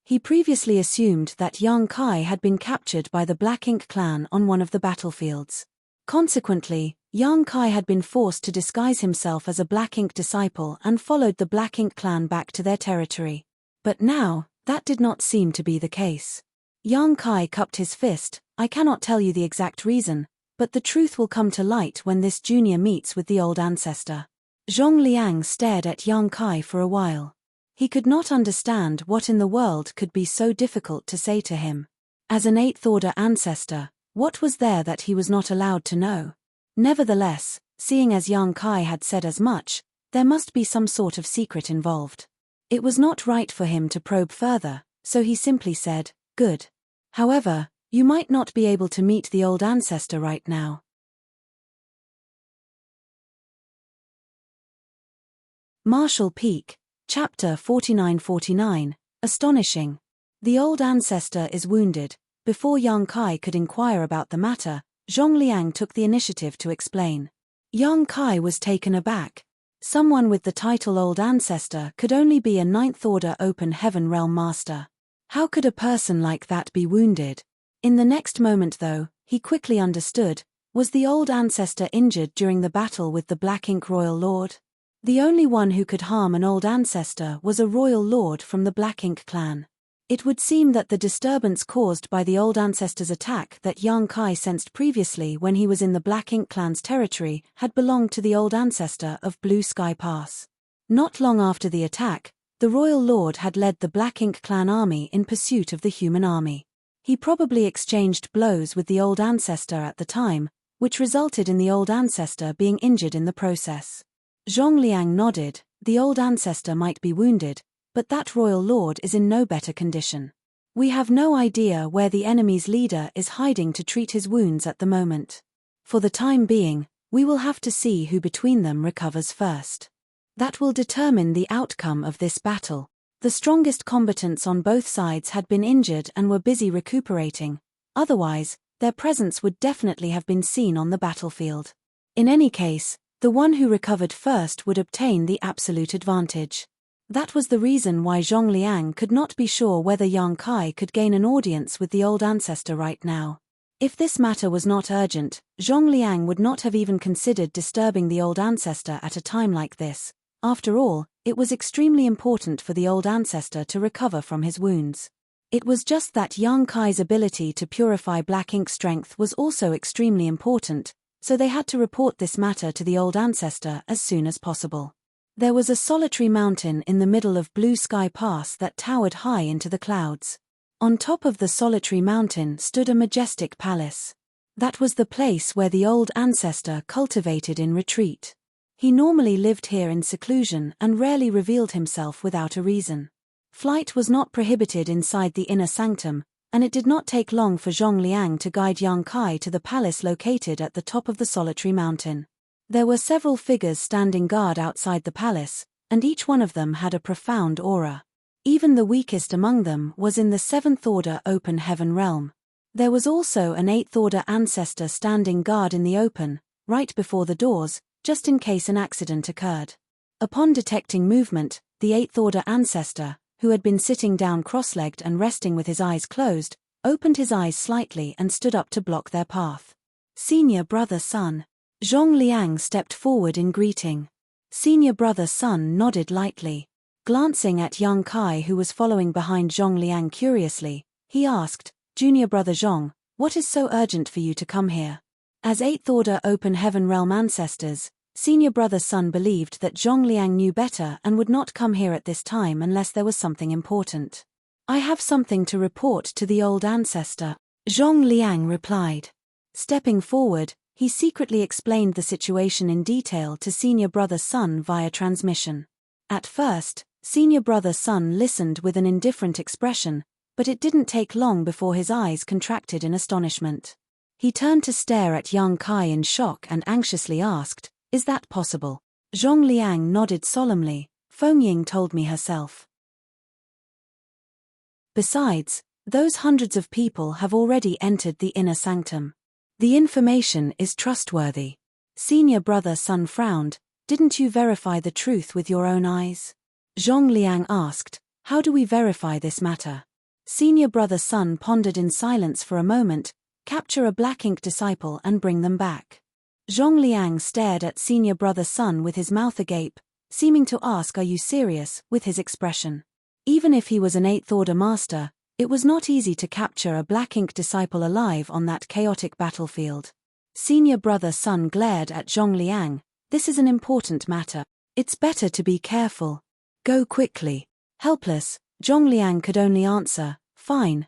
He previously assumed that Yang Kai had been captured by the Black Ink clan on one of the battlefields. Consequently, Yang Kai had been forced to disguise himself as a Black Ink disciple and followed the Black Ink clan back to their territory. But now, that did not seem to be the case. Yang Kai cupped his fist, I cannot tell you the exact reason, but the truth will come to light when this junior meets with the old ancestor. Zhongliang stared at Yang Kai for a while. He could not understand what in the world could be so difficult to say to him. As an 8th order ancestor, what was there that he was not allowed to know? Nevertheless, seeing as Yang Kai had said as much, there must be some sort of secret involved. It was not right for him to probe further, so he simply said, Good. However, you might not be able to meet the old ancestor right now. Marshall Peak, Chapter 49-49, Astonishing. The old ancestor is wounded. Before Yang Kai could inquire about the matter, Zhongliang took the initiative to explain. Yang Kai was taken aback. Someone with the title Old Ancestor could only be a 9th Order Open Heaven Realm Master. How could a person like that be wounded? In the next moment though, he quickly understood, was the Old Ancestor injured during the battle with the Black Ink Royal Lord? The only one who could harm an Old Ancestor was a Royal Lord from the Black Ink clan. It would seem that the disturbance caused by the Old Ancestor's attack that Yang Kai sensed previously when he was in the Black Ink clan's territory had belonged to the Old Ancestor of Blue Sky Pass. Not long after the attack, the Royal Lord had led the Black Ink clan army in pursuit of the human army. He probably exchanged blows with the Old Ancestor at the time, which resulted in the Old Ancestor being injured in the process. Zhongliang nodded. The Old Ancestor might be wounded, but that Royal Lord is in no better condition. We have no idea where the enemy's leader is hiding to treat his wounds at the moment. For the time being, we will have to see who between them recovers first. That will determine the outcome of this battle. The strongest combatants on both sides had been injured and were busy recuperating. Otherwise, their presence would definitely have been seen on the battlefield. In any case, the one who recovered first would obtain the absolute advantage. That was the reason why Zhong Liang could not be sure whether Yang Kai could gain an audience with the old ancestor right now. If this matter was not urgent, Zhong Liang would not have even considered disturbing the old ancestor at a time like this. After all, it was extremely important for the old ancestor to recover from his wounds. It was just that Yang Kai's ability to purify black ink strength was also extremely important, so they had to report this matter to the old ancestor as soon as possible. There was a solitary mountain in the middle of Blue Sky Pass that towered high into the clouds. On top of the solitary mountain stood a majestic palace. That was the place where the old ancestor cultivated in retreat. He normally lived here in seclusion and rarely revealed himself without a reason. Flight was not prohibited inside the inner sanctum, and it did not take long for Zhong Liang to guide Yang Kai to the palace located at the top of the solitary mountain. There were several figures standing guard outside the palace, and each one of them had a profound aura. Even the weakest among them was in the 7th Order Open Heaven realm. There was also an 8th Order ancestor standing guard in the open, right before the doors, just in case an accident occurred. Upon detecting movement, the 8th Order ancestor, who had been sitting down cross-legged and resting with his eyes closed, opened his eyes slightly and stood up to block their path. Senior Brother Sun. Zhong Liang stepped forward in greeting. Senior Brother Sun nodded lightly. Glancing at Yang Kai, who was following behind Zhong Liang curiously, he asked, Junior Brother Zhong, what is so urgent for you to come here? As 8th Order Open Heaven Realm ancestors, Senior Brother Sun believed that Zhong Liang knew better and would not come here at this time unless there was something important. I have something to report to the old ancestor, Zhong Liang replied. Stepping forward, he secretly explained the situation in detail to Senior Brother Sun via transmission. At first, Senior Brother Sun listened with an indifferent expression, but it didn't take long before his eyes contracted in astonishment. He turned to stare at Yang Kai in shock and anxiously asked, Is that possible? Zhong Liang nodded solemnly. Feng Ying told me herself. Besides, those hundreds of people have already entered the inner sanctum. The information is trustworthy. Senior Brother Sun frowned. Didn't you verify the truth with your own eyes? Zhong Liang asked, How do we verify this matter? Senior Brother Sun pondered in silence for a moment. Capture a black ink disciple and bring them back. Zhong Liang stared at Senior Brother Sun with his mouth agape, seeming to ask, Are you serious, with his expression. Even if he was an 8th Order master, it was not easy to capture a black ink disciple alive on that chaotic battlefield. Senior Brother Sun glared at Zhong Liang. This is an important matter. It's better to be careful. Go quickly. Helpless, Zhong Liang could only answer, Fine,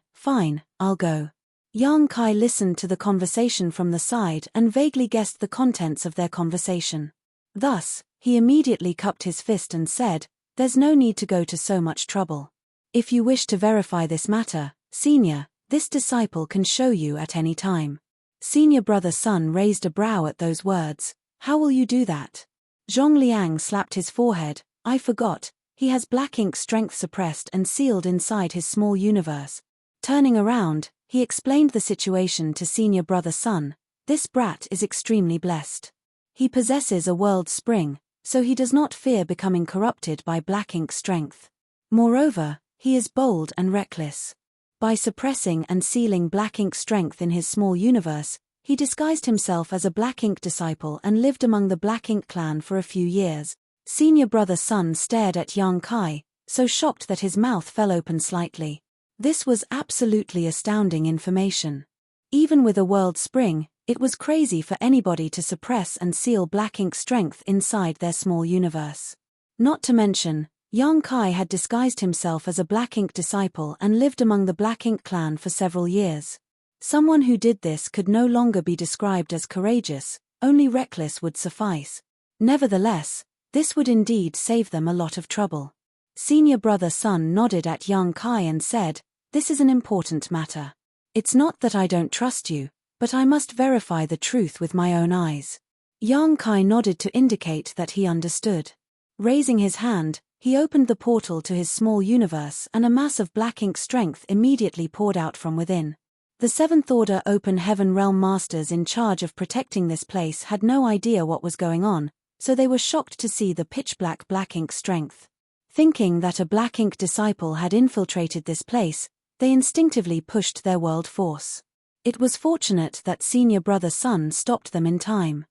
I'll go. Yang Kai listened to the conversation from the side and vaguely guessed the contents of their conversation. Thus, he immediately cupped his fist and said, There's no need to go to so much trouble. If you wish to verify this matter, Senior, this disciple can show you at any time. Senior Brother Sun raised a brow at those words. How will you do that? Zhong Liang slapped his forehead. I forgot, he has black ink strength suppressed and sealed inside his small universe. Turning around, he explained the situation to Senior Brother Sun. This brat is extremely blessed. He possesses a world spring, so he does not fear becoming corrupted by black ink strength. Moreover, he is bold and reckless. By suppressing and sealing black ink strength in his small universe, he disguised himself as a black ink disciple and lived among the black ink clan for a few years. Senior Brother Sun stared at Yang Kai, so shocked that his mouth fell open slightly. This was absolutely astounding information. Even with a world spring, it was crazy for anybody to suppress and seal black ink strength inside their small universe. Not to mention, Yang Kai had disguised himself as a black ink disciple and lived among the black ink clan for several years. Someone who did this could no longer be described as courageous, only reckless would suffice. Nevertheless, this would indeed save them a lot of trouble. Senior Brother Sun nodded at Yang Kai and said, This is an important matter. It's not that I don't trust you, but I must verify the truth with my own eyes. Yang Kai nodded to indicate that he understood. Raising his hand, He opened the portal to his small universe and a mass of black ink strength immediately poured out from within. The Seventh Order Open Heaven Realm Masters in charge of protecting this place had no idea what was going on, so they were shocked to see the pitch-black black ink strength. Thinking that a black ink disciple had infiltrated this place, they instinctively pushed their world force. It was fortunate that Senior Brother Sun stopped them in time.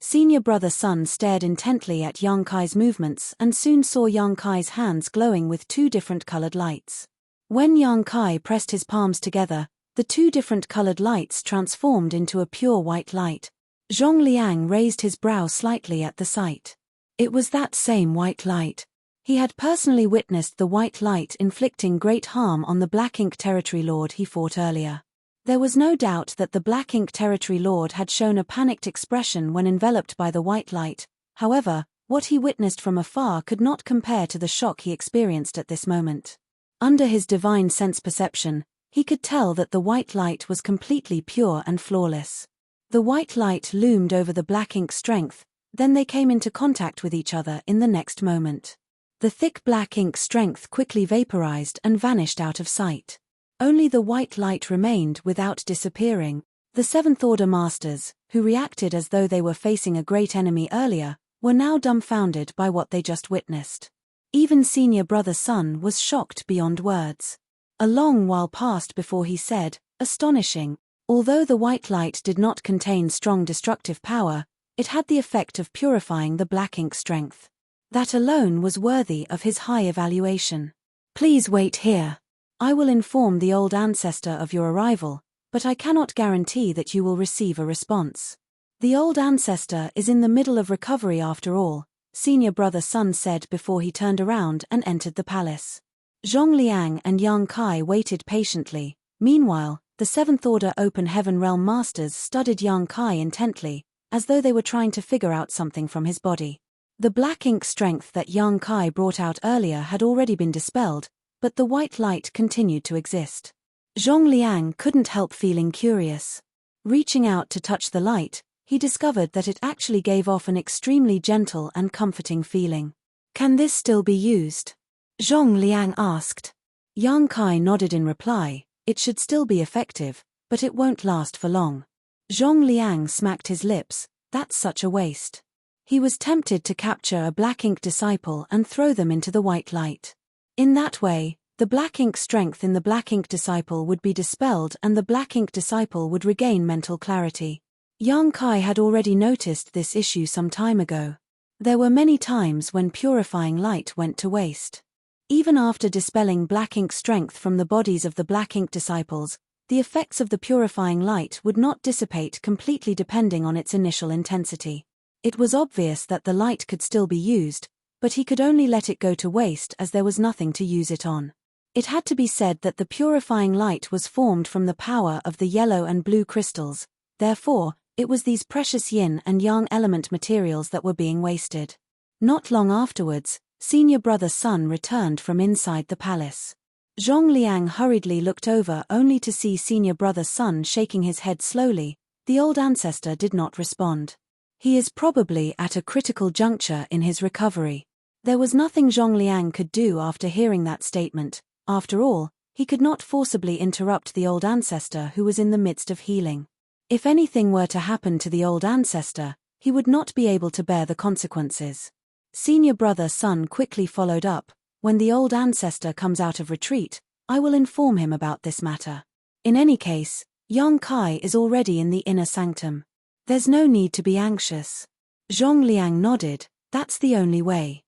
Senior Brother Sun stared intently at Yang Kai's movements and soon saw Yang Kai's hands glowing with two different colored lights. When Yang Kai pressed his palms together, the two different colored lights transformed into a pure white light. Zhong Liang raised his brow slightly at the sight. It was that same white light. He had personally witnessed the white light inflicting great harm on the Black Ink Territory Lord he fought earlier. There was no doubt that the Black Ink Territory Lord had shown a panicked expression when enveloped by the white light. However, what he witnessed from afar could not compare to the shock he experienced at this moment. Under his divine sense perception, he could tell that the white light was completely pure and flawless. The white light loomed over the black ink strength, then they came into contact with each other in the next moment. The thick black ink strength quickly vaporized and vanished out of sight. Only the white light remained without disappearing. The Seventh Order Masters, who reacted as though they were facing a great enemy earlier, were now dumbfounded by what they just witnessed. Even Senior Brother Sun was shocked beyond words. A long while passed before he said, astonishing. Although the white light did not contain strong destructive power, it had the effect of purifying the black ink strength. That alone was worthy of his high evaluation. Please wait here. I will inform the old ancestor of your arrival, but I cannot guarantee that you will receive a response. The old ancestor is in the middle of recovery after all, Senior Brother Sun said before he turned around and entered the palace. Zhong Liang and Yang Kai waited patiently. Meanwhile, the Seventh Order Open Heaven Realm Masters studied Yang Kai intently, as though they were trying to figure out something from his body. The black ink strength that Yang Kai brought out earlier had already been dispelled, but the white light continued to exist. Zhong Liang couldn't help feeling curious. Reaching out to touch the light, he discovered that it actually gave off an extremely gentle and comforting feeling. Can this still be used? Zhong Liang asked. Yang Kai nodded in reply. It should still be effective, but it won't last for long. Zhong Liang smacked his lips. That's such a waste. He was tempted to capture a black ink disciple and throw them into the white light. In that way, the black ink strength in the black ink disciple would be dispelled and the black ink disciple would regain mental clarity. Yang Kai had already noticed this issue some time ago. There were many times when purifying light went to waste. Even after dispelling black ink strength from the bodies of the black ink disciples, the effects of the purifying light would not dissipate completely depending on its initial intensity. It was obvious that the light could still be used, but he could only let it go to waste as there was nothing to use it on. It had to be said that the purifying light was formed from the power of the yellow and blue crystals, therefore, it was these precious yin and yang element materials that were being wasted. Not long afterwards, Senior Brother Sun returned from inside the palace. Zhong Liang hurriedly looked over only to see Senior Brother Sun shaking his head slowly. The old ancestor did not respond. He is probably at a critical juncture in his recovery. There was nothing Zhong Liang could do after hearing that statement. After all, he could not forcibly interrupt the old ancestor who was in the midst of healing. If anything were to happen to the old ancestor, he would not be able to bear the consequences. Senior Brother Sun quickly followed up. When the old ancestor comes out of retreat, I will inform him about this matter. In any case, Yang Kai is already in the inner sanctum. There's no need to be anxious. Zhong Liang nodded. That's the only way.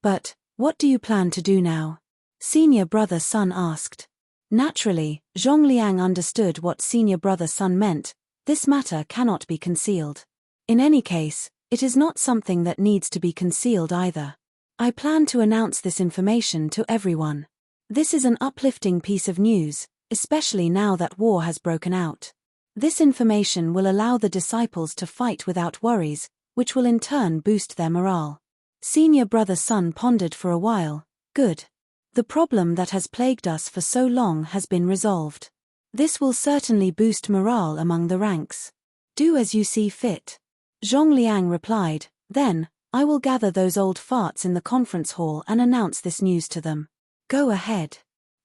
But, what do you plan to do now? Senior Brother Sun asked. Naturally, Zhong Liang understood what Senior Brother Sun meant. This matter cannot be concealed. In any case, it is not something that needs to be concealed either. I plan to announce this information to everyone. This is an uplifting piece of news, especially now that war has broken out. This information will allow the disciples to fight without worries, which will in turn boost their morale. Senior Brother Sun pondered for a while. Good. The problem that has plagued us for so long has been resolved. This will certainly boost morale among the ranks. Do as you see fit. Zhong Liang replied. Then, I will gather those old farts in the conference hall and announce this news to them. Go ahead.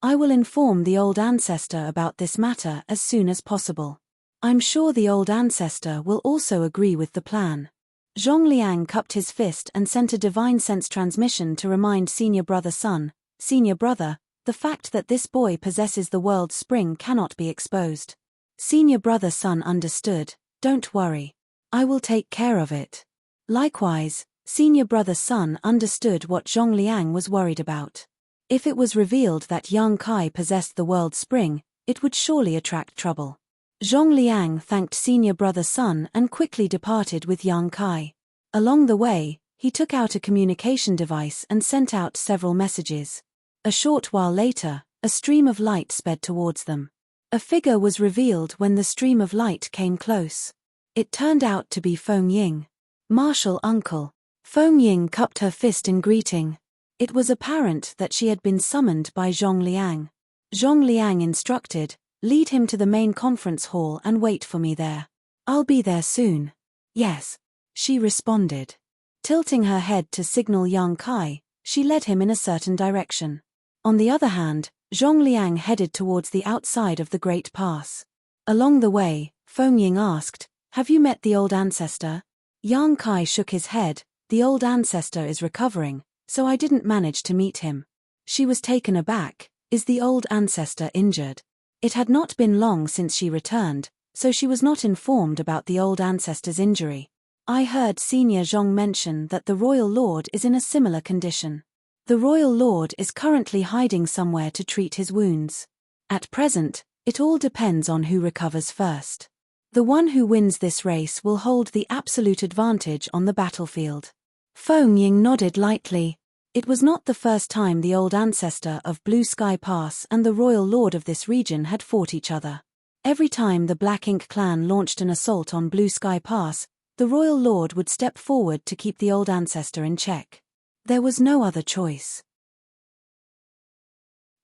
I will inform the old ancestor about this matter as soon as possible. I'm sure the old ancestor will also agree with the plan. Zhongliang cupped his fist and sent a divine sense transmission to remind Senior Brother Sun, Senior Brother, the fact that this boy possesses the world's spring cannot be exposed. Senior Brother Sun understood. Don't worry. I will take care of it. Likewise, Senior Brother Sun understood what Zhongliang was worried about. If it was revealed that Yang Kai possessed the world's spring, it would surely attract trouble. Zhongliang thanked Senior Brother Sun and quickly departed with Yang Kai. Along the way, he took out a communication device and sent out several messages. A short while later, a stream of light sped towards them. A figure was revealed when the stream of light came close. It turned out to be Feng Ying. Martial uncle. Feng Ying cupped her fist in greeting. It was apparent that she had been summoned by Zhongliang. Zhongliang instructed, lead him to the main conference hall and wait for me there. I'll be there soon. Yes, she responded. Tilting her head to signal Yang Kai, she led him in a certain direction. On the other hand, Zhongliang headed towards the outside of the Great Pass. Along the way, Feng Ying asked, have you met the old ancestor? Yang Kai shook his head, the old ancestor is recovering, so I didn't manage to meet him. She was taken aback, is the old ancestor injured? It had not been long since she returned, so she was not informed about the old ancestor's injury. I heard Senior Zhong mention that the royal lord is in a similar condition. The royal lord is currently hiding somewhere to treat his wounds. At present, it all depends on who recovers first. The one who wins this race will hold the absolute advantage on the battlefield. Feng Ying nodded lightly. It was not the first time the old ancestor of Blue Sky Pass and the royal lord of this region had fought each other. Every time the Black Ink clan launched an assault on Blue Sky Pass, the royal lord would step forward to keep the old ancestor in check. There was no other choice.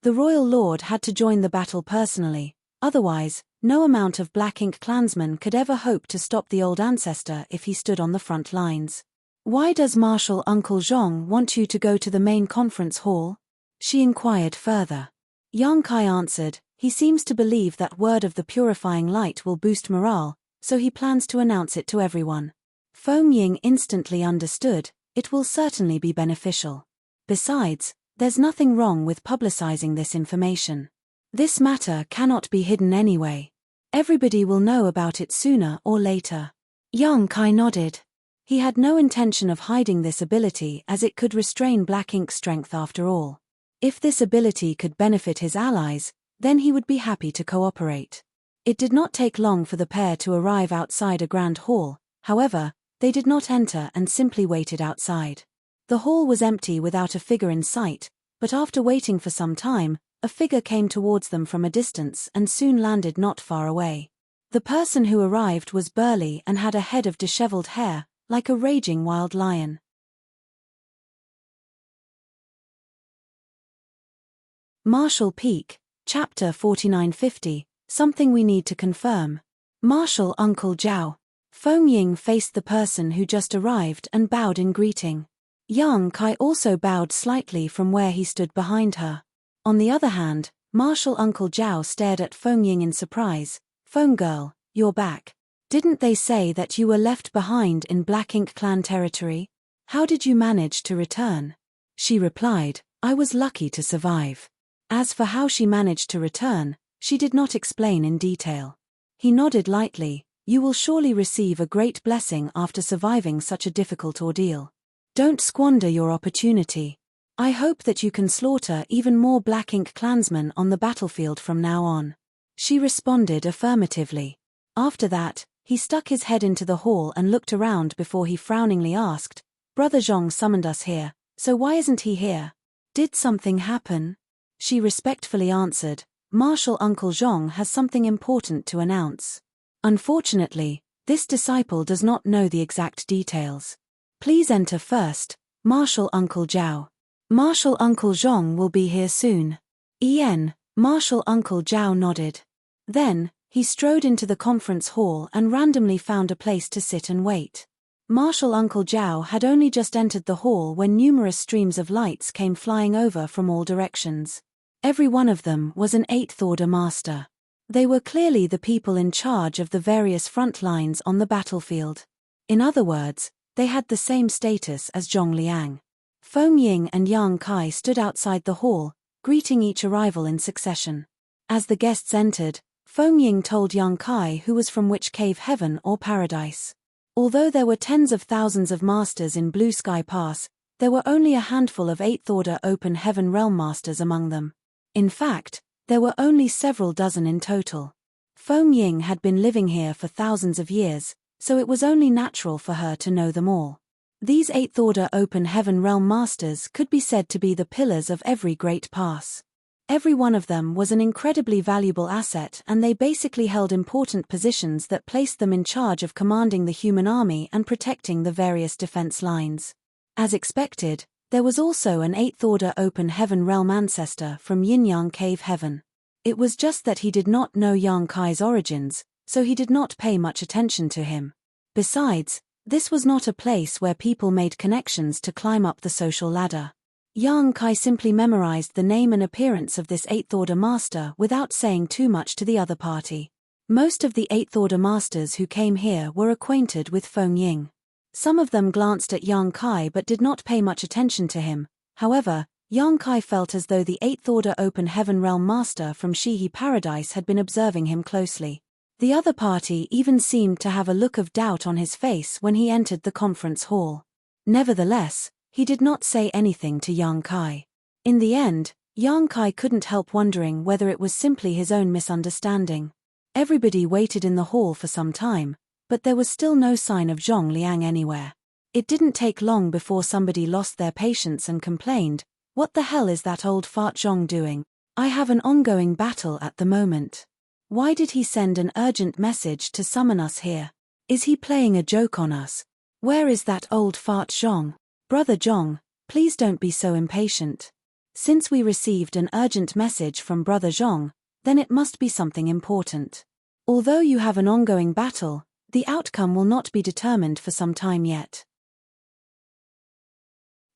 The royal lord had to join the battle personally, otherwise, no amount of Black Ink clansmen could ever hope to stop the old ancestor if he stood on the front lines. Why does Martial Uncle Zhong want you to go to the main conference hall? She inquired further. Yang Kai answered, he seems to believe that word of the purifying light will boost morale, so he plans to announce it to everyone. Feng Ying instantly understood, it will certainly be beneficial. Besides, there's nothing wrong with publicizing this information. This matter cannot be hidden anyway. Everybody will know about it sooner or later. Yang Kai nodded. He had no intention of hiding this ability as it could restrain Black Ink's strength after all. If this ability could benefit his allies, then he would be happy to cooperate. It did not take long for the pair to arrive outside a grand hall, however, they did not enter and simply waited outside. The hall was empty without a figure in sight, but after waiting for some time, a figure came towards them from a distance and soon landed not far away. The person who arrived was burly and had a head of disheveled hair, like a raging wild lion. Martial Peak, Chapter 4950, Something We Need to Confirm. Martial Uncle Zhao. Feng Ying faced the person who just arrived and bowed in greeting. Yang Kai also bowed slightly from where he stood behind her. On the other hand, Martial Uncle Zhao stared at Feng Ying in surprise. Feng girl, you're back. Didn't they say that you were left behind in Black Ink clan territory? How did you manage to return? She replied, I was lucky to survive. As for how she managed to return, she did not explain in detail. He nodded lightly, you will surely receive a great blessing after surviving such a difficult ordeal. Don't squander your opportunity. I hope that you can slaughter even more Black Ink clansmen on the battlefield from now on. She responded affirmatively. After that, he stuck his head into the hall and looked around before he frowningly asked, Brother Zhong summoned us here, so why isn't he here? Did something happen? She respectfully answered, Martial Uncle Zhong has something important to announce. Unfortunately, this disciple does not know the exact details. Please enter first, Martial Uncle Zhao. Martial Uncle Zhong will be here soon. Martial Uncle Zhao nodded. Then, he strode into the conference hall and randomly found a place to sit and wait. Martial Uncle Zhao had only just entered the hall when numerous streams of lights came flying over from all directions. Every one of them was an 8th Order master. They were clearly the people in charge of the various front lines on the battlefield. In other words, they had the same status as Zhong Liang. Feng Ying and Yang Kai stood outside the hall, greeting each arrival in succession. As the guests entered, Feng Ying told Yang Kai who was from which cave, heaven or paradise. Although there were tens of thousands of masters in Blue Sky Pass, there were only a handful of 8th Order Open Heaven Realm masters among them. In fact, there were only several dozen in total. Feng Ying had been living here for thousands of years, so it was only natural for her to know them all. These 8th Order Open Heaven Realm masters could be said to be the pillars of every great pass. Every one of them was an incredibly valuable asset, and they basically held important positions that placed them in charge of commanding the human army and protecting the various defense lines. As expected, there was also an 8th Order Open Heaven Realm ancestor from Yin-Yang Cave Heaven. It was just that he did not know Yang Kai's origins, so he did not pay much attention to him. Besides, this was not a place where people made connections to climb up the social ladder. Yang Kai simply memorized the name and appearance of this 8th Order master without saying too much to the other party. Most of the 8th Order masters who came here were acquainted with Feng Ying. Some of them glanced at Yang Kai but did not pay much attention to him. However, Yang Kai felt as though the 8th Order Open Heaven Realm master from Shihi Paradise had been observing him closely. The other party even seemed to have a look of doubt on his face when he entered the conference hall. Nevertheless, he did not say anything to Yang Kai. In the end, Yang Kai couldn't help wondering whether it was simply his own misunderstanding. Everybody waited in the hall for some time, but there was still no sign of Zhong Liang anywhere. It didn't take long before somebody lost their patience and complained, "What the hell is that old fart Zhong doing? I have an ongoing battle at the moment. Why did he send an urgent message to summon us here? Is he playing a joke on us? Where is that old fart Zhong? Brother Zhong, please don't be so impatient. Since we received an urgent message from Brother Zhong, then it must be something important. Although you have an ongoing battle, the outcome will not be determined for some time yet.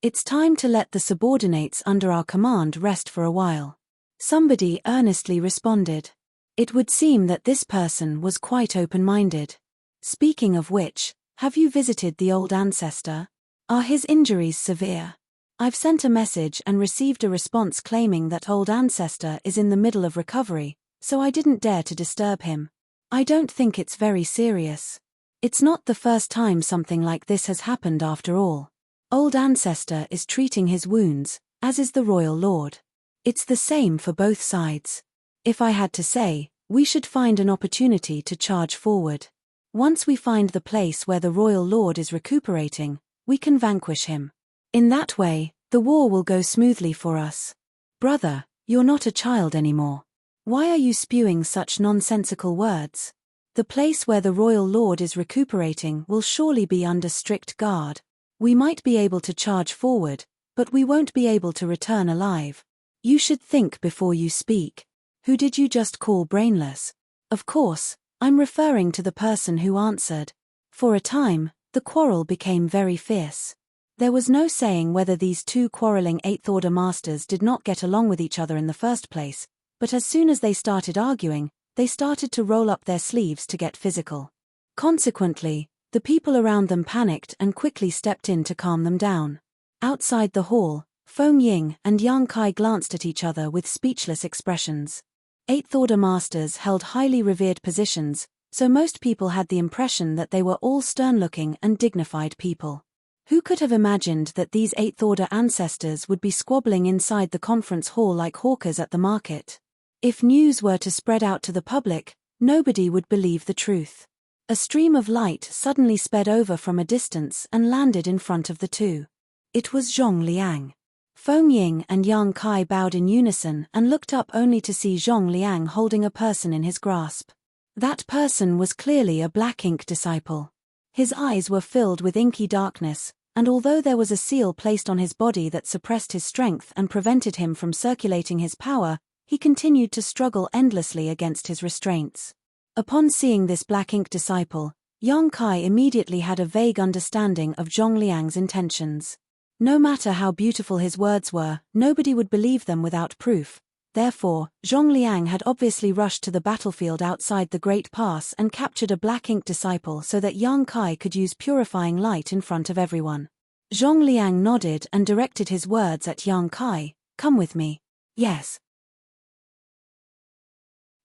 It's time to let the subordinates under our command rest for a while." Somebody earnestly responded. It would seem that this person was quite open-minded. "Speaking of which, have you visited the old ancestor? Are his injuries severe? I've sent a message and received a response claiming that old ancestor is in the middle of recovery, so I didn't dare to disturb him. I don't think it's very serious. It's not the first time something like this has happened after all. Old ancestor is treating his wounds, as is the royal lord. It's the same for both sides. If I had to say, we should find an opportunity to charge forward. Once we find the place where the royal lord is recuperating, we can vanquish him. In that way, the war will go smoothly for us. Brother, you're not a child anymore. Why are you spewing such nonsensical words? The place where the royal lord is recuperating will surely be under strict guard. We might be able to charge forward, but we won't be able to return alive. You should think before you speak. Who did you just call brainless?" Of course, I'm referring to the person who answered. For a time, the quarrel became very fierce. There was no saying whether these two quarreling 8th Order masters did not get along with each other in the first place, but as soon as they started arguing, they started to roll up their sleeves to get physical. Consequently, the people around them panicked and quickly stepped in to calm them down. Outside the hall, Feng Ying and Yang Kai glanced at each other with speechless expressions. 8th Order masters held highly revered positions, so most people had the impression that they were all stern-looking and dignified people. Who could have imagined that these 8th Order ancestors would be squabbling inside the conference hall like hawkers at the market? If news were to spread out to the public, nobody would believe the truth. A stream of light suddenly sped over from a distance and landed in front of the two. It was Zhong Liang. Feng Ying and Yang Kai bowed in unison and looked up only to see Zhong Liang holding a person in his grasp. That person was clearly a black ink disciple. His eyes were filled with inky darkness, and although there was a seal placed on his body that suppressed his strength and prevented him from circulating his power, he continued to struggle endlessly against his restraints. Upon seeing this black ink disciple, Yang Kai immediately had a vague understanding of Zhong Liang's intentions. No matter how beautiful his words were, nobody would believe them without proof. Therefore, Zhong Liang had obviously rushed to the battlefield outside the Great Pass and captured a black ink disciple so that Yang Kai could use purifying light in front of everyone. Zhong Liang nodded and directed his words at Yang Kai, "Come with me." "Yes."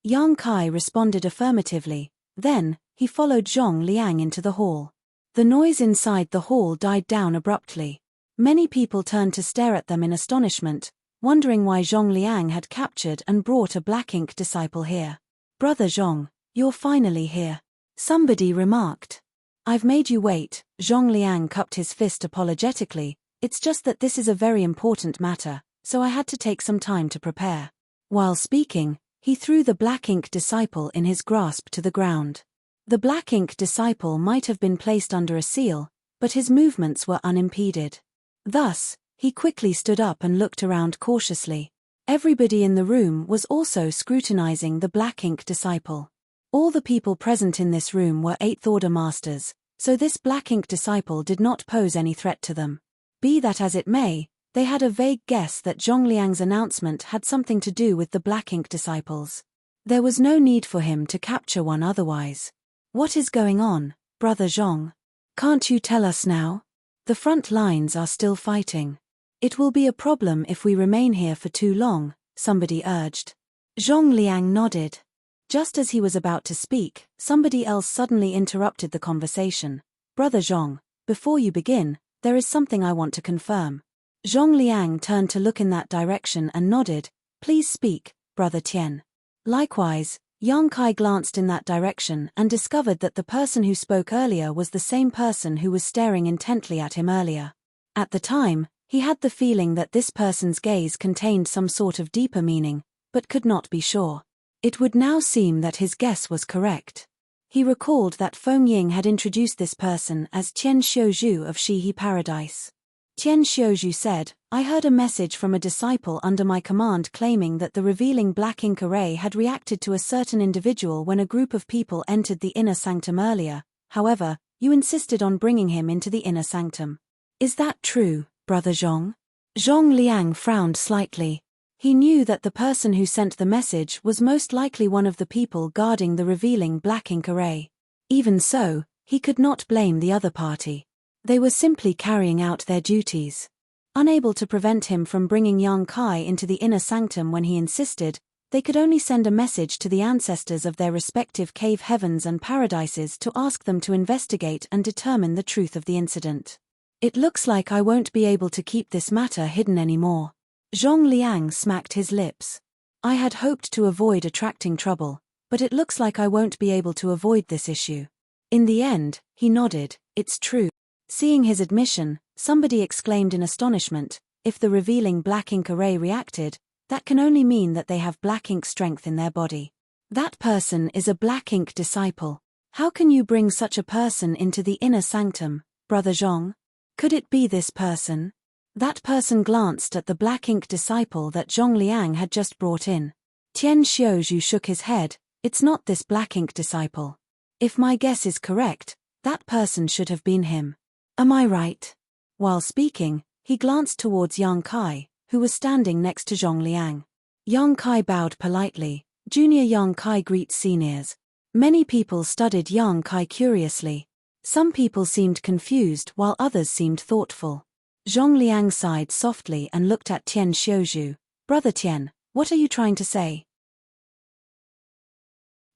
Yang Kai responded affirmatively. Then, he followed Zhong Liang into the hall. The noise inside the hall died down abruptly. Many people turned to stare at them in astonishment, wondering why Zhong Liang had captured and brought a black ink disciple here. "Brother Zhong, you're finally here," somebody remarked. "I've made you wait." Zhong Liang cupped his fist apologetically. "It's just that this is a very important matter, so I had to take some time to prepare." While speaking, he threw the black ink disciple in his grasp to the ground. The black ink disciple might have been placed under a seal, but his movements were unimpeded. Thus, he quickly stood up and looked around cautiously. Everybody in the room was also scrutinizing the black ink disciple. All the people present in this room were 8th Order Masters, so this black ink disciple did not pose any threat to them. Be that as it may, they had a vague guess that Zhong Liang's announcement had something to do with the black ink disciples. There was no need for him to capture one otherwise. "What is going on, Brother Zhong? Can't you tell us now? The front lines are still fighting. It will be a problem if we remain here for too long," somebody urged. Zhong Liang nodded. Just as he was about to speak, somebody else suddenly interrupted the conversation. "Brother Zhong, before you begin, there is something I want to confirm." Zhong Liang turned to look in that direction and nodded. "Please speak, Brother Tian." Likewise, Yang Kai glanced in that direction and discovered that the person who spoke earlier was the same person who was staring intently at him earlier. At the time, he had the feeling that this person's gaze contained some sort of deeper meaning, but could not be sure. It would now seem that his guess was correct. He recalled that Feng Ying had introduced this person as Tian Xiuzhu of Shihe Paradise. Tian Xiuzhu said, "I heard a message from a disciple under my command claiming that the revealing black ink array had reacted to a certain individual when a group of people entered the inner sanctum earlier. However, you insisted on bringing him into the inner sanctum. Is that true, Brother Zhong?" Zhong Liang frowned slightly. He knew that the person who sent the message was most likely one of the people guarding the revealing black ink array. Even so, he could not blame the other party. They were simply carrying out their duties. Unable to prevent him from bringing Yang Kai into the inner sanctum when he insisted, they could only send a message to the ancestors of their respective cave heavens and paradises to ask them to investigate and determine the truth of the incident. "It looks like I won't be able to keep this matter hidden anymore." Zhong Liang smacked his lips. "I had hoped to avoid attracting trouble, but it looks like I won't be able to avoid this issue." In the end, he nodded. "It's true." Seeing his admission, somebody exclaimed in astonishment, "If the revealing black ink array reacted, that can only mean that they have black ink strength in their body. That person is a black ink disciple. How can you bring such a person into the inner sanctum, Brother Zhong? Could it be this person?" That person glanced at the black ink disciple that Zhong Liang had just brought in. Tian Xiuzhu shook his head. "It's not this black ink disciple. If my guess is correct, that person should have been him. Am I right?" While speaking, he glanced towards Yang Kai, who was standing next to Zhong Liang. Yang Kai bowed politely. "Junior Yang Kai greets seniors." Many people studied Yang Kai curiously. Some people seemed confused while others seemed thoughtful. Zhong Liang sighed softly and looked at Tian Xiuzhu. "Brother Tian, what are you trying to say?"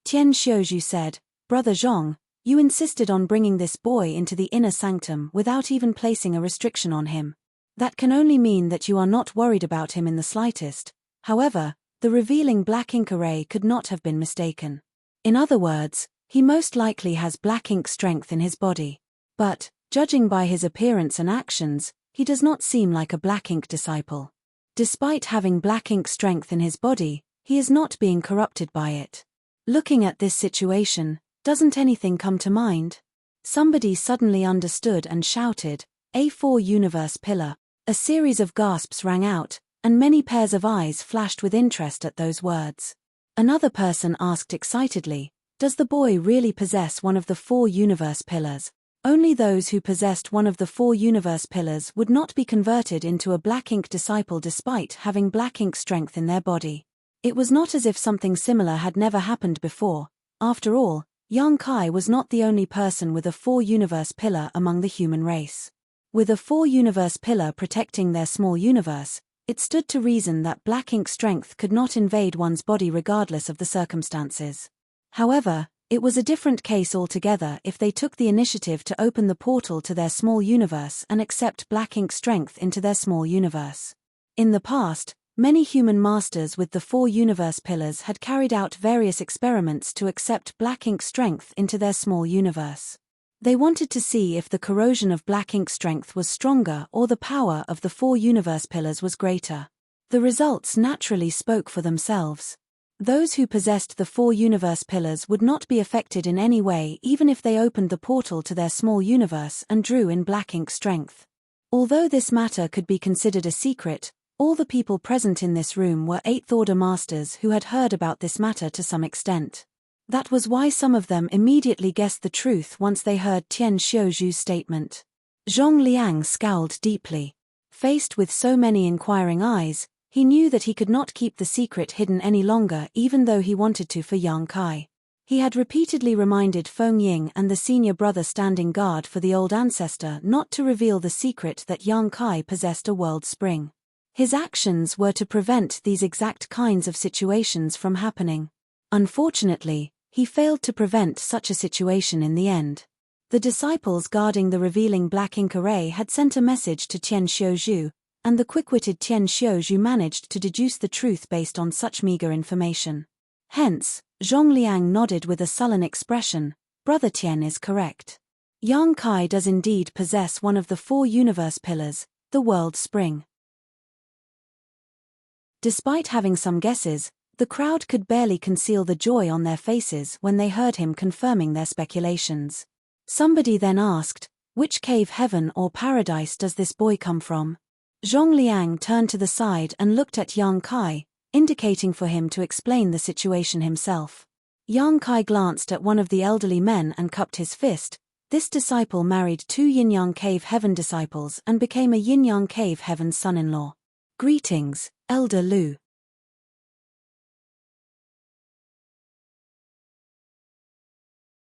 Tian Xiuzhu said, "Brother Zhong, you insisted on bringing this boy into the inner sanctum without even placing a restriction on him. That can only mean that you are not worried about him in the slightest. However, the revealing black ink array could not have been mistaken. In other words, he most likely has black ink strength in his body. But, judging by his appearance and actions, he does not seem like a black ink disciple. Despite having black ink strength in his body, he is not being corrupted by it. Looking at this situation, doesn't anything come to mind?" Somebody suddenly understood and shouted, "A4 Universe Pillar." A series of gasps rang out, and many pairs of eyes flashed with interest at those words. Another person asked excitedly, Does the boy really possess one of the 4 universe pillars? Only those who possessed one of the 4 universe pillars would not be converted into a black ink disciple despite having black ink strength in their body. It was not as if something similar had never happened before. After all, Yang Kai was not the only person with a 4 universe pillar among the human race. With a 4 universe pillar protecting their small universe, it stood to reason that black ink strength could not invade one's body regardless of the circumstances. However, it was a different case altogether if they took the initiative to open the portal to their small universe and accept black ink strength into their small universe. In the past, many human masters with the 4 universe pillars had carried out various experiments to accept black ink strength into their small universe. They wanted to see if the corrosion of black ink strength was stronger or the power of the 4 universe pillars was greater. The results naturally spoke for themselves. Those who possessed the 4 universe pillars would not be affected in any way even if they opened the portal to their small universe and drew in black ink strength. Although this matter could be considered a secret, all the people present in this room were 8th Order Masters who had heard about this matter to some extent. That was why some of them immediately guessed the truth once they heard Tian Xiuzhu's statement. Zhong Liang scowled deeply. Faced with so many inquiring eyes, he knew that he could not keep the secret hidden any longer even though he wanted to for Yang Kai. He had repeatedly reminded Feng Ying and the senior brother standing guard for the old ancestor not to reveal the secret that Yang Kai possessed a world spring. His actions were to prevent these exact kinds of situations from happening. Unfortunately, he failed to prevent such a situation in the end. The disciples guarding the revealing black ink array had sent a message to Tian Xiuzhu, and the quick-witted Tian Xiuzhu managed to deduce the truth based on such meager information. Hence, Zhong Liang nodded with a sullen expression. Brother Tian is correct. Yang Kai does indeed possess one of the 4 universe pillars, the world spring. Despite having some guesses, the crowd could barely conceal the joy on their faces when they heard him confirming their speculations. Somebody then asked, which cave, heaven or paradise does this boy come from? Zhong Liang turned to the side and looked at Yang Kai, indicating for him to explain the situation himself. Yang Kai glanced at one of the elderly men and cupped his fist. This disciple married 2 Yin-Yang Cave Heaven disciples and became a Yin-Yang Cave Heaven son-in-law. Greetings, Elder Lu.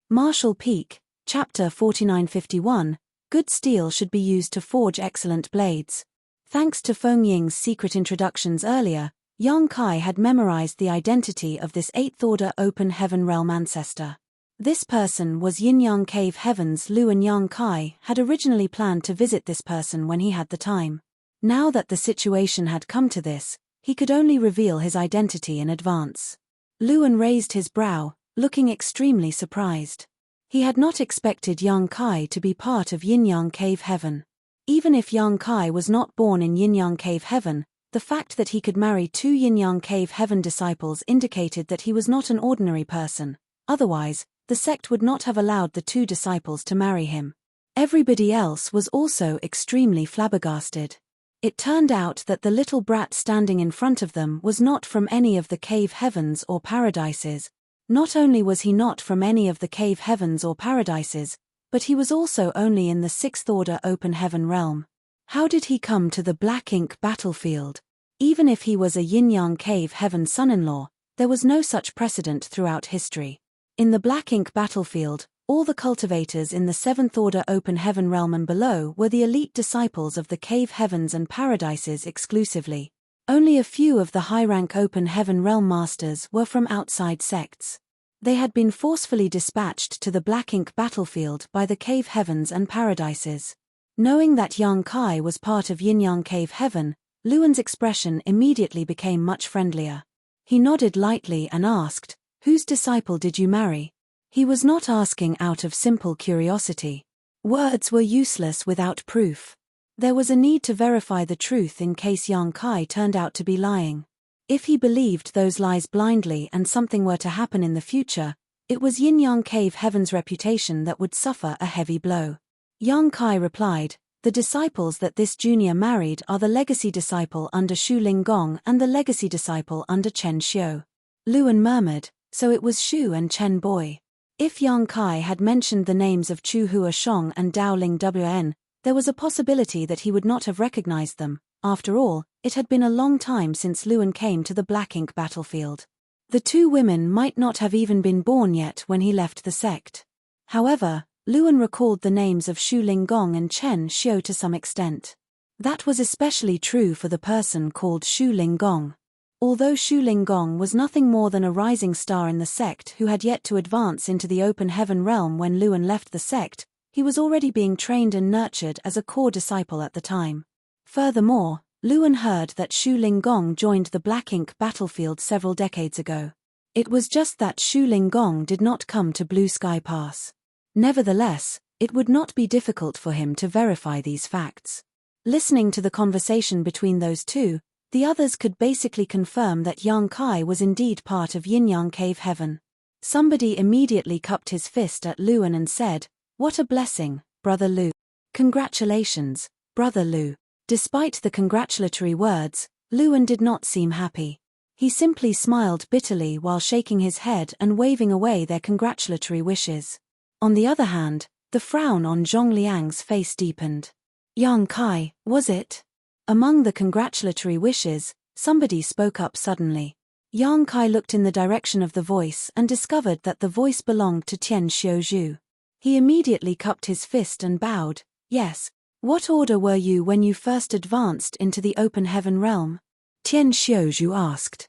Marshall Peak, Chapter 4951, Good steel should be used to forge excellent blades. Thanks to Feng Ying's secret introductions earlier, Yang Kai had memorized the identity of this 8th Order Open Heaven Realm ancestor. This person was Yin-Yang Cave Heaven's Lu, and Yang Kai had originally planned to visit this person when he had the time. Now that the situation had come to this, he could only reveal his identity in advance. Luan raised his brow, looking extremely surprised. He had not expected Yang Kai to be part of Yin-Yang Cave Heaven. Even if Yang Kai was not born in Yin-Yang Cave Heaven, the fact that he could marry 2 Yin-Yang Cave Heaven disciples indicated that he was not an ordinary person. Otherwise, the sect would not have allowed the 2 disciples to marry him. Everybody else was also extremely flabbergasted. It turned out that the little brat standing in front of them was not from any of the cave heavens or paradises. Not only was he not from any of the cave heavens or paradises, but he was also only in the 6th Order Open Heaven realm. How did he come to the black ink battlefield? Even if he was a Yin-Yang Cave Heaven son-in-law, there was no such precedent throughout history. In the black ink battlefield, all the cultivators in the 7th Order Open Heaven realm and below were the elite disciples of the cave heavens and paradises exclusively. Only a few of the high-rank Open Heaven realm masters were from outside sects. They had been forcefully dispatched to the black ink battlefield by the cave heavens and paradises. Knowing that Yang Kai was part of Yin-Yang Cave Heaven, Luan's expression immediately became much friendlier. He nodded lightly and asked, "Whose disciple did you marry?" He was not asking out of simple curiosity. Words were useless without proof. There was a need to verify the truth in case Yang Kai turned out to be lying. If he believed those lies blindly and something were to happen in the future, it was Yin-Yang Cave Heaven's reputation that would suffer a heavy blow. Yang Kai replied, "The disciples that this junior married are the legacy disciple under Shu Linggong and the legacy disciple under Chen Xiu." Luan murmured, So it was Shu and Chen Boy. If Yang Kai had mentioned the names of Chu Hua Shong and Dao Ling Wn, there was a possibility that he would not have recognized them. After all, it had been a long time since Luan came to the Black Ink battlefield. The two women might not have even been born yet when he left the sect. However, Luan recalled the names of Shu Linggong and Chen Xiu to some extent. That was especially true for the person called Shu Linggong. Although Shu Linggong was nothing more than a rising star in the sect who had yet to advance into the open heaven realm when Luan left the sect, he was already being trained and nurtured as a core disciple at the time. Furthermore, Luan heard that Shu Linggong joined the Black Ink battlefield several decades ago. It was just that Shu Linggong did not come to Blue Sky Pass. Nevertheless, it would not be difficult for him to verify these facts. Listening to the conversation between those two, the others could basically confirm that Yang Kai was indeed part of Yin-Yang Cave Heaven. Somebody immediately cupped his fist at Luan and said, "What a blessing, Brother Lu. Congratulations, Brother Lu." Despite the congratulatory words, Luan did not seem happy. He simply smiled bitterly while shaking his head and waving away their congratulatory wishes. On the other hand, the frown on Zhong Liang's face deepened. Yang Kai, was it? Among the congratulatory wishes, somebody spoke up suddenly. Yang Kai looked in the direction of the voice and discovered that the voice belonged to Tian Xiuzhu. He immediately cupped his fist and bowed. "Yes. What order were you when you first advanced into the open heaven realm?" Tian Xiuzhu asked.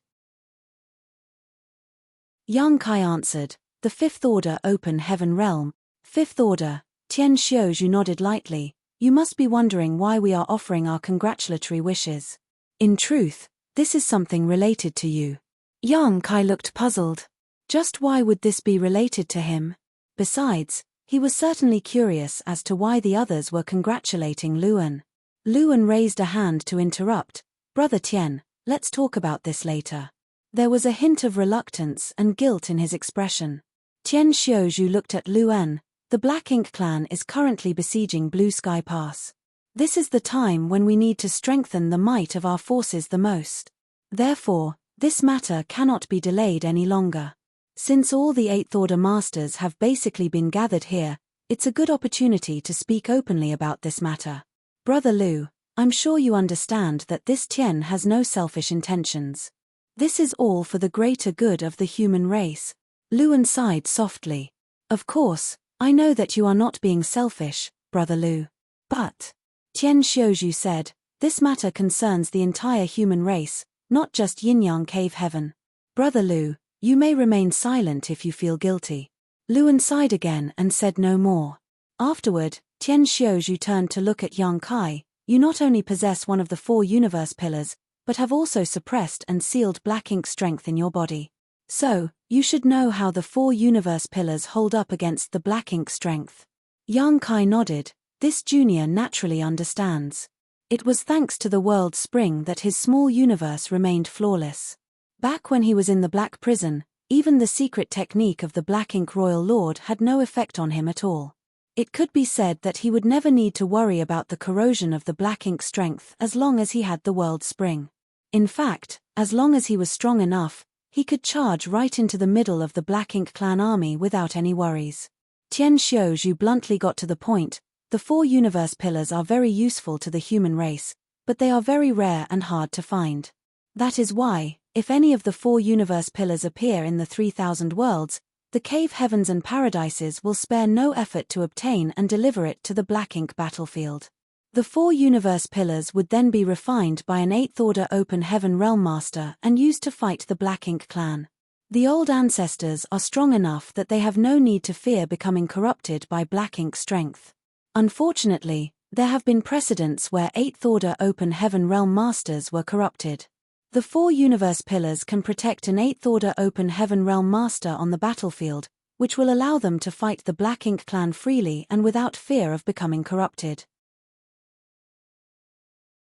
Yang Kai answered, "The fifth order open heaven realm." "Fifth order," Tian Xiuzhu nodded lightly. "You must be wondering why we are offering our congratulatory wishes. In truth, this is something related to you." Yang Kai looked puzzled. Just why would this be related to him? Besides, he was certainly curious as to why the others were congratulating Luan. Luan raised a hand to interrupt. "Brother Tian, let's talk about this later." There was a hint of reluctance and guilt in his expression. Tian Xiuzhu looked at Luan. "The Black Ink clan is currently besieging Blue Sky Pass. This is the time when we need to strengthen the might of our forces the most. Therefore, this matter cannot be delayed any longer. Since all the Eighth Order Masters have basically been gathered here, it's a good opportunity to speak openly about this matter. Brother Lu, I'm sure you understand that this Tian has no selfish intentions. This is all for the greater good of the human race." Luan sighed softly. "Of course, I know that you are not being selfish, Brother Lu. But," Tian Xiuzhu said, "this matter concerns the entire human race, not just Yin-Yang Cave Heaven. Brother Lu, you may remain silent if you feel guilty." Luan sighed again and said no more. Afterward, Tian Xiuzhu turned to look at Yang Kai. "You not only possess one of the 4 universe pillars, but have also suppressed and sealed Black Ink strength in your body. So, you should know how the 4 universe pillars hold up against the Black Ink strength." Yang Kai nodded. This junior naturally understands. It was thanks to the world spring that his small universe remained flawless. Back when he was in the Black Prison, even the secret technique of the Black Ink Royal Lord had no effect on him at all. It could be said that he would never need to worry about the corrosion of the Black Ink strength as long as he had the world spring. In fact, as long as he was strong enough, he could charge right into the middle of the Black Ink clan army without any worries. Tian Xiuzhu bluntly got to the point. "The 4 universe pillars are very useful to the human race, but they are very rare and hard to find. That is why, if any of the 4 universe pillars appear in the 3,000 worlds, the cave heavens and paradises will spare no effort to obtain and deliver it to the Black Ink battlefield. The 4 universe pillars would then be refined by an 8th Order Open Heaven Realm Master and used to fight the Black Ink clan. The old ancestors are strong enough that they have no need to fear becoming corrupted by Black Ink strength. Unfortunately, there have been precedents where 8th Order Open Heaven Realm Masters were corrupted. The 4 universe pillars can protect an 8th Order Open Heaven Realm Master on the battlefield, which will allow them to fight the Black Ink clan freely and without fear of becoming corrupted.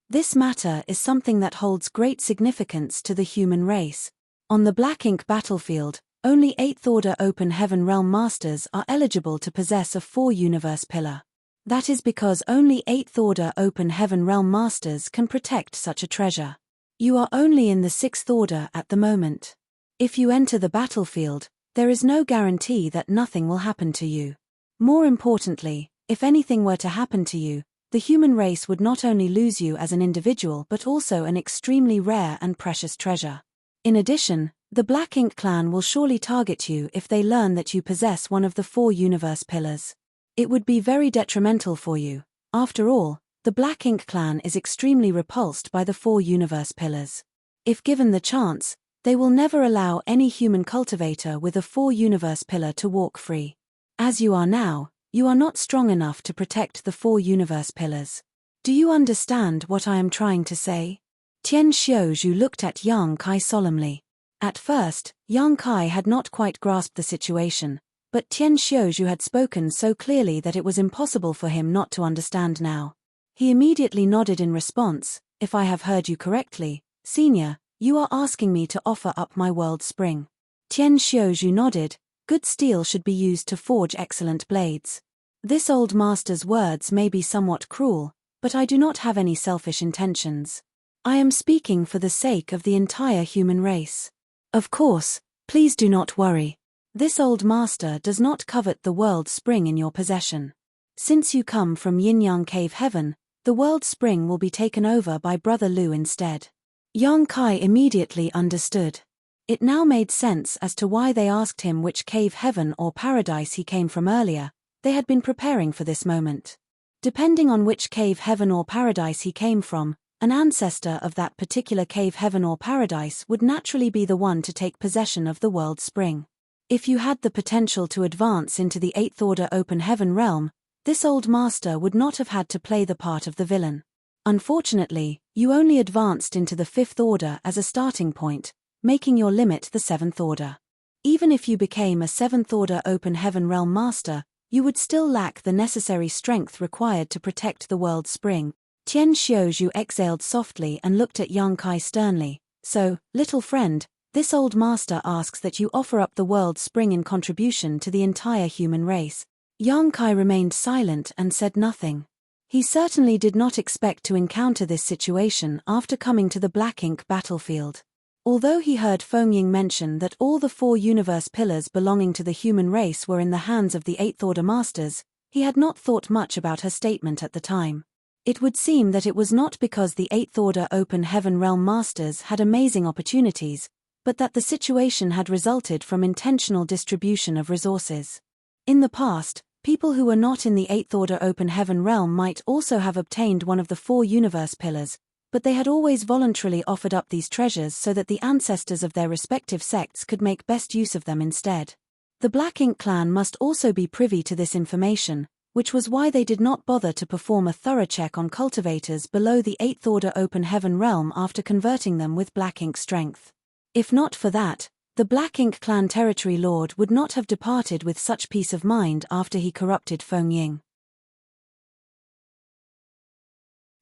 This matter is something that holds great significance to the human race. On the Black Ink battlefield, only 8th Order Open Heaven Realm Masters are eligible to possess a 4 universe pillar. That is because only 8th Order Open Heaven Realm Masters can protect such a treasure. You are only in the 6th Order at the moment. If you enter the battlefield, there is no guarantee that nothing will happen to you. More importantly, if anything were to happen to you, the human race would not only lose you as an individual but also an extremely rare and precious treasure. In addition, the Black Ink clan will surely target you if they learn that you possess one of the 4 universe pillars. It would be very detrimental for you. After all, the Black Ink clan is extremely repulsed by the 4 universe pillars. If given the chance, they will never allow any human cultivator with a 4 universe pillar to walk free. As you are now, you are not strong enough to protect the 4 universe pillars. Do you understand what I am trying to say? Tian Xiaozhu looked at Yang Kai solemnly. At first, Yang Kai had not quite grasped the situation, but Tian Xiaozhu had spoken so clearly that it was impossible for him not to understand now. He immediately nodded in response. If I have heard you correctly, Senior, you are asking me to offer up my world spring. Tian Xiaozhu nodded. Good steel should be used to forge excellent blades. This old master's words may be somewhat cruel, but I do not have any selfish intentions. I am speaking for the sake of the entire human race. Of course, please do not worry. This old master does not covet the world spring in your possession. Since you come from Yin-Yang Cave Heaven, the world spring will be taken over by Brother Lu instead. Yang Kai immediately understood. It now made sense as to why they asked him which cave heaven or paradise he came from earlier. They had been preparing for this moment. Depending on which cave heaven or paradise he came from, an ancestor of that particular cave heaven or paradise would naturally be the one to take possession of the world spring. If you had the potential to advance into the 8th order open heaven realm, this old master would not have had to play the part of the villain. Unfortunately, you only advanced into the 5th order as a starting point, making your limit the 7th order. Even if you became a 7th order open heaven realm master, you would still lack the necessary strength required to protect the world spring. Tian Xiaozhu exhaled softly and looked at Yang Kai sternly. So, little friend, this old master asks that you offer up the world spring in contribution to the entire human race. Yang Kai remained silent and said nothing. He certainly did not expect to encounter this situation after coming to the Black Ink battlefield. Although he heard Fengying mention that all the 4 universe pillars belonging to the human race were in the hands of the 8th order masters, he had not thought much about her statement at the time. It would seem that it was not because the 8th order open heaven realm masters had amazing opportunities, but that the situation had resulted from intentional distribution of resources. In the past, people who were not in the 8th order open heaven realm might also have obtained one of the 4 universe pillars, but they had always voluntarily offered up these treasures so that the ancestors of their respective sects could make best use of them instead. The Black Ink clan must also be privy to this information, which was why they did not bother to perform a thorough check on cultivators below the 8th order open heaven realm after converting them with Black Ink strength. If not for that, the Black Ink clan territory lord would not have departed with such peace of mind after he corrupted Fengying.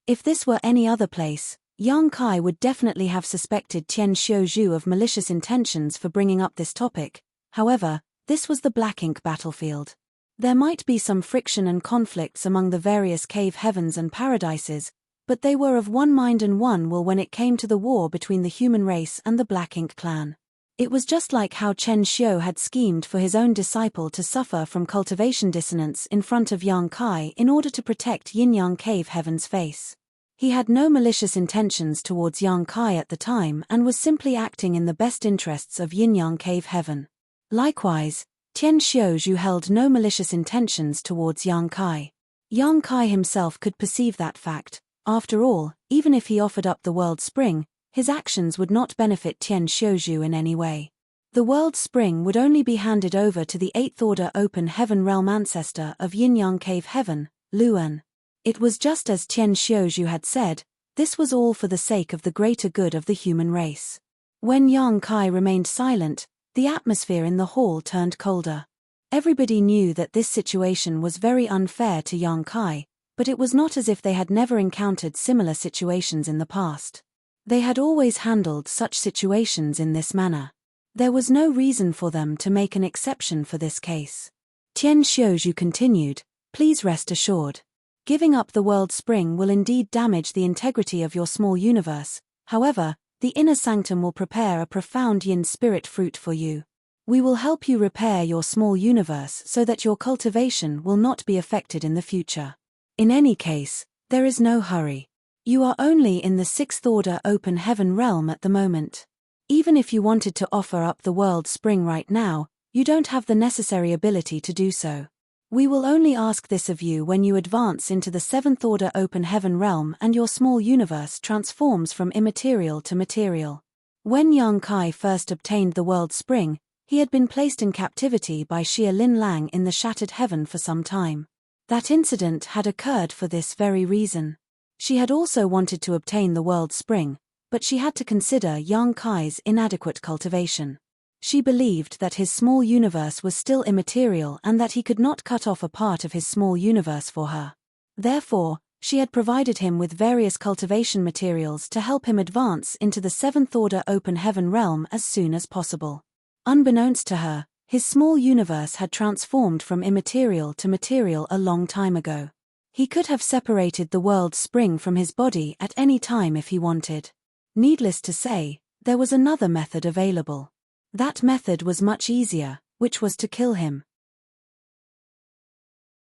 If this were any other place, Yang Kai would definitely have suspected Tian Xiaozhu of malicious intentions for bringing up this topic. However, this was the Black Ink battlefield. There might be some friction and conflicts among the various cave heavens and paradises, but they were of one mind and one will when it came to the war between the human race and the Black Ink clan. It was just like how Chen Xiu had schemed for his own disciple to suffer from cultivation dissonance in front of Yang Kai in order to protect Yin-Yang Cave Heaven's face. He had no malicious intentions towards Yang Kai at the time and was simply acting in the best interests of Yin-Yang Cave Heaven. Likewise, Tian Xiaozhu held no malicious intentions towards Yang Kai. Yang Kai himself could perceive that fact. After all, even if he offered up the world spring, his actions would not benefit Tian Xiaozhu in any way. The world spring would only be handed over to the 8th order open heaven realm ancestor of Yin-Yang Cave Heaven, Luan. It was just as Tian Xiaozhu had said, this was all for the sake of the greater good of the human race. When Yang Kai remained silent, the atmosphere in the hall turned colder. Everybody knew that this situation was very unfair to Yang Kai, but it was not as if they had never encountered similar situations in the past. They had always handled such situations in this manner. There was no reason for them to make an exception for this case. Tian Xiaozhu continued, please rest assured. Giving up the world spring will indeed damage the integrity of your small universe. However, The inner sanctum will prepare a profound yin spirit fruit for you. We will help you repair your small universe so that your cultivation will not be affected in the future. In any case, there is no hurry. You are only in the sixth order open heaven realm at the moment. Even if you wanted to offer up the world spring right now, you don't have the necessary ability to do so. We will only ask this of you when you advance into the seventh order open heaven realm and your small universe transforms from immaterial to material. When Yang Kai first obtained the world spring, he had been placed in captivity by Xia Lin Lang in the shattered heaven for some time. That incident had occurred for this very reason. She had also wanted to obtain the world spring, but she had to consider Yang Kai's inadequate cultivation. She believed that his small universe was still immaterial and that he could not cut off a part of his small universe for her. Therefore, she had provided him with various cultivation materials to help him advance into the seventh order open heaven realm as soon as possible. Unbeknownst to her, his small universe had transformed from immaterial to material a long time ago. He could have separated the world spring from his body at any time if he wanted. Needless to say, there was another method available. That method was much easier, which was to kill him.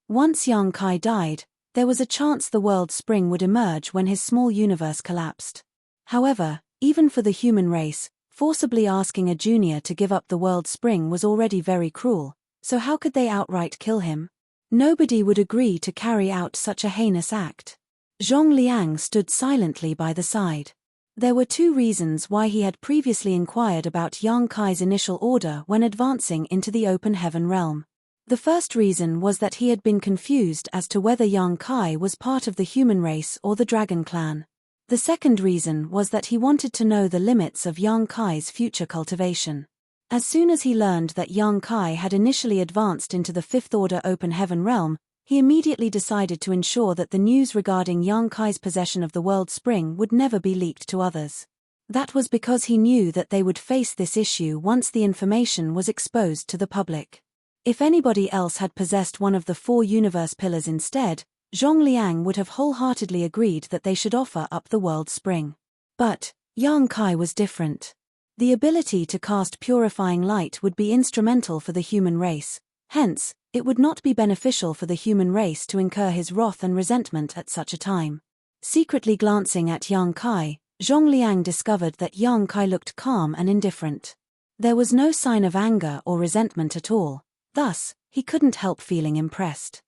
Once Yang Kai died, there was a chance the world spring would emerge when his small universe collapsed. However, even for the human race, forcibly asking a junior to give up the world spring was already very cruel, so how could they outright kill him? Nobody would agree to carry out such a heinous act. Zhong Liang stood silently by the side. There were two reasons why he had previously inquired about Yang Kai's initial order when advancing into the open heaven realm. The first reason was that he had been confused as to whether Yang Kai was part of the human race or the dragon clan. The second reason was that he wanted to know the limits of Yang Kai's future cultivation. As soon as he learned that Yang Kai had initially advanced into the fifth order open heaven realm, he immediately decided to ensure that the news regarding Yang Kai's possession of the world spring would never be leaked to others. That was because he knew that they would face this issue once the information was exposed to the public. If anybody else had possessed one of the four universe pillars instead, Zhong Liang would have wholeheartedly agreed that they should offer up the world spring. But Yang Kai was different. The ability to cast purifying light would be instrumental for the human race, hence, it would not be beneficial for the human race to incur his wrath and resentment at such a time. Secretly glancing at Yang Kai, Zhong Liang discovered that Yang Kai looked calm and indifferent. There was no sign of anger or resentment at all, thus, he couldn't help feeling impressed.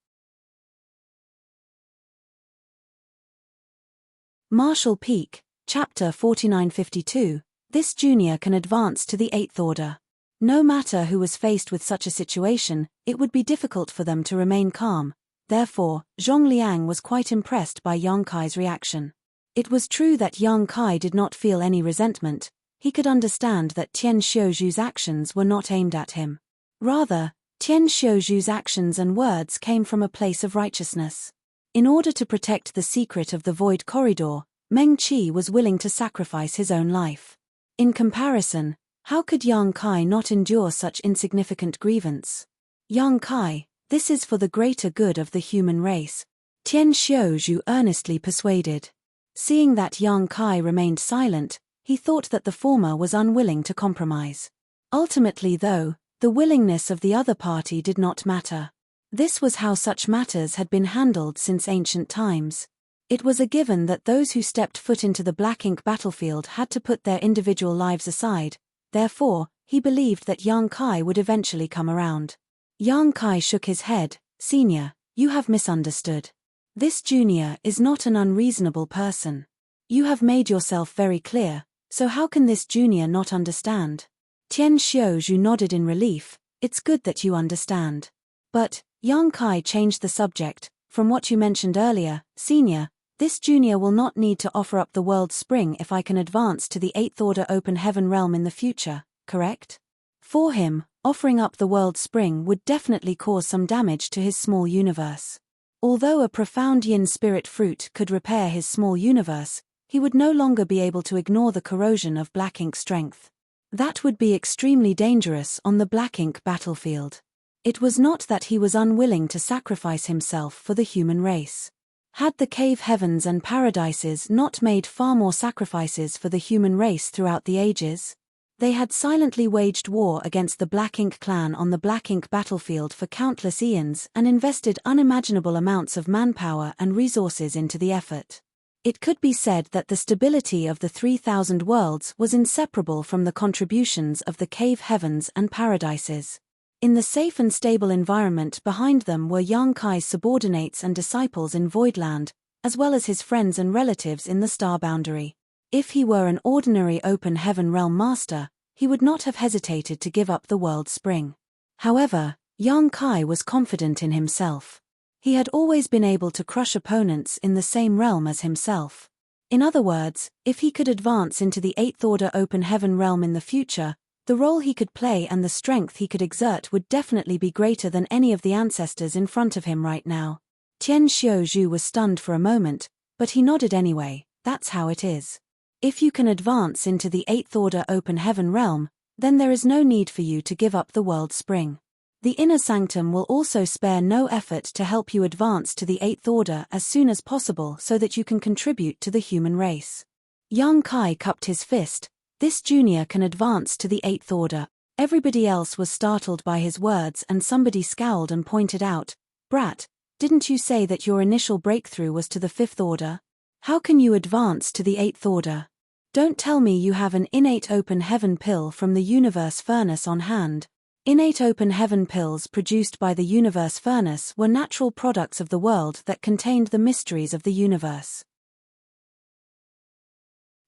Martial Peak, Chapter 4952, this junior can advance to the eighth order. No matter who was faced with such a situation, it would be difficult for them to remain calm. Therefore, Zhong Liang was quite impressed by Yang Kai's reaction. It was true that Yang Kai did not feel any resentment. He could understand that Tian Xiuju's actions were not aimed at him. Rather, Tian Xiuju's actions and words came from a place of righteousness. In order to protect the secret of the Void Corridor, Meng Qi was willing to sacrifice his own life. In comparison, how could Yang Kai not endure such insignificant grievance? Yang Kai, this is for the greater good of the human race, Tian Xiuju earnestly persuaded. Seeing that Yang Kai remained silent, he thought that the former was unwilling to compromise. Ultimately though, the willingness of the other party did not matter. This was how such matters had been handled since ancient times. It was a given that those who stepped foot into the black ink battlefield had to put their individual lives aside. Therefore, he believed that Yang Kai would eventually come around. Yang Kai shook his head. Senior, you have misunderstood. This junior is not an unreasonable person. You have made yourself very clear, so how can this junior not understand? Tian Xiuju nodded in relief. It's good that you understand. But, Yang Kai changed the subject. From what you mentioned earlier, Senior, this junior will not need to offer up the world spring if I can advance to the eighth order open heaven realm in the future, correct? For him, offering up the world spring would definitely cause some damage to his small universe. Although a profound yin spirit fruit could repair his small universe, he would no longer be able to ignore the corrosion of black ink strength. That would be extremely dangerous on the black ink battlefield. It was not that he was unwilling to sacrifice himself for the human race. Had the cave heavens and paradises not made far more sacrifices for the human race throughout the ages? They had silently waged war against the Black Ink clan on the Black Ink battlefield for countless eons and invested unimaginable amounts of manpower and resources into the effort. It could be said that the stability of the 3,000 worlds was inseparable from the contributions of the cave heavens and paradises. In the safe and stable environment behind them were Yang Kai's subordinates and disciples in Voidland, as well as his friends and relatives in the star boundary. If he were an ordinary open heaven realm master, he would not have hesitated to give up the world spring. However, Yang Kai was confident in himself. He had always been able to crush opponents in the same realm as himself. In other words, if he could advance into the 8th Order open heaven realm in the future, the role he could play and the strength he could exert would definitely be greater than any of the ancestors in front of him right now. Tian Xiaozhu was stunned for a moment, but he nodded anyway. That's how it is. If you can advance into the 8th Order open heaven realm, then there is no need for you to give up the world spring. The inner sanctum will also spare no effort to help you advance to the 8th Order as soon as possible so that you can contribute to the human race. Yang Kai cupped his fist. This junior can advance to the 8th Order. Everybody else was startled by his words and somebody scowled and pointed out, "Brat, didn't you say that your initial breakthrough was to the 5th Order? How can you advance to the 8th Order? Don't tell me you have an innate open heaven pill from the universe furnace on hand." Innate open heaven pills produced by the universe furnace were natural products of the world that contained the mysteries of the universe.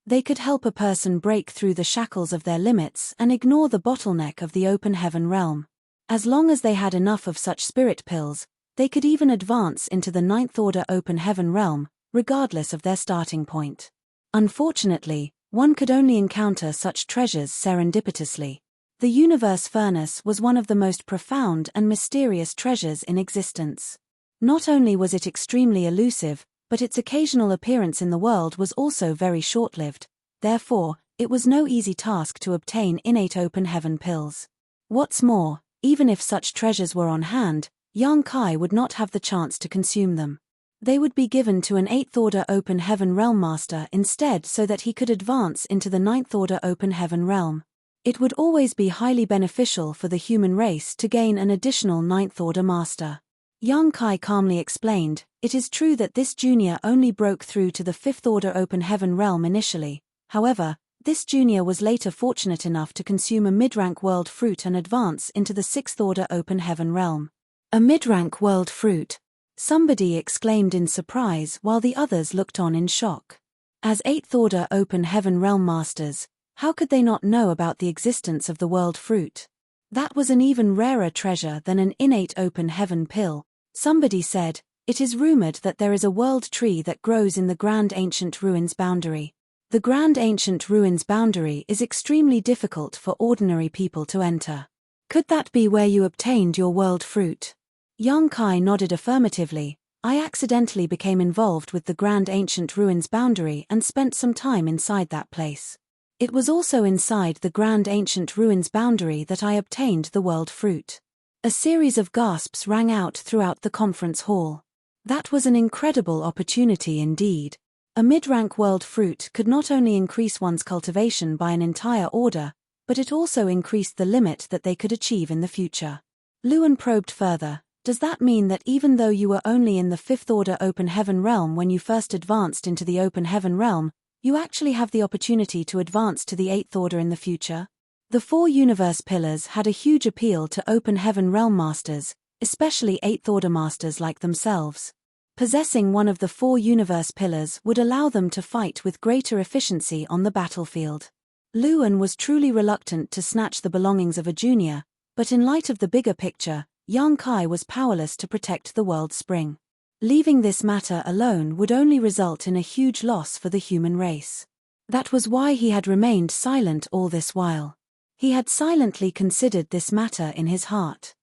They could help a person break through the shackles of their limits and ignore the bottleneck of the open heaven realm. As long as they had enough of such spirit pills, they could even advance into the 9th Order open heaven realm, regardless of their starting point. Unfortunately, one could only encounter such treasures serendipitously. The universe furnace was one of the most profound and mysterious treasures in existence. Not only was it extremely elusive, but its occasional appearance in the world was also very short-lived. Therefore, it was no easy task to obtain innate open heaven pills. What's more, even if such treasures were on hand, Yang Kai would not have the chance to consume them. They would be given to an 8th Order open heaven realm master instead so that he could advance into the 9th Order open heaven realm. It would always be highly beneficial for the human race to gain an additional 9th Order master. Yang Kai calmly explained, "It is true that this junior only broke through to the 5th Order open heaven realm initially. However, this junior was later fortunate enough to consume a mid-rank world fruit and advance into the 6th Order open heaven realm." A mid-rank world fruit? Somebody exclaimed in surprise while the others looked on in shock. As 8th Order open heaven realm masters, how could they not know about the existence of the world fruit? That was an even rarer treasure than an innate open heaven pill. Somebody said, "It is rumored that there is a world tree that grows in the Grand Ancient Ruins boundary. The Grand Ancient Ruins boundary is extremely difficult for ordinary people to enter. Could that be where you obtained your world fruit?" Yang Kai nodded affirmatively. "I accidentally became involved with the Grand Ancient Ruins boundary and spent some time inside that place. It was also inside the Grand Ancient Ruins boundary that I obtained the world fruit." A series of gasps rang out throughout the conference hall. That was an incredible opportunity indeed. A mid-rank world fruit could not only increase one's cultivation by an entire order, but it also increased the limit that they could achieve in the future. Luan probed further. "Does that mean that even though you were only in the 5th Order open heaven realm when you first advanced into the open heaven realm, you actually have the opportunity to advance to the 8th Order in the future?" The 4 universe pillars had a huge appeal to open heaven realm masters, especially 8th Order masters like themselves. Possessing one of the 4 universe pillars would allow them to fight with greater efficiency on the battlefield. Luan was truly reluctant to snatch the belongings of a junior, but in light of the bigger picture, Yang Kai was powerless to protect the world spring. Leaving this matter alone would only result in a huge loss for the human race. That was why he had remained silent all this while. He had silently considered this matter in his heart.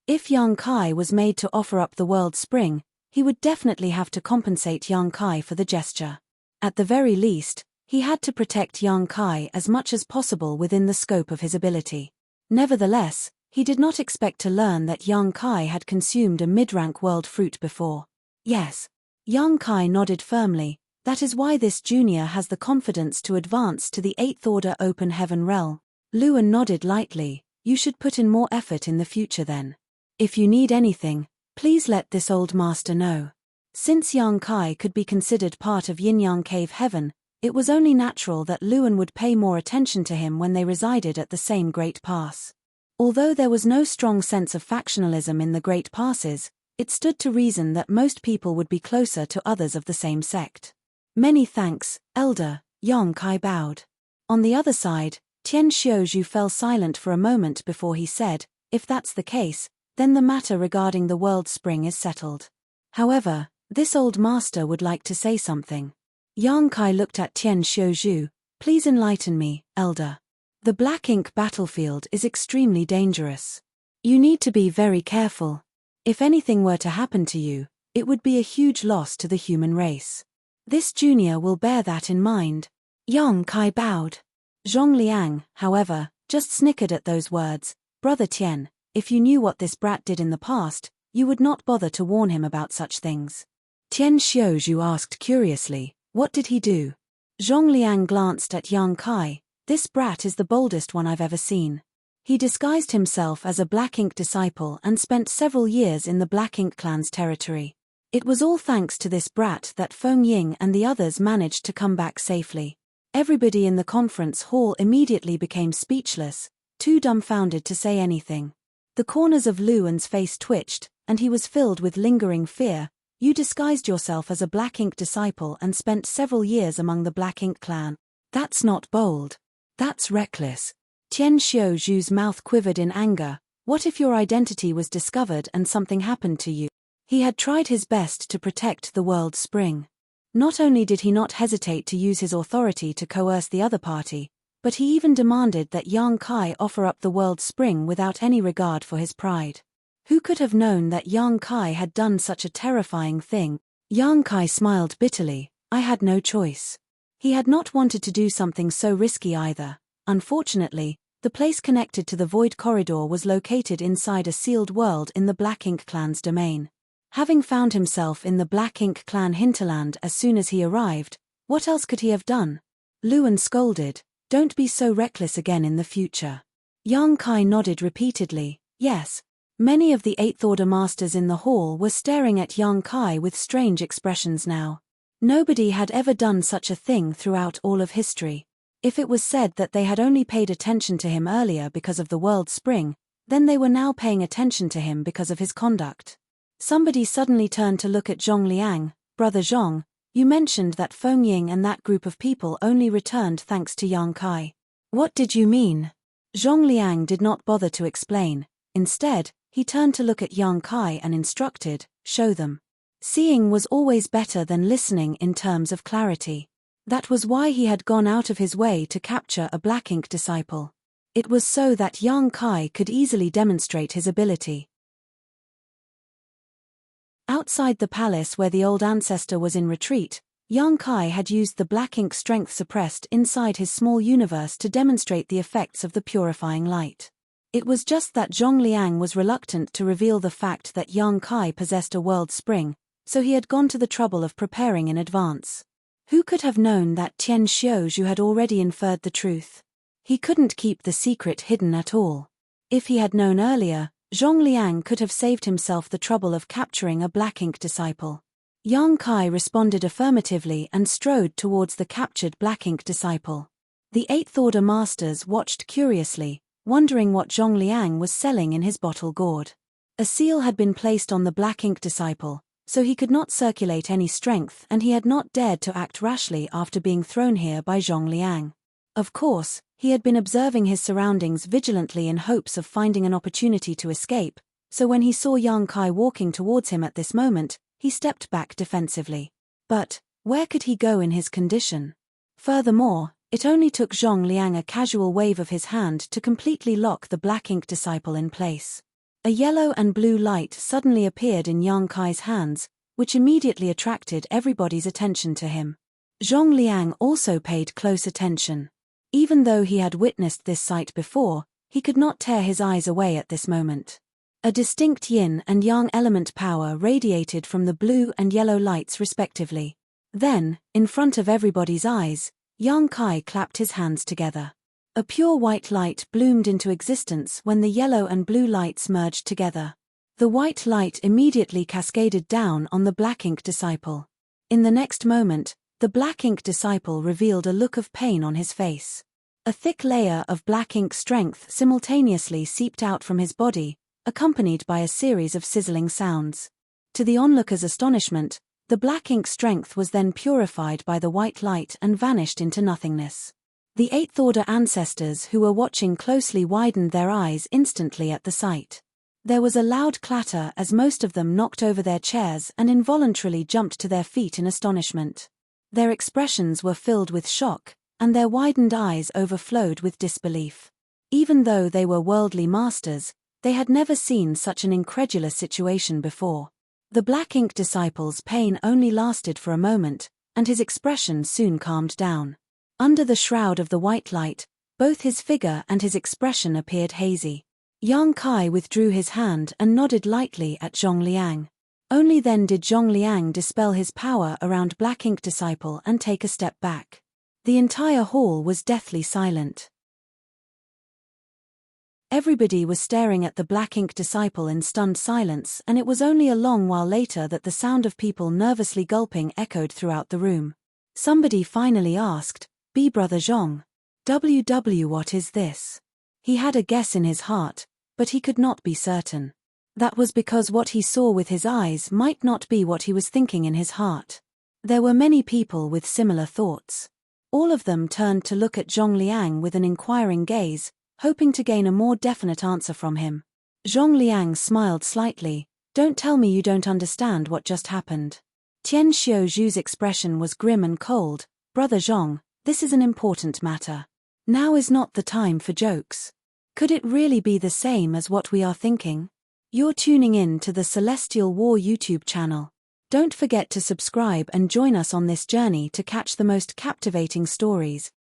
If Yang Kai was made to offer up the world spring, he would definitely have to compensate Yang Kai for the gesture. At the very least, he had to protect Yang Kai as much as possible within the scope of his ability. Nevertheless, He did not expect to learn that Yang Kai had consumed a mid-rank world fruit before. Yes. Yang Kai nodded firmly. That is why this junior has the confidence to advance to the 8th Order Open Heaven realm. Luan nodded lightly. You should put in more effort in the future then. If you need anything, please let this old master know. Since Yang Kai could be considered part of Yin-Yang Cave Heaven, it was only natural that Luan would pay more attention to him when they resided at the same Great Pass. Although there was no strong sense of factionalism in the Great Passes, it stood to reason that most people would be closer to others of the same sect. Many thanks, Elder, Yang Kai bowed. On the other side, Tian Xiuzhu fell silent for a moment before he said, if that's the case, then the matter regarding the world spring is settled. However, this old master would like to say something. Yang Kai looked at Tian Xiuzhu. Please enlighten me, Elder. The black ink battlefield is extremely dangerous. You need to be very careful. If anything were to happen to you, it would be a huge loss to the human race. This junior will bear that in mind. Yang Kai bowed. Zhong Liang, however, just snickered at those words. Brother Tian, if you knew what this brat did in the past, you would not bother to warn him about such things. Tian Xiuzhu asked curiously, what did he do? Zhong Liang glanced at Yang Kai. This brat is the boldest one I've ever seen. He disguised himself as a Black Ink disciple and spent several years in the Black Ink clan's territory. It was all thanks to this brat that Feng Ying and the others managed to come back safely. Everybody in the conference hall immediately became speechless, too dumbfounded to say anything. The corners of Luan's face twitched, and he was filled with lingering fear. You disguised yourself as a Black Ink disciple and spent several years among the Black Ink clan. That's not bold. That's reckless. Tian Xiuzhu's mouth quivered in anger. What if your identity was discovered and something happened to you? He had tried his best to protect the world spring. Not only did he not hesitate to use his authority to coerce the other party, but he even demanded that Yang Kai offer up the world spring without any regard for his pride. Who could have known that Yang Kai had done such a terrifying thing? Yang Kai smiled bitterly. I had no choice. He had not wanted to do something so risky either. Unfortunately, the place connected to the Void Corridor was located inside a sealed world in the Black Ink clan's domain. Having found himself in the Black Ink clan hinterland as soon as he arrived, what else could he have done? Luan scolded, don't be so reckless again in the future. Yang Kai nodded repeatedly, yes. Many of the 8th Order masters in the hall were staring at Yang Kai with strange expressions now. Nobody had ever done such a thing throughout all of history. If it was said that they had only paid attention to him earlier because of the world spring, then they were now paying attention to him because of his conduct. Somebody suddenly turned to look at Zhong Liang. Brother Zhong, you mentioned that Feng Ying and that group of people only returned thanks to Yang Kai. What did you mean? Zhong Liang did not bother to explain. Instead, he turned to look at Yang Kai and instructed, show them. Seeing was always better than listening in terms of clarity. That was why he had gone out of his way to capture a Black Ink disciple. It was so that Yang Kai could easily demonstrate his ability. Outside the palace where the old ancestor was in retreat, Yang Kai had used the Black Ink strength suppressed inside his small universe to demonstrate the effects of the purifying light. It was just that Zhong Liang was reluctant to reveal the fact that Yang Kai possessed a world spring, so he had gone to the trouble of preparing in advance. Who could have known that Tian Xiuzhu had already inferred the truth? He couldn't keep the secret hidden at all. If he had known earlier, Zhong Liang could have saved himself the trouble of capturing a Black Ink disciple. Yang Kai responded affirmatively and strode towards the captured Black Ink disciple. The 8th Order masters watched curiously, wondering what Zhong Liang was selling in his bottle gourd. A seal had been placed on the Black Ink disciple, so he could not circulate any strength and he had not dared to act rashly after being thrown here by Zhong Liang. Of course, he had been observing his surroundings vigilantly in hopes of finding an opportunity to escape, so when he saw Yang Kai walking towards him at this moment, he stepped back defensively. But, where could he go in his condition? Furthermore, it only took Zhong Liang a casual wave of his hand to completely lock the Black Ink disciple in place. A yellow and blue light suddenly appeared in Yang Kai's hands, which immediately attracted everybody's attention to him. Zhong Liang also paid close attention. Even though he had witnessed this sight before, He could not tear his eyes away at this moment. A distinct yin and yang element power radiated from the blue and yellow lights respectively. Then, in front of everybody's eyes, Yang Kai clapped his hands together. A pure white light bloomed into existence when the yellow and blue lights merged together. The white light immediately cascaded down on the black ink disciple. In the next moment, the black ink disciple revealed a look of pain on his face. A thick layer of black ink strength simultaneously seeped out from his body, accompanied by a series of sizzling sounds. To the onlookers' astonishment, the black ink strength was then purified by the white light and vanished into nothingness. The Eighth Order ancestors who were watching closely widened their eyes instantly at the sight. There was a loud clatter as most of them knocked over their chairs and involuntarily jumped to their feet in astonishment. Their expressions were filled with shock, and their widened eyes overflowed with disbelief. Even though they were worldly masters, they had never seen such an incredulous situation before. The black ink disciple's pain only lasted for a moment, and his expression soon calmed down. Under the shroud of the white light, both his figure and his expression appeared hazy. Yang Kai withdrew his hand and nodded lightly at Zhong Liang. Only then did Zhong Liang dispel his power around black ink disciple and take a step back. The entire hall was deathly silent. Everybody was staring at the black ink disciple in stunned silence, and it was only a long while later that the sound of people nervously gulping echoed throughout the room. Somebody finally asked, "B Brother Zhong. What is this?" He had a guess in his heart, but he could not be certain. That was because what he saw with his eyes might not be what he was thinking in his heart. There were many people with similar thoughts. All of them turned to look at Zhong Liang with an inquiring gaze, hoping to gain a more definite answer from him. Zhong Liang smiled slightly. "Don't tell me you don't understand what just happened." Tian Xiaozhu's expression was grim and cold. "Brother Zhong, this is an important matter. Now is not the time for jokes. Could it really be the same as what we are thinking? You're tuning in to the Celestial War YouTube channel. Don't forget to subscribe and join us on this journey to catch the most captivating stories,